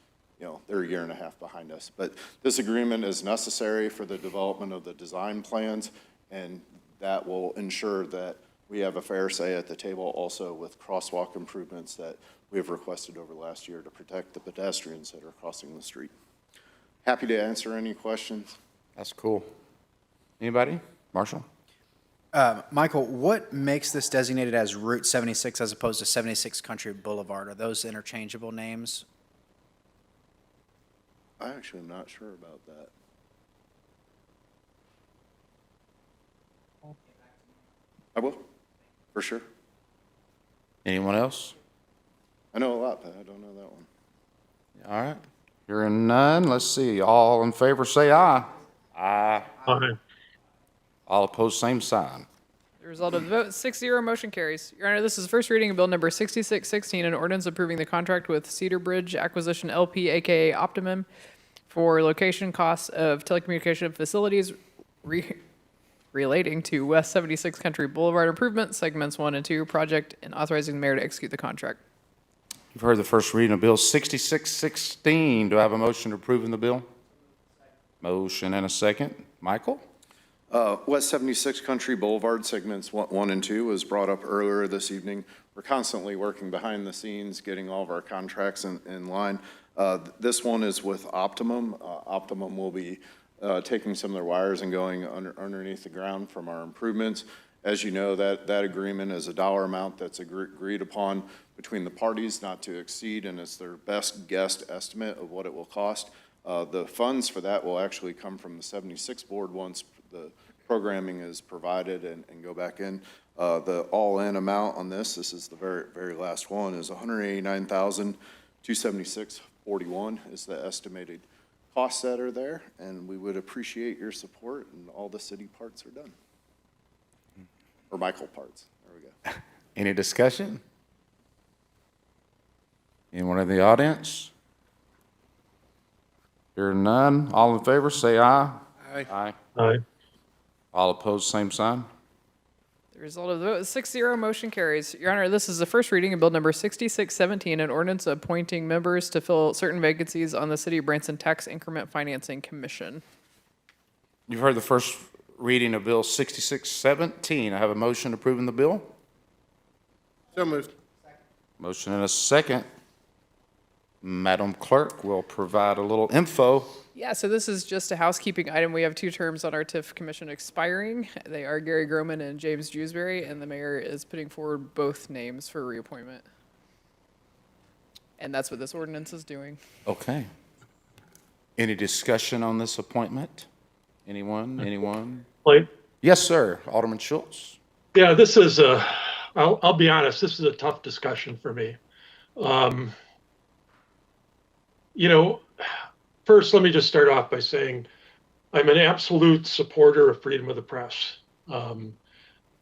They're a year and a half behind us. But this agreement is necessary for the development of the design plans, and that will ensure that we have a fair say at the table also with crosswalk improvements that we have requested over the last year to protect the pedestrians that are crossing the street. Happy to answer any questions. That's cool. Anybody? Marshall? Michael, what makes this designated as Route 76 as opposed to 76 Country Boulevard? Are those interchangeable names? I actually am not sure about that. I will, for sure. Anyone else? I know a lot, but I don't know that one. All right. Hearing none, let's see. All in favor, say aye. Aye. Aye. All opposed, same sign. The result of the vote, 6-0, motion carries. Your Honor, this is the first reading of Bill Number 6616, an ordinance approving the contract with Cedar Bridge Acquisition LP, aka Optimum, for location costs of telecommunication facilities relating to West 76 Country Boulevard improvement, segments 1 and 2, project, and authorizing the mayor to execute the contract. You've heard the first reading of Bill 6616. Do I have a motion approving the bill? Motion and a second. Michael? West 76 Country Boulevard, segments 1 and 2, was brought up earlier this evening. We're constantly working behind the scenes, getting all of our contracts in line. This one is with Optimum. Optimum will be taking some of their wires and going underneath the ground from our improvements. As you know, that agreement is a dollar amount that's agreed upon between the parties not to exceed, and it's their best guessed estimate of what it will cost. The funds for that will actually come from the 76 board once the programming is provided and go back in. The all-in amount on this is the very last one, is $189,276.41 is the estimated costs that are there, and we would appreciate your support, and all the city parts are done. Or Michael parts, there we go. Any discussion? Anyone in the audience? Hearing none, all in favor, say aye. Aye. Aye. Aye. All opposed, same sign. The result of the vote is 6-0, motion carries. Your Honor, this is the first reading of Bill number 6617, an ordinance appointing members to fill certain vacancies on the City of Branson Tax Increment Financing Commission. You've heard the first reading of Bill 6617. I have a motion approving the bill. So moved. Motion and a second. Madam Clerk will provide a little info. Yeah, so this is just a housekeeping item. We have 2 terms on our TIF commission expiring. They are Gary Groman and James Jewsbury, and the mayor is putting forward both names for reappointment. And that's what this ordinance is doing. Okay. Any discussion on this appointment? Anyone? Like, Yes, sir. Alderman Schultz. yeah, this is I'll be honest, this is a tough discussion for me. First, let me just start off by saying I'm an absolute supporter of freedom of the press. And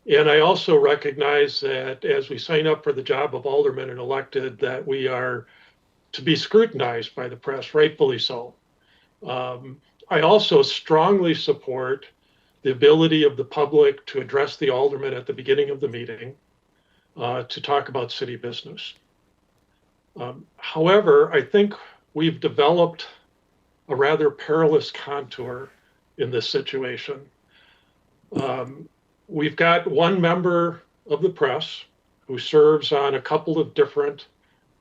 I also recognize that as we sign up for the job of alderman and elected, that we are to be scrutinized by the press, rightfully so. I also strongly support the ability of the public to address the alderman at the beginning of the meeting to talk about city business. However, I think we've developed a rather perilous contour in this situation. We've got one member of the press who serves on a couple of different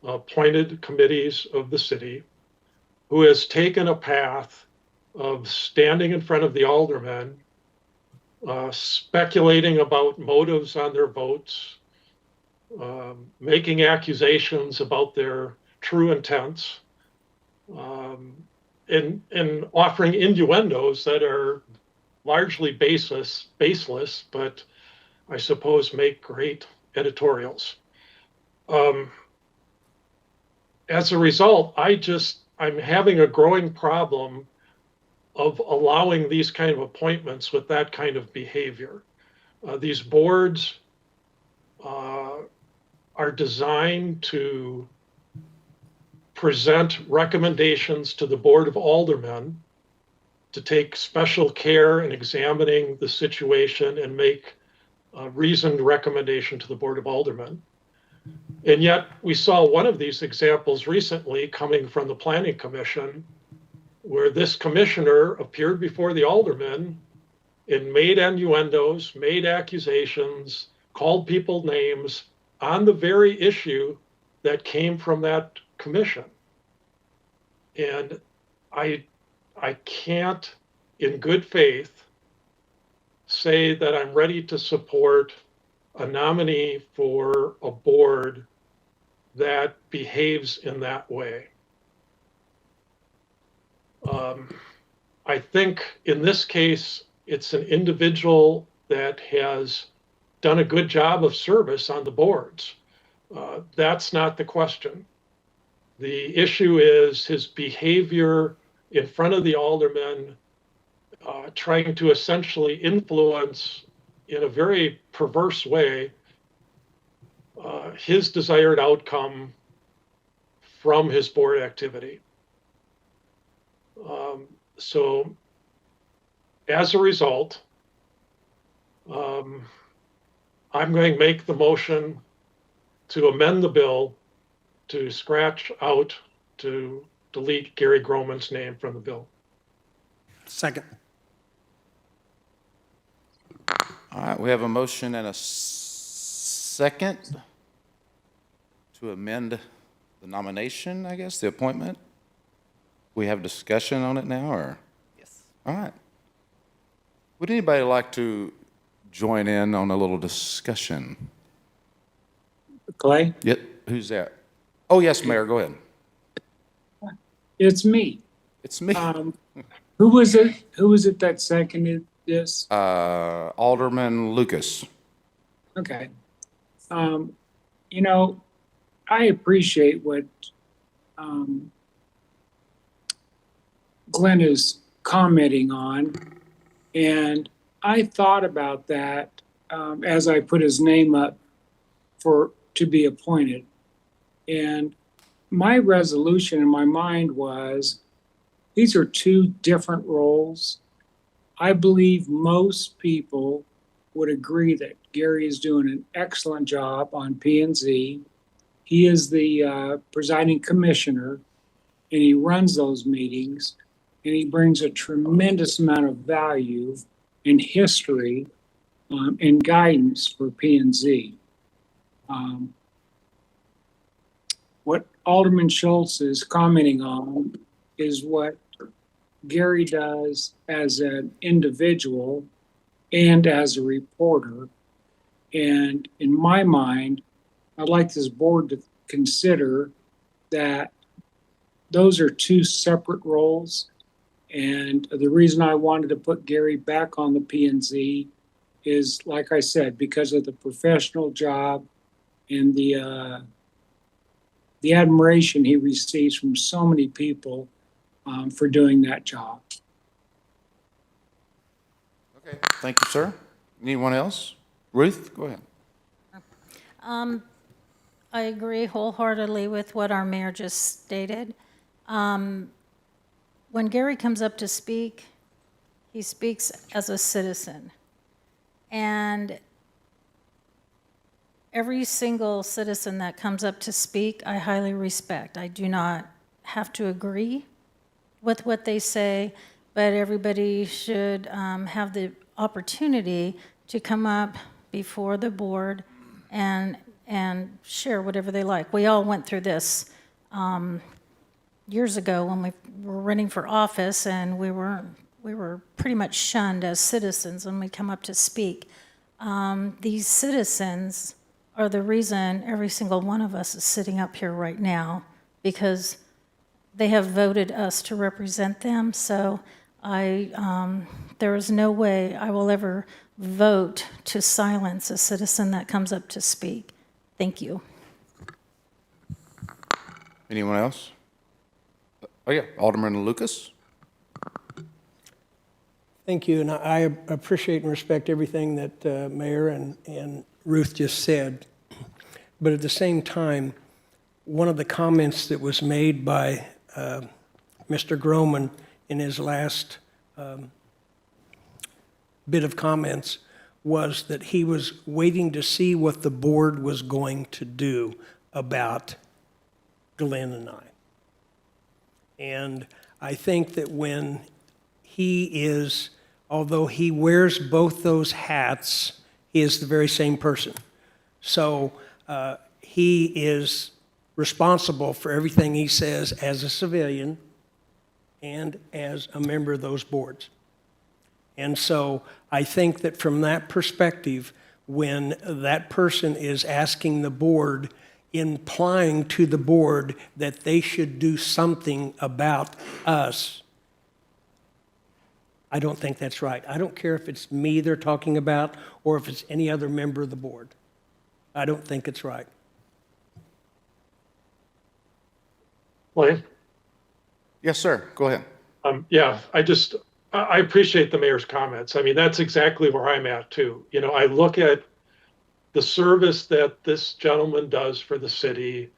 appointed committees of the city, who has taken a path of standing in front of the aldermen, speculating about motives on their votes, making accusations about their true intents, and offering innuendos that are largely baseless, but I suppose make great editorials. As a result, I'm having a growing problem of allowing these kind of appointments with that kind of behavior. These boards are designed to present recommendations to the Board of Aldermen to take special care in examining the situation and make a reasoned recommendation to the Board of Aldermen. And yet we saw one of these examples recently coming from the Planning Commission, where this commissioner appeared before the aldermen and made innuendos, made accusations, called people names on the very issue that came from that commission. And I can't, in good faith, say that I'm ready to support a nominee for a board that behaves in that way. I think in this case, it's an individual that has done a good job of service on the boards. That's not the question. The issue is his behavior in front of the aldermen, trying to essentially influence in a very perverse way his desired outcome from his board activity. So as a result, I'm going to make the motion to amend the bill to scratch out, to delete Gary Groman's name from the bill. Second. All right, we have a motion and a second to amend the nomination, I guess, the appointment. We have discussion on it now, or? Yes. All right. Would anybody like to join in on a little discussion? Clay, Yep, who's that? Oh, yes, Mayor, go ahead. it's me. It's me. Who was it? Who was it that seconded this? Alderman Lucas. Okay. You know, I appreciate what Glenn is commenting on, and I thought about that as I put his name up to be appointed. And my resolution in my mind was, these are two different roles. I believe most people would agree that Gary is doing an excellent job on P&Z. He is the presiding commissioner, and he runs those meetings, and he brings a tremendous amount of value and history and guidance for P&Z. What Alderman Schultz is commenting on is what Gary does as an individual and as a reporter. And in my mind, I'd like this board to consider that those are two separate roles. And the reason I wanted to put Gary back on the P&Z is, like I said, because of the professional job and the admiration he receives from so many people for doing that job. Okay, thank you, sir. Anyone else? Ruth, go ahead. I agree wholeheartedly with what our mayor just stated. When Gary comes up to speak, he speaks as a citizen. And every single citizen that comes up to speak, I highly respect. I do not have to agree with what they say, but everybody should have the opportunity to come up before the board and share whatever they like. We all went through this years ago when we were running for office, and we were pretty much shunned as citizens when we come up to speak. These citizens are the reason every single one of us is sitting up here right now, because they have voted us to represent them. So there is no way I will ever vote to silence a citizen that comes up to speak. Thank you. Anyone else? Oh, yeah, Alderman Lucas. Thank you, and I appreciate and respect everything that Mayor and Ruth just said. But at the same time, one of the comments that was made by Mr. Groman in his last bit of comments was that he was waiting to see what the board was going to do about Glenn and I. And I think that when he is, although he wears both those hats, he is the very same person. So he is responsible for everything he says as a civilian and as a member of those boards. And so I think that from that perspective, when that person is asking the board, implying to the board that they should do something about us, I don't think that's right. I don't care if it's me they're talking about or if it's any other member of the board. I don't think it's right. Wayne? Yes, sir. Go ahead. Yeah, I appreciate the mayor's comments. I mean, that's exactly where I'm at too. You know, I look at the service that this gentleman does for the city,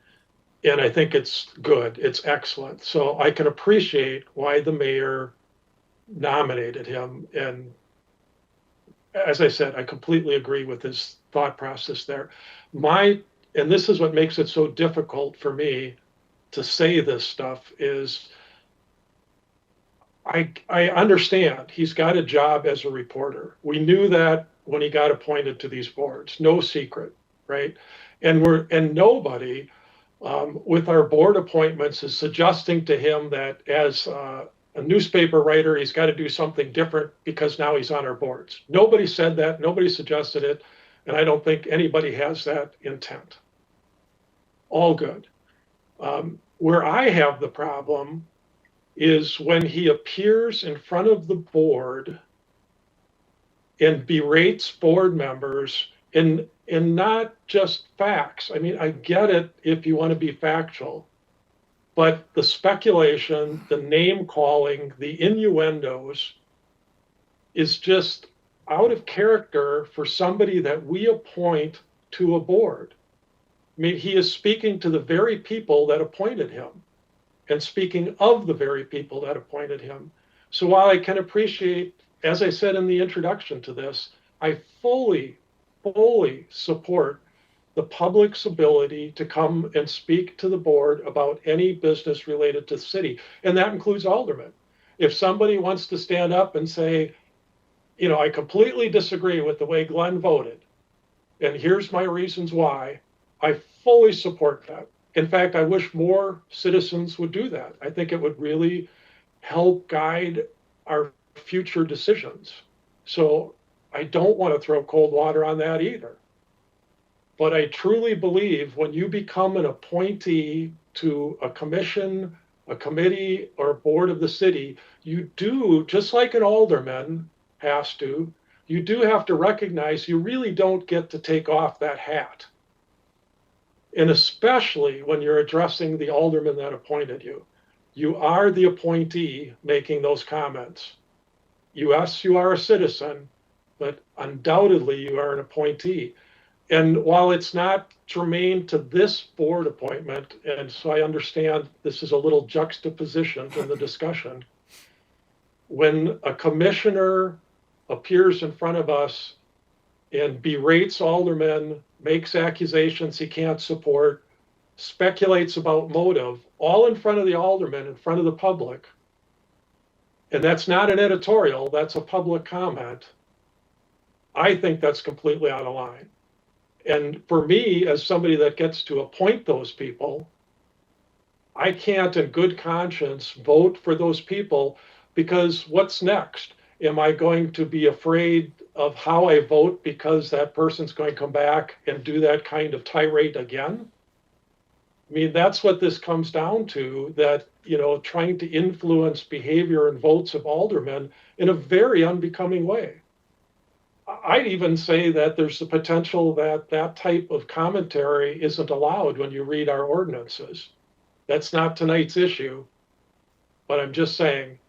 and I think it's good. It's excellent. So I can appreciate why the mayor nominated him. And as I said, I completely agree with his thought process there. And this is what makes it so difficult for me to say this stuff is I understand he's got a job as a reporter. We knew that when he got appointed to these boards, no secret, right? And nobody with our board appointments is suggesting to him that as a newspaper writer, he's got to do something different because now he's on our boards. Nobody said that, nobody suggested it, and I don't think anybody has that intent. All good. Where I have the problem is when he appears in front of the board and berates board members in not just facts. I mean, I get it if you want to be factual, but the speculation, the name calling, the innuendos is just out of character for somebody that we appoint to a board. I mean, he is speaking to the very people that appointed him and speaking of the very people that appointed him. So while I can appreciate, as I said in the introduction to this, I fully support the public's ability to come and speak to the board about any business related to the city, and that includes aldermen. If somebody wants to stand up and say, you know, I completely disagree with the way Glenn voted, and here's my reasons why, I fully support that. In fact, I wish more citizens would do that. I think it would really help guide our future decisions. So I don't want to throw cold water on that either. But I truly believe when you become an appointee to a commission, a committee, or a board of the city, you do, just like an alderman has to, you do have to recognize you really don't get to take off that hat. And especially when you're addressing the alderman that appointed you. You are the appointee making those comments. Yes, you are a citizen, but undoubtedly you are an appointee. And while it's not germane to this board appointment, and so I understand this is a little juxtaposition in the discussion, when a commissioner appears in front of us and berates aldermen, makes accusations he can't support, speculates about motive, all in front of the aldermen, in front of the public, and that's not an editorial, that's a public comment, I think that's completely out of line. And for me, as somebody that gets to appoint those people, I can't in good conscience vote for those people because what's next? Am I going to be afraid of how I vote because that person's going to come back and do that kind of tirade again? I mean, that's what this comes down to, that, you know, trying to influence behavior and votes of aldermen in a very unbecoming way. I'd even say that there's the potential that that type of commentary isn't allowed when you read our ordinances. That's not tonight's issue, but I'm just saying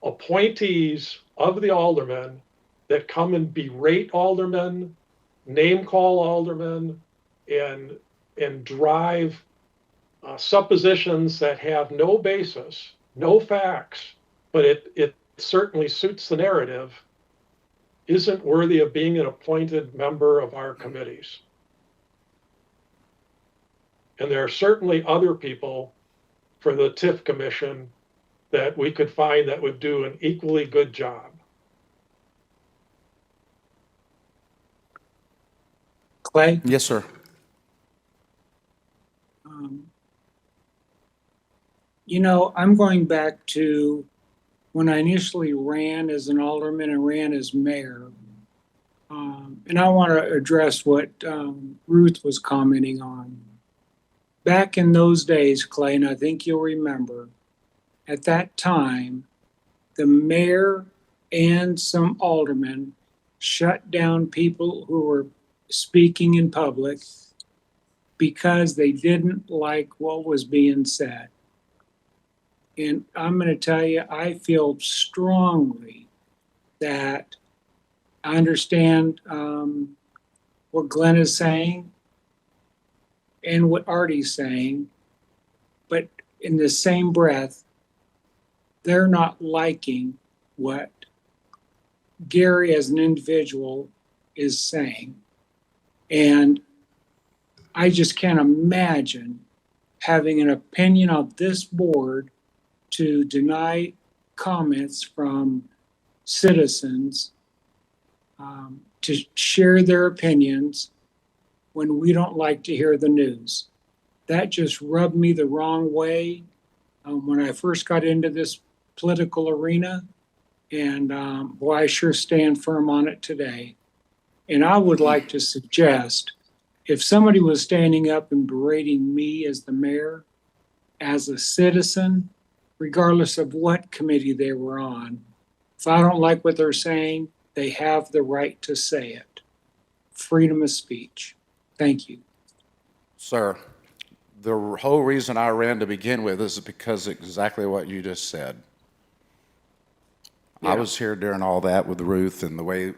appointees of the aldermen that come and berate aldermen, name call aldermen, and drive suppositions that have no basis, no facts, but it certainly suits the narrative, isn't worthy of being an appointed member of our committees. And there are certainly other people for the TIF Commission that we could find that would do an equally good job. Clay? Yes, sir. You know, I'm going back to when I initially ran as an alderman and ran as mayor. And I want to address what Ruth was commenting on. Back in those days, Clay, and I think you'll remember, at that time, the mayor and some aldermen shut down people who were speaking in public because they didn't like what was being said. And I'm going to tell you, I feel strongly that I understand what Glenn is saying and what Artie's saying, but in the same breath, they're not liking what Gary as an individual is saying. And I just can't imagine having an opinion of this board to deny comments from citizens to share their opinions when we don't like to hear the news. That just rubbed me the wrong way when I first got into this political arena. And boy, I sure stand firm on it today. And I would like to suggest if somebody was standing up and berating me as the mayor, as a citizen, regardless of what committee they were on, if I don't like what they're saying, they have the right to say it. Freedom of speech. Thank you. Sir, the whole reason I ran to begin with is because exactly what you just said. I was here during all that with Ruth and the way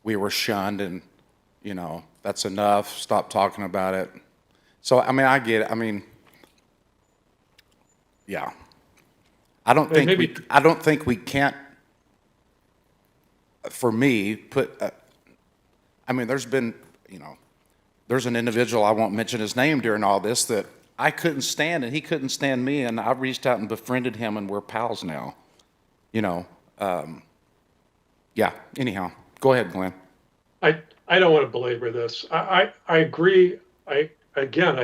we were shunned and, you know, that's enough, stop talking about it. So, I mean, I get it. I mean, yeah. I don't think we can't, for me, put, I mean, there's been, you know, there's an individual, I won't mention his name during all this, that I couldn't stand and he couldn't stand me, and I reached out and befriended him and we're pals now. You know, yeah, anyhow, go ahead, Glenn. I don't want to belabor this. I agree. I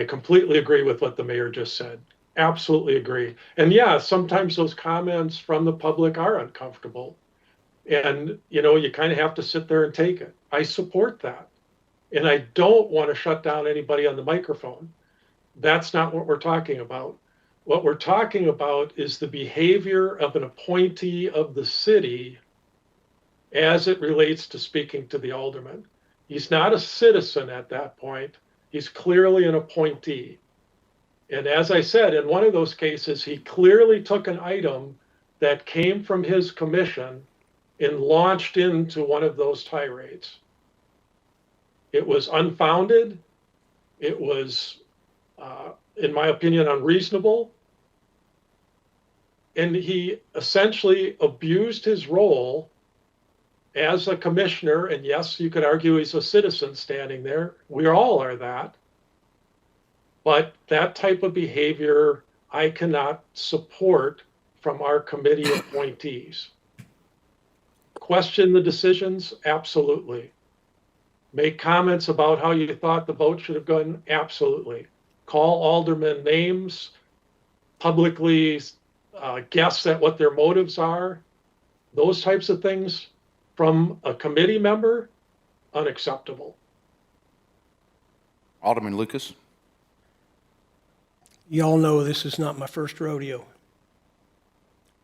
completely agree with what the mayor just said. Absolutely agree. And yeah, sometimes those comments from the public are uncomfortable. And, you know, you kind of have to sit there and take it. I support that. And I don't want to shut down anybody on the microphone. That's not what we're talking about. What we're talking about is the behavior of an appointee of the city as it relates to speaking to the alderman. He's not a citizen at that point. He's clearly an appointee. And as I said, in one of those cases, he clearly took an item that came from his commission and launched into one of those tirades. It was unfounded. It was, in my opinion, unreasonable. And he essentially abused his role as a commissioner. And yes, you could argue he's a citizen standing there. We all are that. But that type of behavior, I cannot support from our committee appointees. Question the decisions? Absolutely. Make comments about how you thought the vote should have gone? Absolutely. Call aldermen names, publicly guess at what their motives are. Those types of things from a committee member, unacceptable. Alderman Lucas. Y'all know this is not my first rodeo.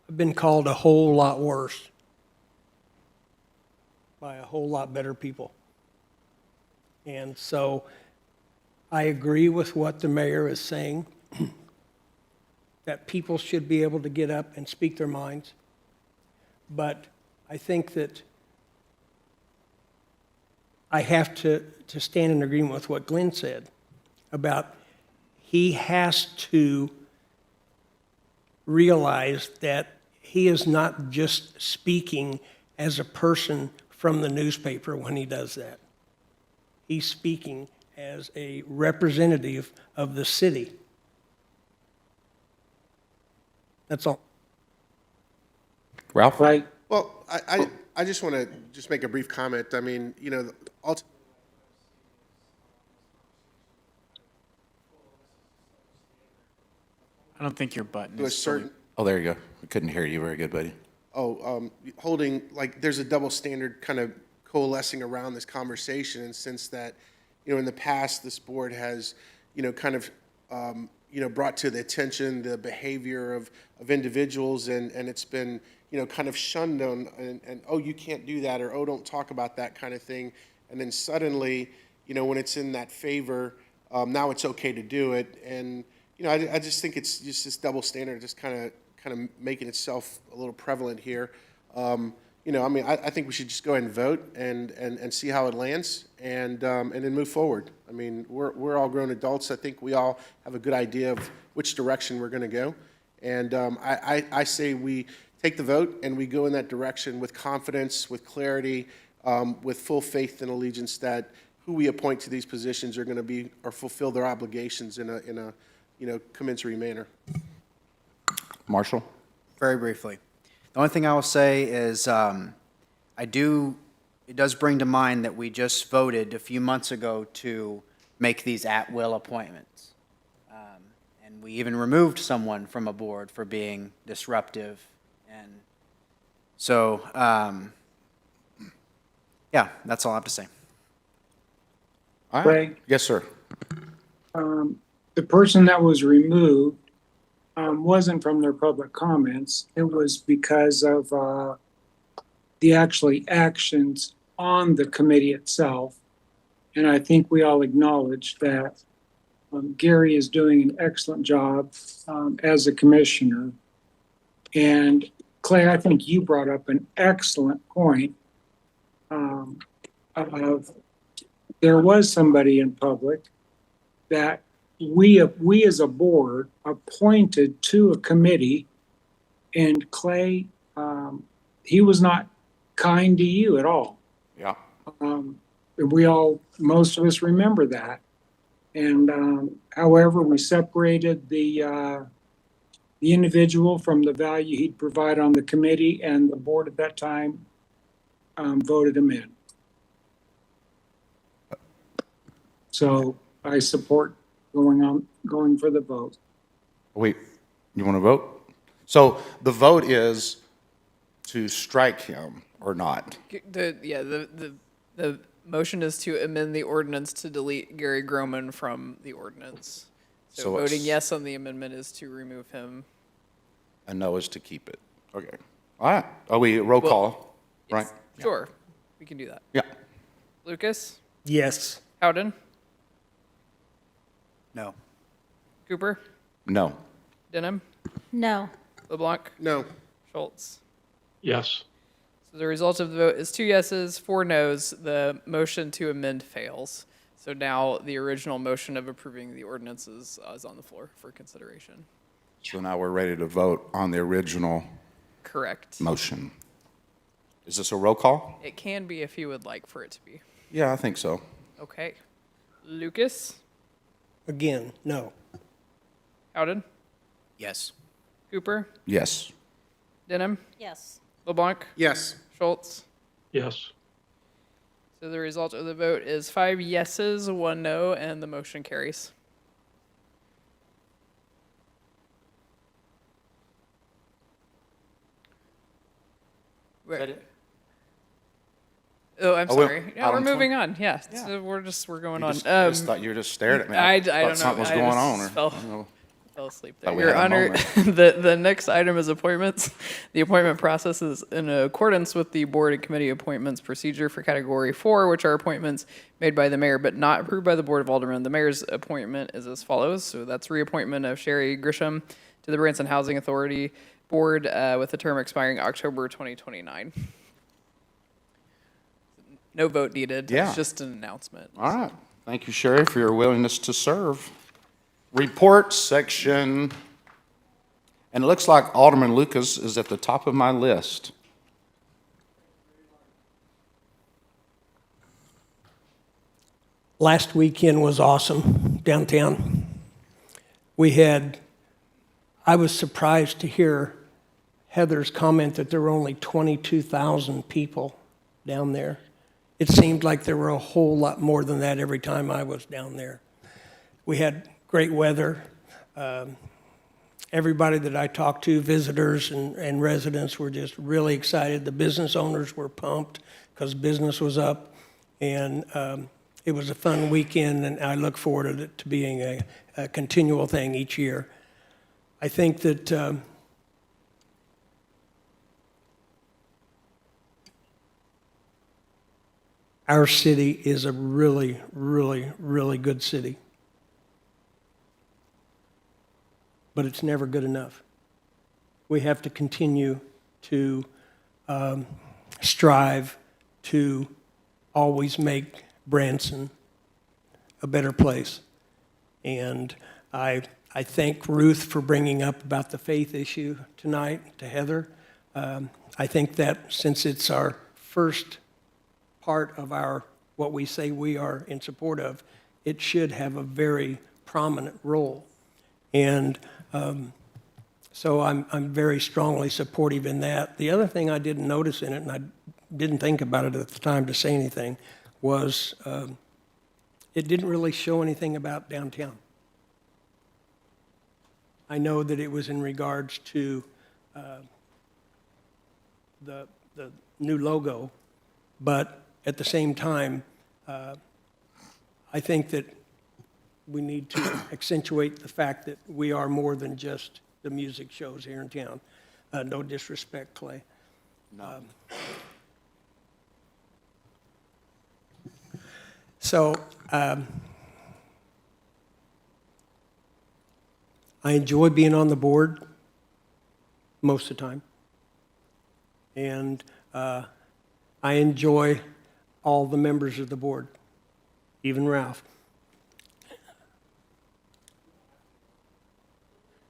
I've been called a whole lot worse by a whole lot better people. And so I agree with what the mayor is saying, that people should be able to get up and speak their minds. But I think that I have to stand in agreement with what Glenn said about he has to realize that he is not just speaking as a person from the newspaper when he does that. He's speaking as a representative of the city. That's all. Ralph? Right. Well, I just want to just make a brief comment. I mean, you know, ultimately, I don't think your button to a is certain, Oh, there you go. I couldn't hear you very good, buddy. holding, like, there's a double standard kind of coalescing around this conversation, and since that, you know, in the past, this board has, you know, kind of, you know, brought to the attention the behavior of individuals, and it's been, you know, kind of shunned on, and oh, you can't do that, or oh, don't talk about that kind of thing. And then suddenly, you know, when it's in that favor, now it's okay to do it. And, you know, I just think it's just this double standard just kind of making itself a little prevalent here. You know, I mean, I think we should just go ahead and vote and see how it lands and then move forward. I mean, we're all grown adults. I think we all have a good idea of which direction we're going to go. And I say we take the vote and we go in that direction with confidence, with clarity, with full faith and allegiance that who we appoint to these positions are going to be or fulfill their obligations in a commensurate manner. Marshall? Very briefly. The only thing I will say is, it does bring to mind that we just voted a few months ago to make these at-will appointments. And we even removed someone from a board for being disruptive. And so, yeah, that's all I have to say. All right. Craig? Yes, sir. The person that was removed wasn't from their public comments. It was because of the actually actions on the committee itself. And I think we all acknowledge that Gary is doing an excellent job as a commissioner. And Clay, I think you brought up an excellent point of there was somebody in public that we as a board appointed to a committee, and Clay, he was not kind to you at all. Yeah. Most of us remember that. And however, we separated the individual from the value he'd provide on the committee, and the board at that time voted him in. So I support going for the vote. Wait, you want to vote? So the vote is to strike him or not? The motion is to amend the ordinance to delete Gary Groman from the ordinance. So So it's- voting yes on the amendment is to remove him. A no is to keep it. Okay. All right. Are we roll call, right? Sure, we can do that. Yeah. Lucas? Yes. Howden? No. Cooper? No. Denham? No. LeBlanc? No. Schultz? Yes. So the result of the vote is 2 yeses, 4 nos. The motion to amend fails. So now the original motion of approving the ordinances is on the floor for consideration. So now we're ready to vote on the original Correct. motion. Is this a roll call? It can be if you would like for it to be. Yeah, I think so. Okay. Lucas? Again, no. Howden? Yes. Cooper? Yes. Denham? Yes. LeBlanc? Yes. Schultz? Yes. So the result of the vote is 5 yeses, 1 no, and the motion carries. Oh, I'm sorry. Yeah, we're item moving 20. on. Yeah, Yeah. so we're going You on. just, I just thought you were just staring at me. I thought don't know. something was I going just on. Or, fell- I don't know. Fell asleep Thought there. we Your had a Honor, moment. the next item is appointments. The appointment process is in accordance with the board and committee appointments procedure for category 4, which are appointments made by the mayor but not approved by the Board of Aldermen. The mayor's appointment is as follows. So that's reappointment of Sherry Grisham to the Branson Housing Authority Board with a term expiring October 2029. No vote needed. Yeah. It's just an announcement. All right. Thank you, Sherry, for your willingness to serve. Report section. And it looks like Alderman Lucas is at the top of my list. Last weekend was awesome downtown. I was surprised to hear Heather's comment that there were only 22,000 people down there. It seemed like there were a whole lot more than that every time I was down there. We had great weather. Everybody that I talked to, visitors and residents, were just really excited. The business owners were pumped because business was up. And it was a fun weekend, and I look forward to it to being a continual thing each year. I think that our city is a really, really, really good city. But it's never good enough. We have to continue to strive to always make Branson a better place. And I thank Ruth for bringing up about the faith issue tonight to Heather. I think that since it's our first part of our, what we say we are in support of, it should have a very prominent role. And so I'm very strongly supportive in that. The other thing I didn't notice in it, and I didn't think about it at the time to say anything, was it didn't really show anything about downtown. I know that it was in regards to the new logo, but at the same time, I think that we need to accentuate the fact that we are more than just the music shows here in town. No disrespect, Clay. No. So I enjoy being on the board most of the time. And I enjoy all the members of the board, even Ralph.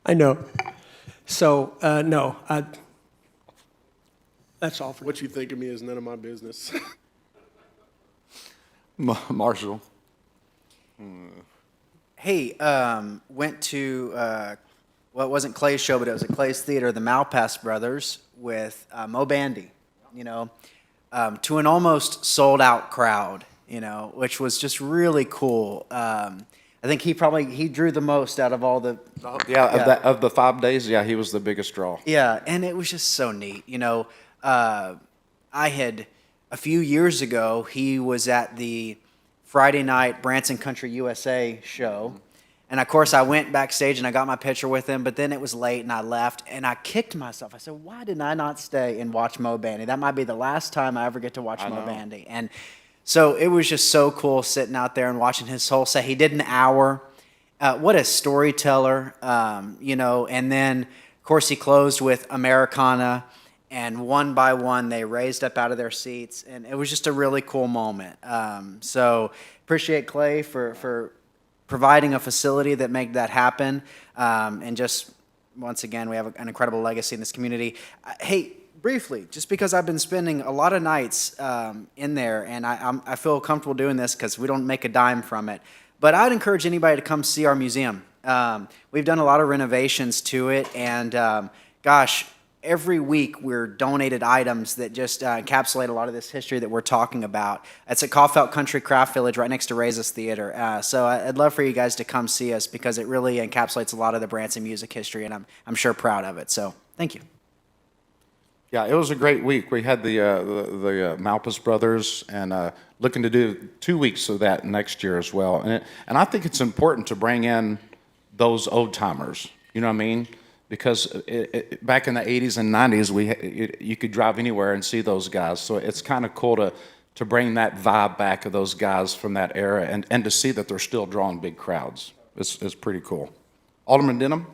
I know. So, no, that's all for What you think of me is none of my business. Marshall. Hey, went to, well, it wasn't Clay's show, but it was at Clay's Theater, the Malpass Brothers with Mo Bandy, you know, to an almost sold-out crowd, you know, which was just really cool. I think he drew the most out of all the... Of the 5 days, yeah, he was the biggest draw. Yeah, and it was just so neat. You know, I had, a few years ago, he was at the Friday night Branson Country USA show. And of course, I went backstage and I got my picture with him, but then it was late and I left and I kicked myself. I said, why did I not stay and watch Mo Bandy? That might be the last time I ever get to watch Mo Bandy. And so it was just so cool sitting out there and watching his whole set. He did an hour. What a storyteller, you know. And then, of course, he closed with Americana. And one by one, they raised up out of their seats. And it was just a really cool moment. So appreciate Clay for providing a facility that made that happen. And just, once again, we have an incredible legacy in this community. Hey, briefly, just because I've been spending a lot of nights in there, and I feel comfortable doing this because we don't make a dime from it, but I'd encourage anybody to come see our museum. We've done a lot of renovations to it, and gosh, every week we're donated items that just encapsulate a lot of this history that we're talking about. It's at Caulfield Country Craft Village right next to Raises Theater. So I'd love for you guys to come see us because it really encapsulates a lot of the Branson music history, and I'm sure proud of it. So thank you. Yeah, it was a great week. We had the Malpass Brothers, and looking to do 2 weeks of that next year as well. And I think it's important to bring in those old timers. You know what I mean? Because back in the 80s and 90s, you could drive anywhere and see those guys. So it's kind of cool to bring that vibe back of those guys from that era, and to see that they're still drawing big crowds. It's pretty cool. Alderman Denham?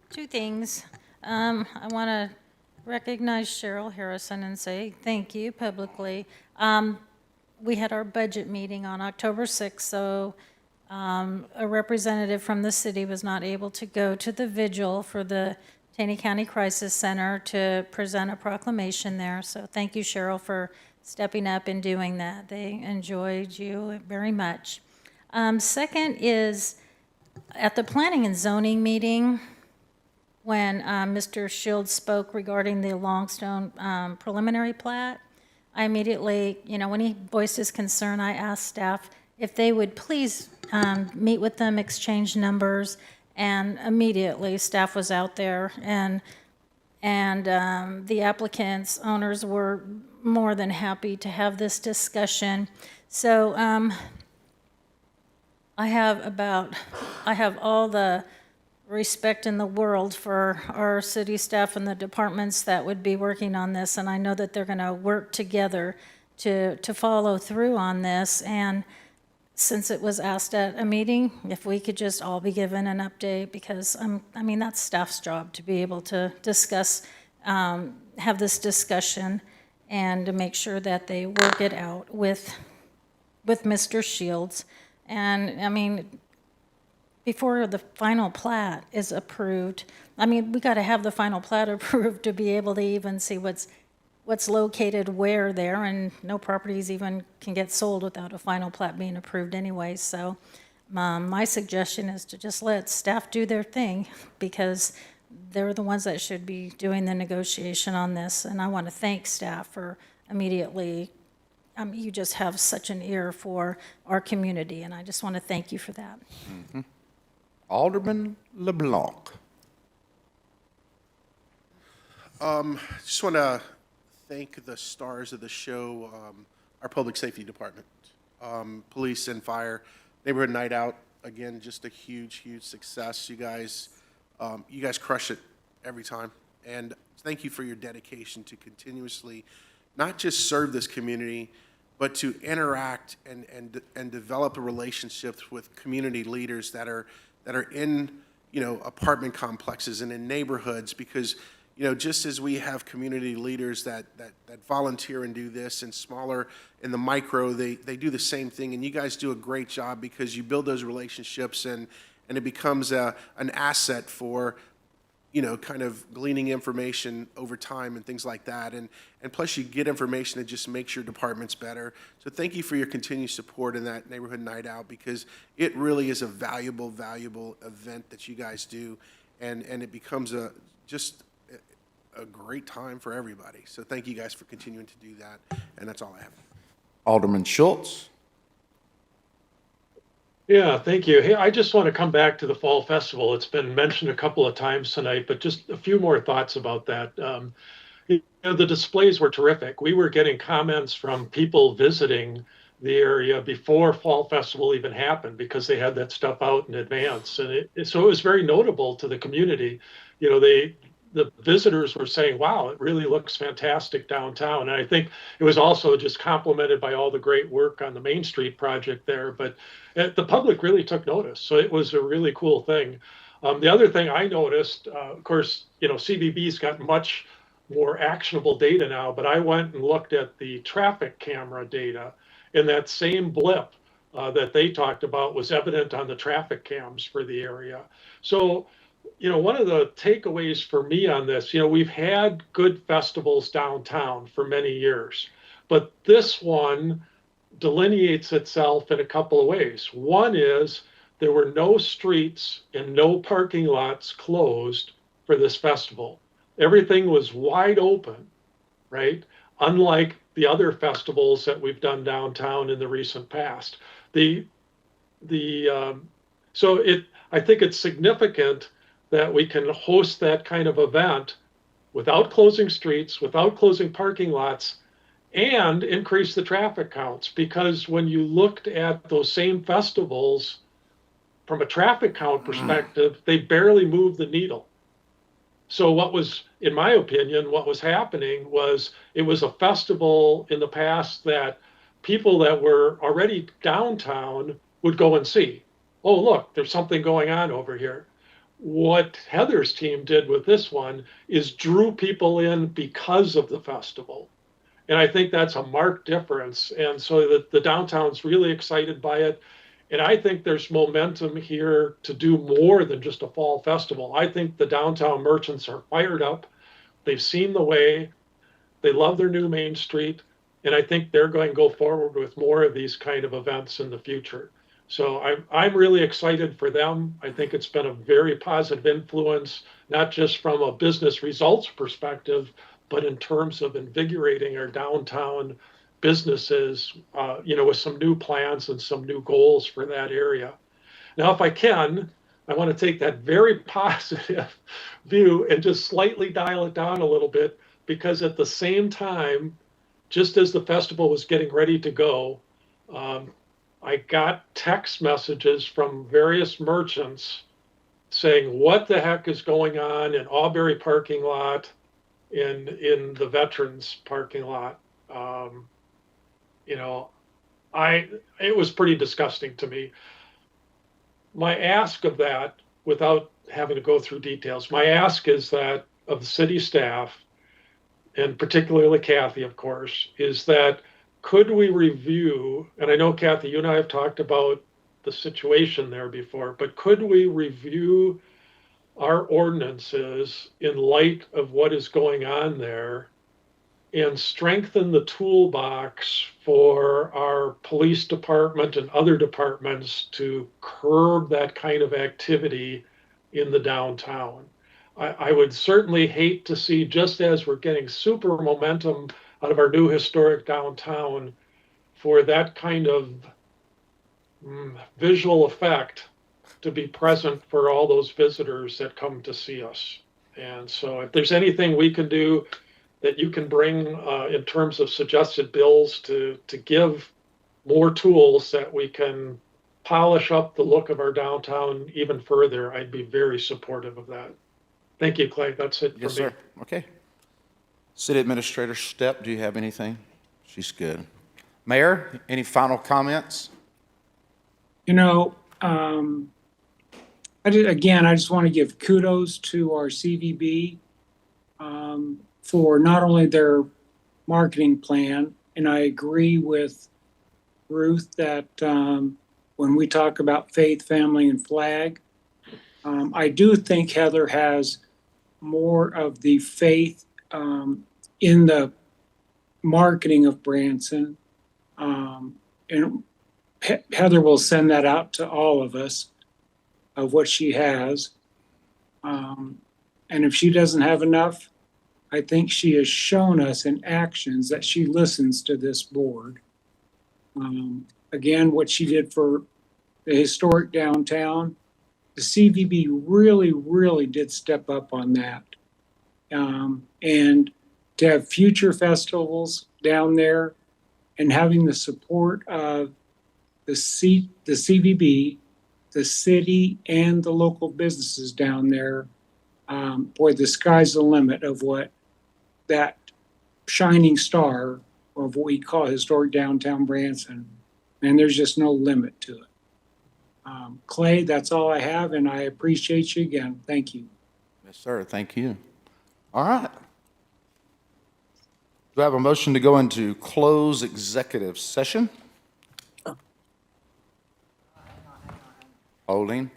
Two things. I want to recognize Cheryl Harrison and say thank you publicly. We had our budget meeting on October 6th, so a representative from the city was not able to go to the vigil for the Taney County Crisis Center to present a proclamation there. So thank you, Cheryl, for stepping up and doing that. They enjoyed you very much. Second is, at the Planning and Zoning meeting, when Mr. Shields spoke regarding the Longstone preliminary plat, I immediately, you know, when he voiced his concern, I asked staff if they would please meet with them, exchange numbers, and immediately staff was out there, and the applicants, owners were more than happy to have this discussion. So I have all the respect in the world for our city staff and the departments that would be working on this, and I know that they're going to work together to follow through on this. And since it was asked at a meeting, if we could just all be given an update, because I mean, that's staff's job to be able to discuss, have this discussion, and to make sure that they work it out with Mr. Shields. And I mean, before the final plat is approved, I mean, we got to have the final plat approved to be able to even see what's located where there, and no properties even can get sold without a final plat being approved anyway. So my suggestion is to just let staff do their thing, because they're the ones that should be doing the negotiation on this. And I want to thank staff for immediately, you just have such an ear for our community, and I just want to thank you for that. Alderman LeBlanc. Just want to thank the stars of the show, our public safety department, police and fire. Neighborhood Night Out, again, just a huge, huge success. You guys crush it every time. And thank you for your dedication to continuously not just serve this community, but to interact and develop a relationships with community leaders that are in, apartment complexes and in neighborhoods, because just as we have community leaders that volunteer and do this, and smaller in the micro, they do the same thing. And you guys do a great job, because you build those relationships, and it becomes an asset for, kind of gleaning information over time and things like that. And plus you get information that just makes your departments better. So thank you for your continued support in that Neighborhood Night Out, because it really is a valuable, valuable event that you guys do. And it becomes just a great time for everybody. So thank you guys for continuing to do that. And that's all I have. Alderman Schultz. Yeah, thank you. Hey, I just want to come back to the Fall Festival. It's been mentioned a couple of times tonight, but just a few more thoughts about that. The displays were terrific. We were getting comments from people visiting the area before Fall Festival even happened, because they had that stuff out in advance. And so it was very notable to the community. The visitors were saying, wow, it really looks fantastic downtown. And I think it was also just complemented by all the great work on the Main Street project there. But the public really took notice. So it was a really cool thing. The other thing I noticed, of course, CBB's got much more actionable data now, but I went and looked at the traffic camera data, and that same blip that they talked about was evident on the traffic cams for the area. So one of the takeaways for me on this, we've had good festivals downtown for many years, but this one delineates itself in a couple of ways. One is there were no streets and no parking lots closed for this festival. Everything was wide open, right? Unlike the other festivals that we've done downtown in the recent past. I think it's significant that we can host that kind of event without closing streets, without closing parking lots, and increase the traffic counts. Because when you looked at those same festivals from a traffic count perspective, they barely moved the needle. So what was, in my opinion, what was happening was it was a festival in the past that people that were already downtown would go and see. Oh, look, there's something going on over here. What Heather's team did with this one is drew people in because of the festival. And I think that's a marked difference. And so the downtown's really excited by it. And I think there's momentum here to do more than just a fall festival. I think the downtown merchants are fired up. They've seen the way. They love their new Main Street. And I think they're going to go forward with more of these kind of events in the future. So I'm really excited for them. I think it's been a very positive influence, not just from a business results perspective, but in terms of invigorating our downtown businesses, with some new plans and some new goals for that area. Now, if I can, I want to take that very positive view and just slightly dial it down a little bit, because at the same time, just as the festival was getting ready to go, I got text messages from various merchants saying, what the heck is going on in Auberry parking lot, in the Veterans parking lot? It was pretty disgusting to me. My ask of that, without having to go through details, my ask is that of the city staff, and particularly Kathy, of course, is that could we review, and I know, Kathy, you and I have talked about the situation there before, but could we review our ordinances in light of what is going on there and strengthen the toolbox for our police department and other departments to curb that kind of activity in the downtown? I would certainly hate to see, just as we're getting super momentum out of our new historic downtown, for that kind of visual effect to be present for all those visitors that come to see us. And so if there's anything we can do that you can bring in terms of suggested bills to give more tools that we can polish up the look of our downtown even further, I'd be very supportive of that. Thank you, Clay. That's it for Yes, me. sir. Okay. City Administrator Stepp, do you have anything? She's good. Mayor, any final comments? You know, again, I just want to give kudos to our CVB for not only their marketing plan, and I agree with Ruth that when we talk about faith, family, and flag, I do think Heather has more of the faith in the marketing of Branson. And Heather will send that out to all of us of what she has. And if she doesn't have enough, I think she has shown us in actions that she listens to this board. Again, what she did for the historic downtown, the CVB really did step up on that. And to have future festivals down there and having the support of the CVB, the city, and the local businesses down there, boy, the sky's the limit of what that shining star of what we call historic downtown Branson, and there's just no limit to it. Clay, that's all I have, and I appreciate you again. Thank you. Yes, sir. Thank you. All right. Do I have a motion to go into closed executive session? Holding.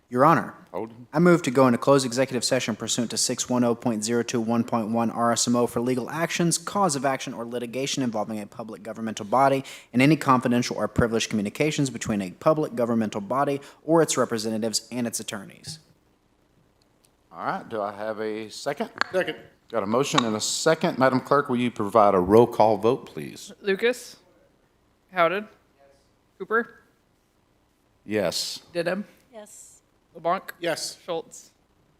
Your Honor, Holding. I move to go into closed executive session pursuant to 610.021.1 RSMO for legal actions, cause of action, or litigation involving a public governmental body and any confidential or privileged communications between a public governmental body or its representatives and its attorneys. All right. Do I have a second? Second. Got a motion and a second. Madam Clerk, will you provide a roll call vote, please? Lucas? Howden? Cooper? Yes. Didham? Yes. LeBlanc? Yes. Schultz?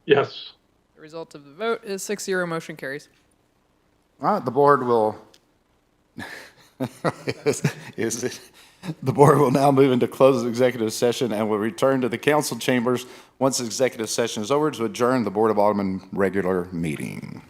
Yes. The result of the vote is 6-0, motion carries. All right, the board will, is it? The board will now move into closed executive session and will return to the council chambers once the executive session is over to adjourn the Board of Aldermen regular meeting.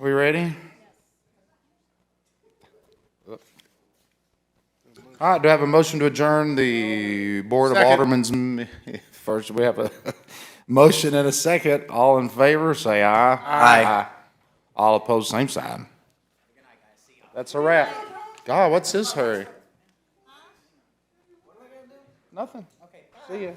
We ready? All right, do I have a motion to adjourn the Board of Aldermen's? First, we have a motion and a second. All in favor, say aye. Aye. All opposed, same sign. That's a wrap. God, what's this hurry? Nothing. Okay. See ya.